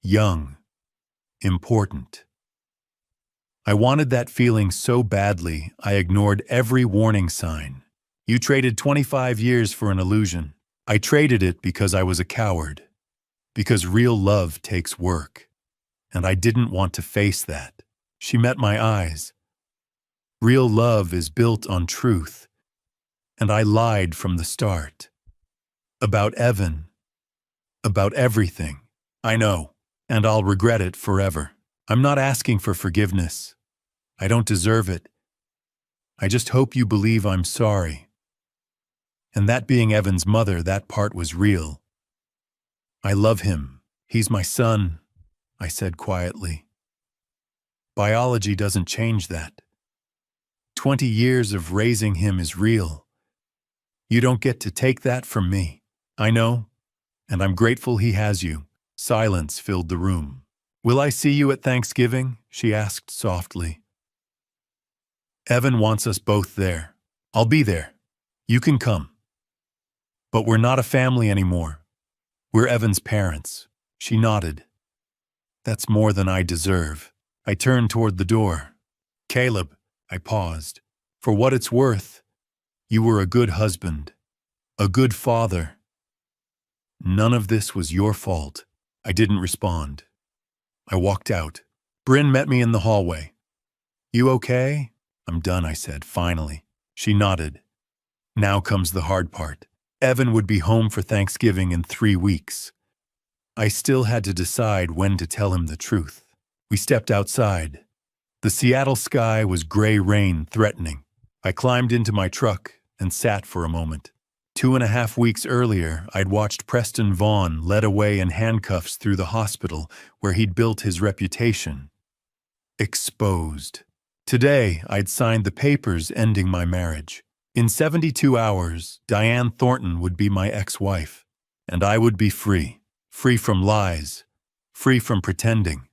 Young. Important. I wanted that feeling so badly, I ignored every warning sign. You traded 25 years for an illusion. I traded it because I was a coward. Because real love takes work. And I didn't want to face that. She met my eyes. Real love is built on truth. And I lied from the start. About Evan. About everything. I know. And I'll regret it forever. I'm not asking for forgiveness. I don't deserve it. I just hope you believe I'm sorry. And that being Evan's mother, that part was real. I love him. He's my son, I said quietly. Biology doesn't change that. 20 years of raising him is real. You don't get to take that from me. I know, and I'm grateful he has you. Silence filled the room. Will I see you at Thanksgiving? She asked softly. Evan wants us both there. I'll be there. You can come. But we're not a family anymore. We're Evan's parents. She nodded. That's more than I deserve. I turned toward the door. Caleb, I paused. For what it's worth, you were a good husband. A good father. None of this was your fault. I didn't respond. I walked out. Bryn met me in the hallway. You okay? I'm done, I said, finally. She nodded. Now comes the hard part. Evan would be home for Thanksgiving in 3 weeks. I still had to decide when to tell him the truth. We stepped outside. The Seattle sky was gray rain threatening. I climbed into my truck and sat for a moment. 2.5 weeks earlier, I'd watched Preston Vaughn led away in handcuffs through the hospital where he'd built his reputation. Exposed. Today, I'd signed the papers ending my marriage. In 72 hours, Diane Thornton would be my ex-wife, and I would be free. Free from lies. Free from pretending.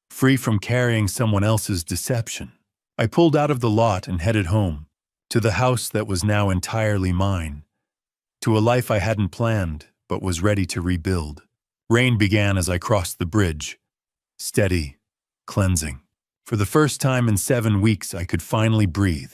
Free from carrying someone else's deception. I pulled out of the lot and headed home, to the house that was now entirely mine, to a life I hadn't planned but was ready to rebuild. Rain began as I crossed the bridge. Steady, cleansing. For the first time in 7 weeks, I could finally breathe.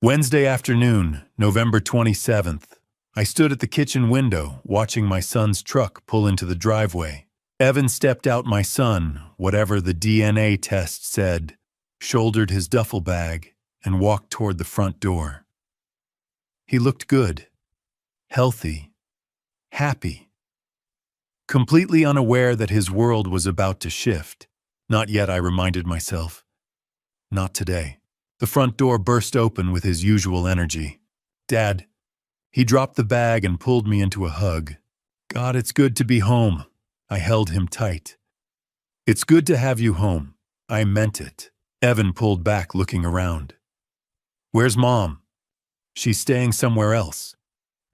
Wednesday afternoon, November 27th, I stood at the kitchen window, watching my son's truck pull into the driveway. Evan stepped out my son, whatever the DNA test said, shouldered his duffel bag, and walked toward the front door. He looked good, healthy, happy, completely unaware that his world was about to shift. Not yet, I reminded myself. Not today. The front door burst open with his usual energy. Dad. He dropped the bag and pulled me into a hug. God, it's good to be home. I held him tight. It's good to have you home. I meant it. Evan pulled back, looking around. Where's Mom? She's staying somewhere else.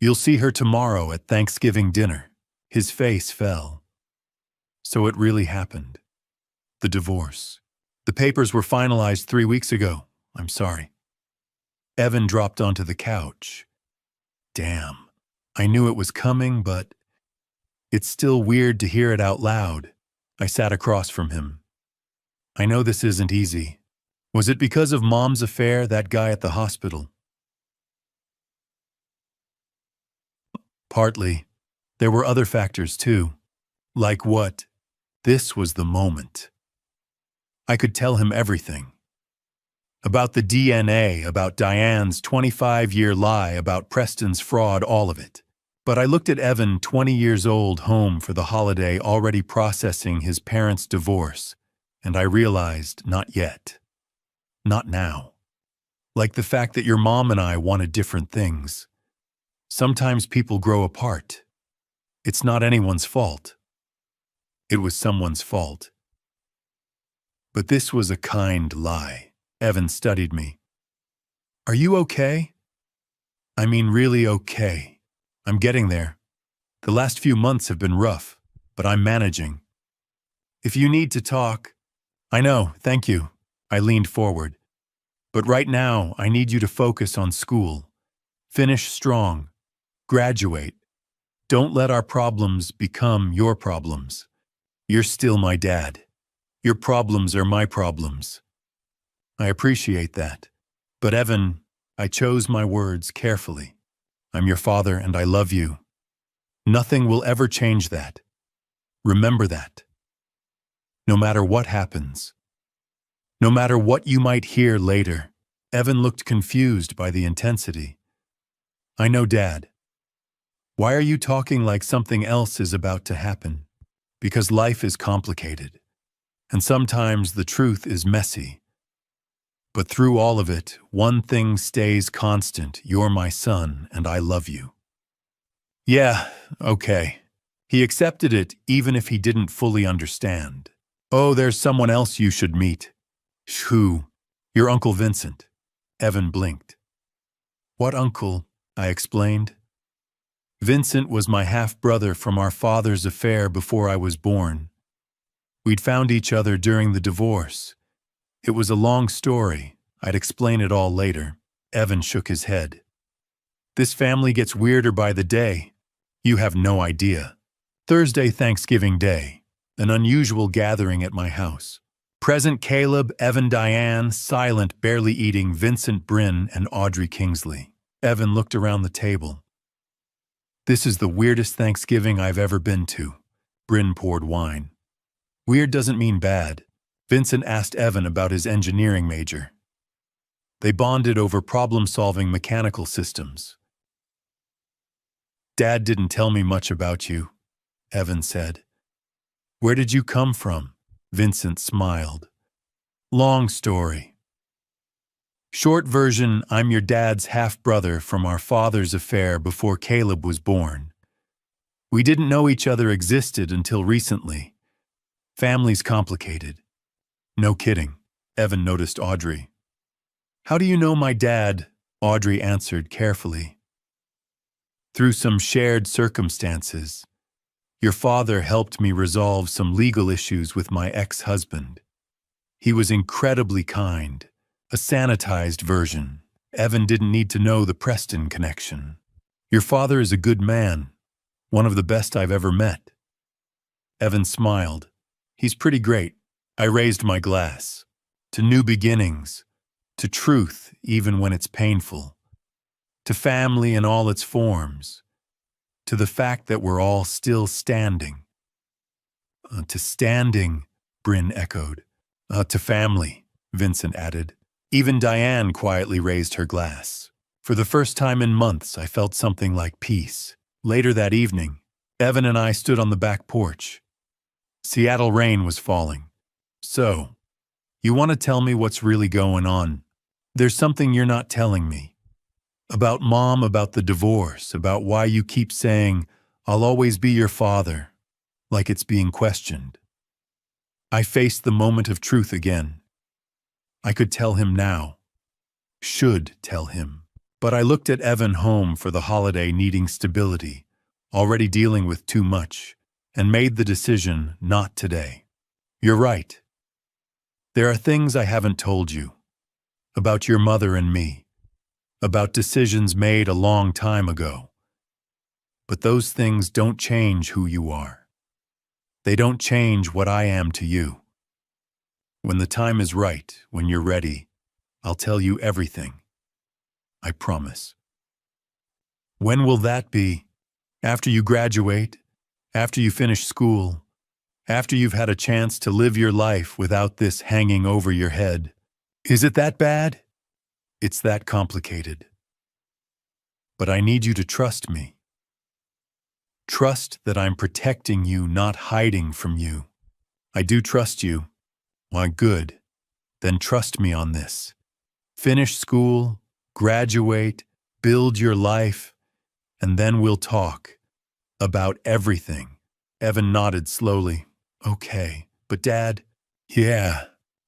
You'll see her tomorrow at Thanksgiving dinner. His face fell. So it really happened. The divorce. The papers were finalized 3 weeks ago. I'm sorry. Evan dropped onto the couch. Damn. I knew it was coming, but it's still weird to hear it out loud. I sat across from him. I know this isn't easy. Was it because of Mom's affair, that guy at the hospital? Partly. There were other factors too. Like what? This was the moment. I could tell him everything. About the DNA, about Diane's 25-year lie, about Preston's fraud, all of it. But I looked at Evan, 20 years old, home for the holiday, already processing his parents' divorce, and I realized, not yet. Not now. Like the fact that your mom and I wanted different things. Sometimes people grow apart. It's not anyone's fault. It was someone's fault. But this was a kind lie. Evan studied me. Are you okay? I mean, really okay. I'm getting there. The last few months have been rough, but I'm managing. If you need to talk, I know, thank you. I leaned forward. But right now, I need you to focus on school. Finish strong. Graduate. Don't let our problems become your problems. You're still my dad. Your problems are my problems. I appreciate that. But Evan, I chose my words carefully. I'm your father and I love you. Nothing will ever change that. Remember that. No matter what happens. No matter what you might hear later. Evan looked confused by the intensity. I know, Dad. Why are you talking like something else is about to happen? Because life is complicated. And sometimes the truth is messy. But through all of it, one thing stays constant. You're my son, and I love you. Yeah, okay. He accepted it even if he didn't fully understand. Oh, there's someone else you should meet. Who? Your Uncle Vincent. Evan blinked. What uncle? I explained. Vincent was my half-brother from our father's affair before I was born. We'd found each other during the divorce. It was a long story. I'd explain it all later. Evan shook his head. This family gets weirder by the day. You have no idea. Thursday, Thanksgiving Day. An unusual gathering at my house. Present Caleb, Evan, Diane, silent, barely eating, Vincent, Bryn, and Audrey Kingsley. Evan looked around the table. This is the weirdest Thanksgiving I've ever been to. Bryn poured wine. Weird doesn't mean bad. Vincent asked Evan about his engineering major. They bonded over problem-solving mechanical systems. Dad didn't tell me much about you, Evan said. Where did you come from? Vincent smiled. Long story. Short version, I'm your dad's half-brother from our father's affair before Caleb was born. We didn't know each other existed until recently. Family's complicated. No kidding. Evan noticed Audrey. How do you know my dad? Audrey answered carefully. Through some shared circumstances. Your father helped me resolve some legal issues with my ex-husband. He was incredibly kind. A sanitized version. Evan didn't need to know the Preston connection. Your father is a good man. One of the best I've ever met. Evan smiled. He's pretty great. I raised my glass. To new beginnings. To truth, even when it's painful. To family in all its forms. To the fact that we're all still standing. To standing, Bryn echoed. To family, Vincent added. Even Diane quietly raised her glass. For the first time in months, I felt something like peace. Later that evening, Evan and I stood on the back porch. Seattle rain was falling. So, you want to tell me what's really going on? There's something you're not telling me. About Mom, about the divorce, about why you keep saying, I'll always be your father, like it's being questioned. I faced the moment of truth again. I could tell him now. Should tell him. But I looked at Evan home for the holiday needing stability, already dealing with too much, and made the decision not today. You're right. There are things I haven't told you. About your mother and me. About decisions made a long time ago. But those things don't change who you are. They don't change what I am to you. When the time is right, when you're ready, I'll tell you everything. I promise. When will that be? After you graduate? After you finish school? After you've had a chance to live your life without this hanging over your head? Is it that bad? It's that complicated. But I need you to trust me. trust that I'm protecting you, not hiding from you. I do trust you. Why, good. Then trust me on this. Finish school, graduate, build your life, and then we'll talk about everything. Evan nodded slowly. Okay, but Dad, yeah,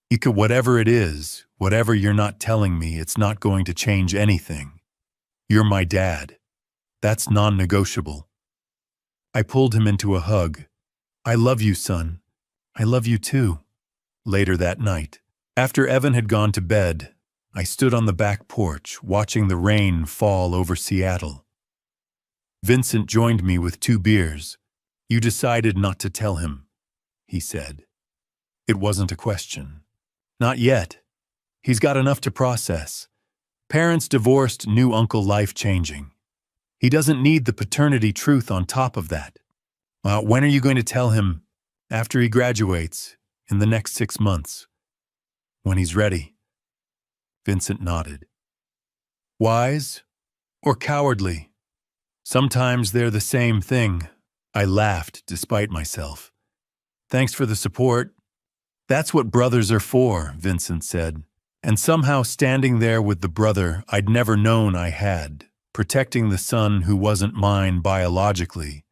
you could, whatever it is, whatever you're not telling me, it's not going to change anything. You're my dad. That's non-negotiable. I pulled him into a hug. I love you, son. I love you too. Later that night, after Evan had gone to bed, I stood on the back porch watching the rain fall over Seattle. Vincent joined me with 2 beers. You decided not to tell him, he said. It wasn't a question. Not yet. He's got enough to process. Parents divorced, new uncle life-changing. He doesn't need the paternity truth on top of that. When are you going to tell him? After he graduates, in the next 6 months. When he's ready. Vincent nodded. Wise or cowardly? Sometimes they're the same thing. I laughed despite myself. Thanks for the support. That's what brothers are for, Vincent said. And somehow standing there with the brother I'd never known I had, protecting the son who wasn't mine biologically,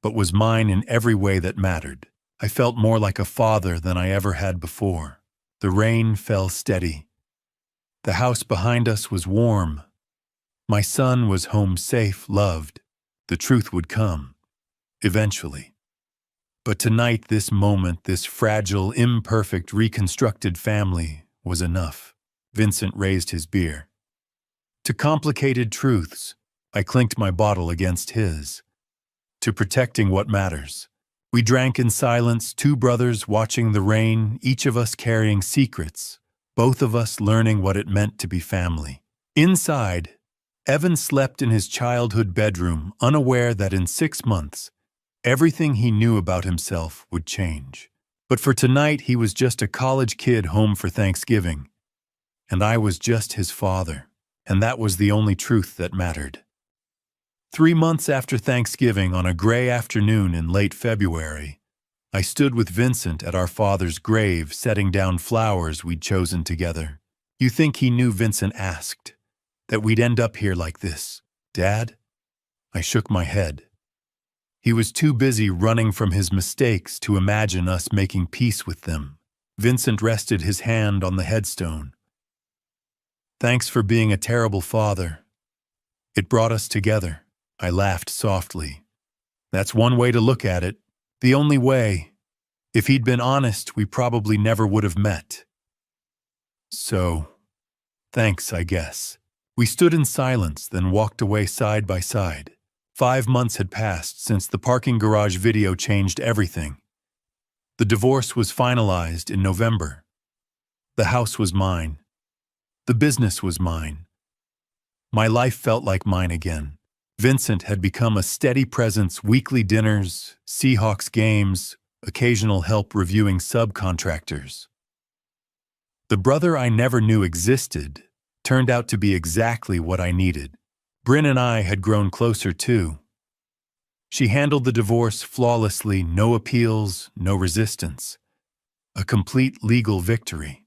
but was mine in every way that mattered, I felt more like a father than I ever had before. The rain fell steady. The house behind us was warm. My son was home safe, loved. The truth would come. Eventually. But tonight, this moment, this fragile, imperfect, reconstructed family was enough. Vincent raised his beer. To complicated truths, I clinked my bottle against his. To protecting what matters. We drank in silence, 2 brothers watching the rain, each of us carrying secrets, both of us learning what it meant to be family. Inside, Evan slept in his childhood bedroom, unaware that in 6 months, everything he knew about himself would change. But for tonight, he was just a college kid home for Thanksgiving. And I was just his father. And that was the only truth that mattered. 3 months after Thanksgiving, on a gray afternoon in late February, I stood with Vincent at our father's grave, setting down flowers we'd chosen together. You think he knew, Vincent asked, that we'd end up here like this, Dad? I shook my head. He was too busy running from his mistakes to imagine us making peace with them. Vincent rested his hand on the headstone. Thanks for being a terrible father. It brought us together. I laughed softly. That's one way to look at it. The only way. If he'd been honest, we probably never would have met. So, thanks, I guess. We stood in silence, then walked away side by side. 5 months had passed since the parking garage video changed everything. The divorce was finalized in November. The house was mine. The business was mine. My life felt like mine again. Vincent had become a steady presence, weekly dinners, Seahawks games, occasional help reviewing subcontractors. The brother I never knew existed turned out to be exactly what I needed. Bryn and I had grown closer too. She handled the divorce flawlessly, no appeals, no resistance. A complete legal victory.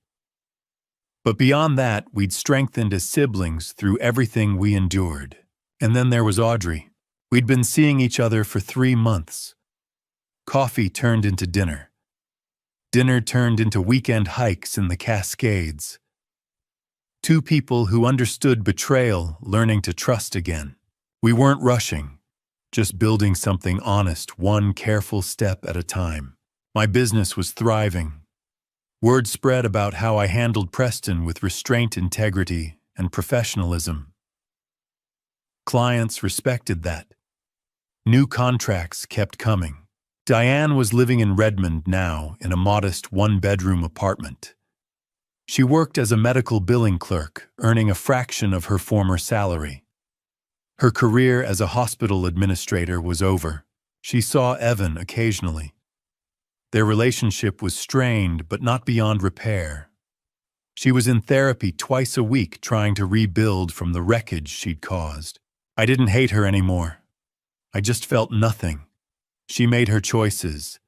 But beyond that, we'd strengthened as siblings through everything we endured. And then there was Audrey. We'd been seeing each other for 3 months. Coffee turned into dinner. Dinner turned into weekend hikes in the Cascades. 2 people who understood betrayal, learning to trust again. We weren't rushing, just building something honest, one careful step at a time. My business was thriving. Word spread about how I handled Preston with restraint, integrity, and professionalism. Clients respected that. New contracts kept coming. Diane was living in Redmond now, in a modest 1-bedroom apartment. She worked as a medical billing clerk, earning a fraction of her former salary. Her career as a hospital administrator was over. She saw Evan occasionally. Their relationship was strained, but not beyond repair. She was in therapy twice a week, trying to rebuild from the wreckage she'd caused. I didn't hate her anymore. I just felt nothing. She made her choices.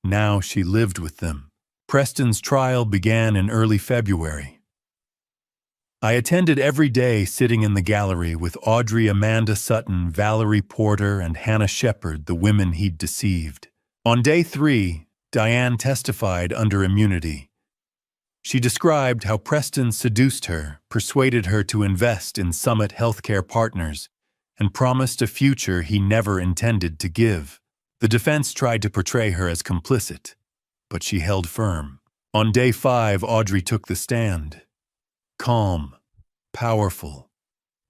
Now she lived with them. Preston's trial began in early February. I attended every day, sitting in the gallery with Audrey Amanda Sutton, Valerie Porter, and Hannah Shepard, the women he'd deceived. On day 3, Diane testified under immunity. She described how Preston seduced her, persuaded her to invest in Summit Healthcare Partners, and promised a future he never intended to give. The defense tried to portray her as complicit, but she held firm. On day 5, Audrey took the stand. Calm, powerful,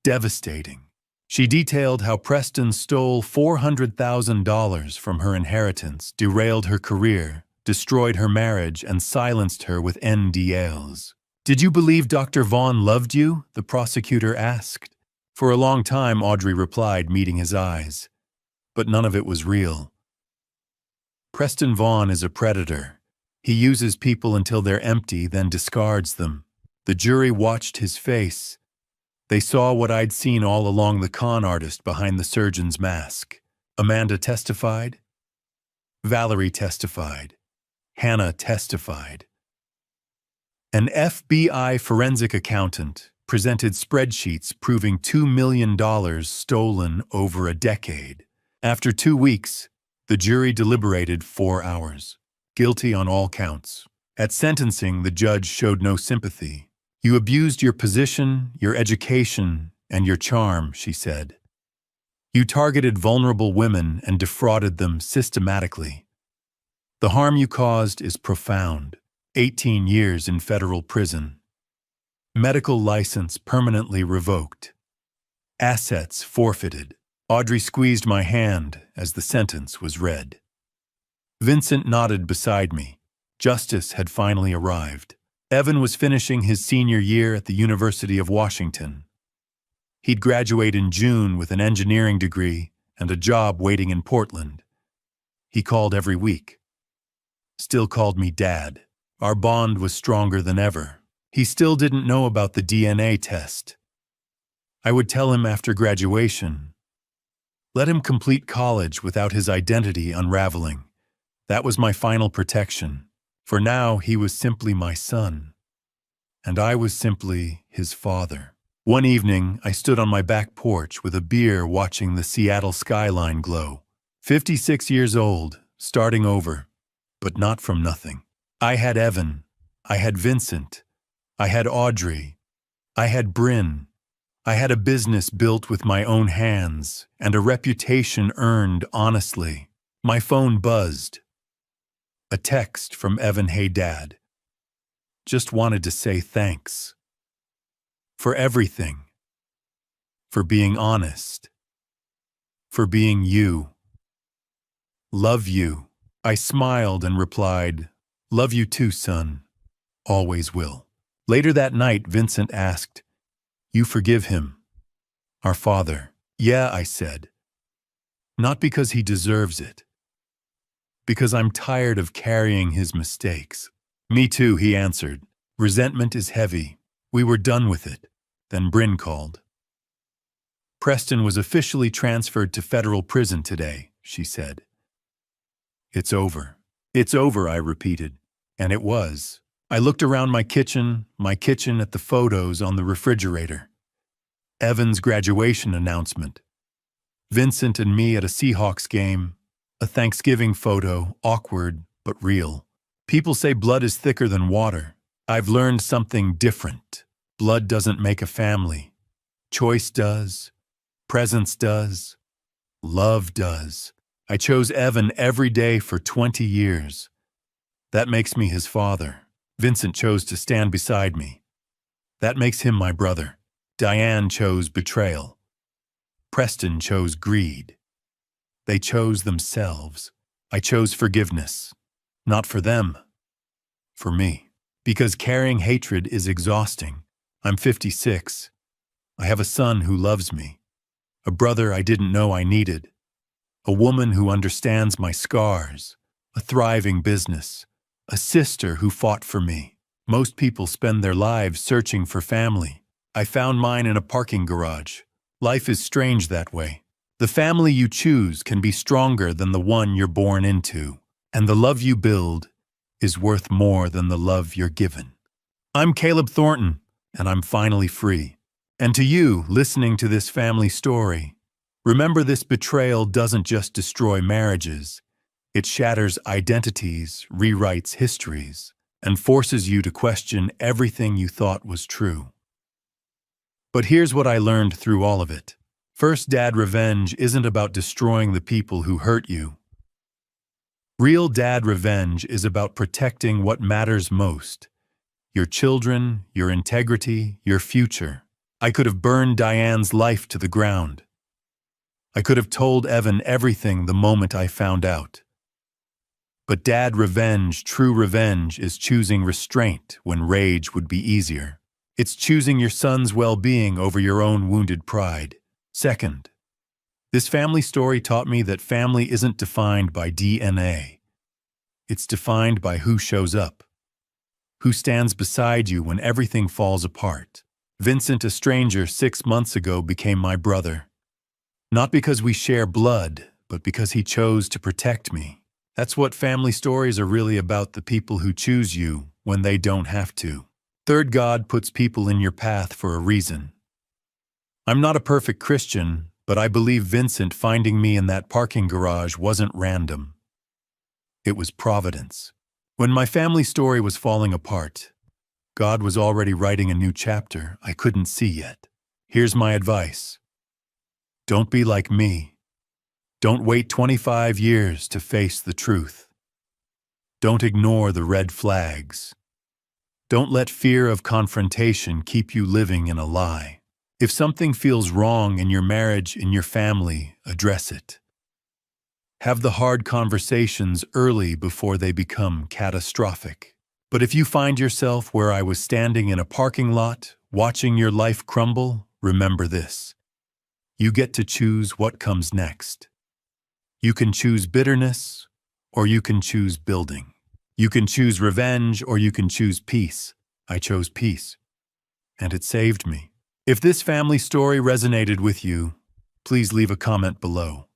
devastating. She detailed how Preston stole $400,000 from her inheritance, derailed her career, destroyed her marriage, and silenced her with NDAs. "Did you believe Dr. Vaughn loved you?" the prosecutor asked. For a long time, Audrey replied, meeting his eyes. But none of it was real. Preston Vaughn is a predator. He uses people until they're empty, then discards them. The jury watched his face. They saw what I'd seen all along: the con artist behind the surgeon's mask. Amanda testified. Valerie testified. Hannah testified. An FBI forensic accountant presented spreadsheets proving $2 million stolen over a decade. After 2 weeks, the jury deliberated 4 hours. Guilty on all counts. At sentencing, the judge showed no sympathy. "You abused your position, your education, and your charm," she said. "You targeted vulnerable women and defrauded them systematically. The harm you caused is profound. 18 years in federal prison. Medical license permanently revoked. Assets forfeited." Audrey squeezed my hand as the sentence was read. Vincent nodded beside me. Justice had finally arrived. Evan was finishing his senior year at the University of Washington. He'd graduate in June with an engineering degree and a job waiting in Portland. He called every week. Still called me Dad. Our bond was stronger than ever. He still didn't know about the DNA test. I would tell him after graduation. Let him complete college without his identity unraveling. That was my final protection. For now, he was simply my son. And I was simply his father. One evening, I stood on my back porch with a beer watching the Seattle skyline glow. 56 years old, starting over, but not from nothing. I had Evan. I had Vincent. I had Audrey. I had Bryn. I had a business built with my own hands and a reputation earned honestly. My phone buzzed. A text from Evan. "Hey, Dad. Just wanted to say thanks. For everything. For being honest. For being you. Love you." I smiled and replied, "Love you too, son. Always will." Later that night, Vincent asked, "You forgive him? Our father?" "Yeah," I said. "Not because he deserves it. Because I'm tired of carrying his mistakes." "Me too," he answered. "Resentment is heavy. We were done with it." Then Bryn called. "Preston was officially transferred to federal prison today," she said. "It's over." "It's over," I repeated. And it was. I looked around my kitchen at the photos on the refrigerator. Evan's graduation announcement. Vincent and me at a Seahawks game. A Thanksgiving photo, awkward but real. People say blood is thicker than water. I've learned something different. Blood doesn't make a family. Choice does. Presence does. Love does. I chose Evan every day for 20 years. That makes me his father. Vincent chose to stand beside me. That makes him my brother. Diane chose betrayal. Preston chose greed. They chose themselves. I chose forgiveness. Not for them. For me. Because carrying hatred is exhausting. I'm 56. I have a son who loves me. A brother I didn't know I needed. A woman who understands my scars. A thriving business. A sister who fought for me. Most people spend their lives searching for family. I found mine in a parking garage. Life is strange that way. The family you choose can be stronger than the one you're born into, and the love you build is worth more than the love you're given. I'm Caleb Thornton, and I'm finally free. And to you, listening to this family story, remember this betrayal doesn't just destroy marriages. It shatters identities, rewrites histories, and forces you to question everything you thought was true. But here's what I learned through all of it. First, dad revenge isn't about destroying the people who hurt you. Real dad revenge is about protecting what matters most: your children, your integrity, your future. I could have burned Diane's life to the ground. I could have told Evan everything the moment I found out. But dad revenge, true revenge, is choosing restraint when rage would be easier. It's choosing your son's well-being over your own wounded pride. Second, this family story taught me that family isn't defined by DNA. It's defined by who shows up, who stands beside you when everything falls apart. Vincent, a stranger 6 months ago, became my brother. Not because we share blood, but because he chose to protect me. That's what family stories are really about, the people who choose you when they don't have to. Third, God puts people in your path for a reason. I'm not a perfect Christian, but I believe Vincent finding me in that parking garage wasn't random. It was providence. When my family story was falling apart, God was already writing a new chapter I couldn't see yet. Here's my advice. Don't be like me. Don't wait 25 years to face the truth. Don't ignore the red flags. Don't let fear of confrontation keep you living in a lie. If something feels wrong in your marriage, in your family, address it. Have the hard conversations early before they become catastrophic. But if you find yourself where I was standing in a parking lot, watching your life crumble, remember this. You get to choose what comes next. You can choose bitterness, or you can choose building. You can choose revenge, or you can choose peace. I chose peace, and it saved me. If this family story resonated with you, please leave a comment below.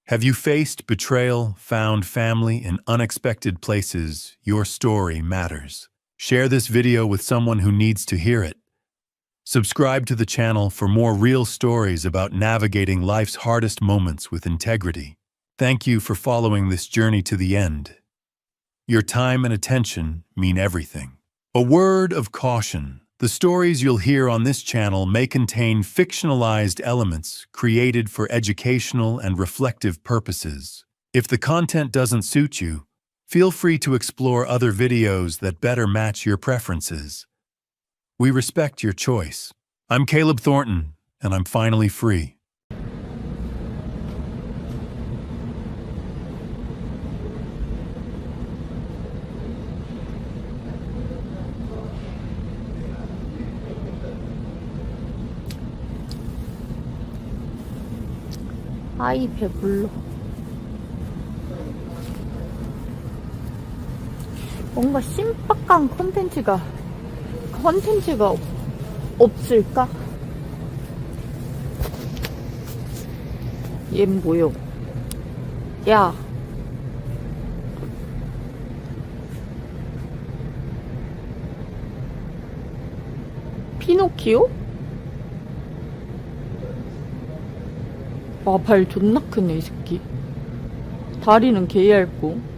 Have you faced betrayal, found family in unexpected places? Your story matters. Share this video with someone who needs to hear it. Subscribe to the channel for more real stories about navigating life's hardest moments with integrity. Thank you for following this journey to the end. Your time and attention mean everything. A word of caution. The stories you'll hear on this channel may contain fictionalized elements created for educational and reflective purposes. If the content doesn't suit you, feel free to explore other videos that better match your preferences. We respect your choice. I'm Caleb Thornton, and I'm finally free. 아이 배불러. 뭔가 신박한 컨텐츠가 없을까? 얜 뭐요? 야, 피노키오? 와, 발 존나 크네 이 새끼. 다리는 개 얇고.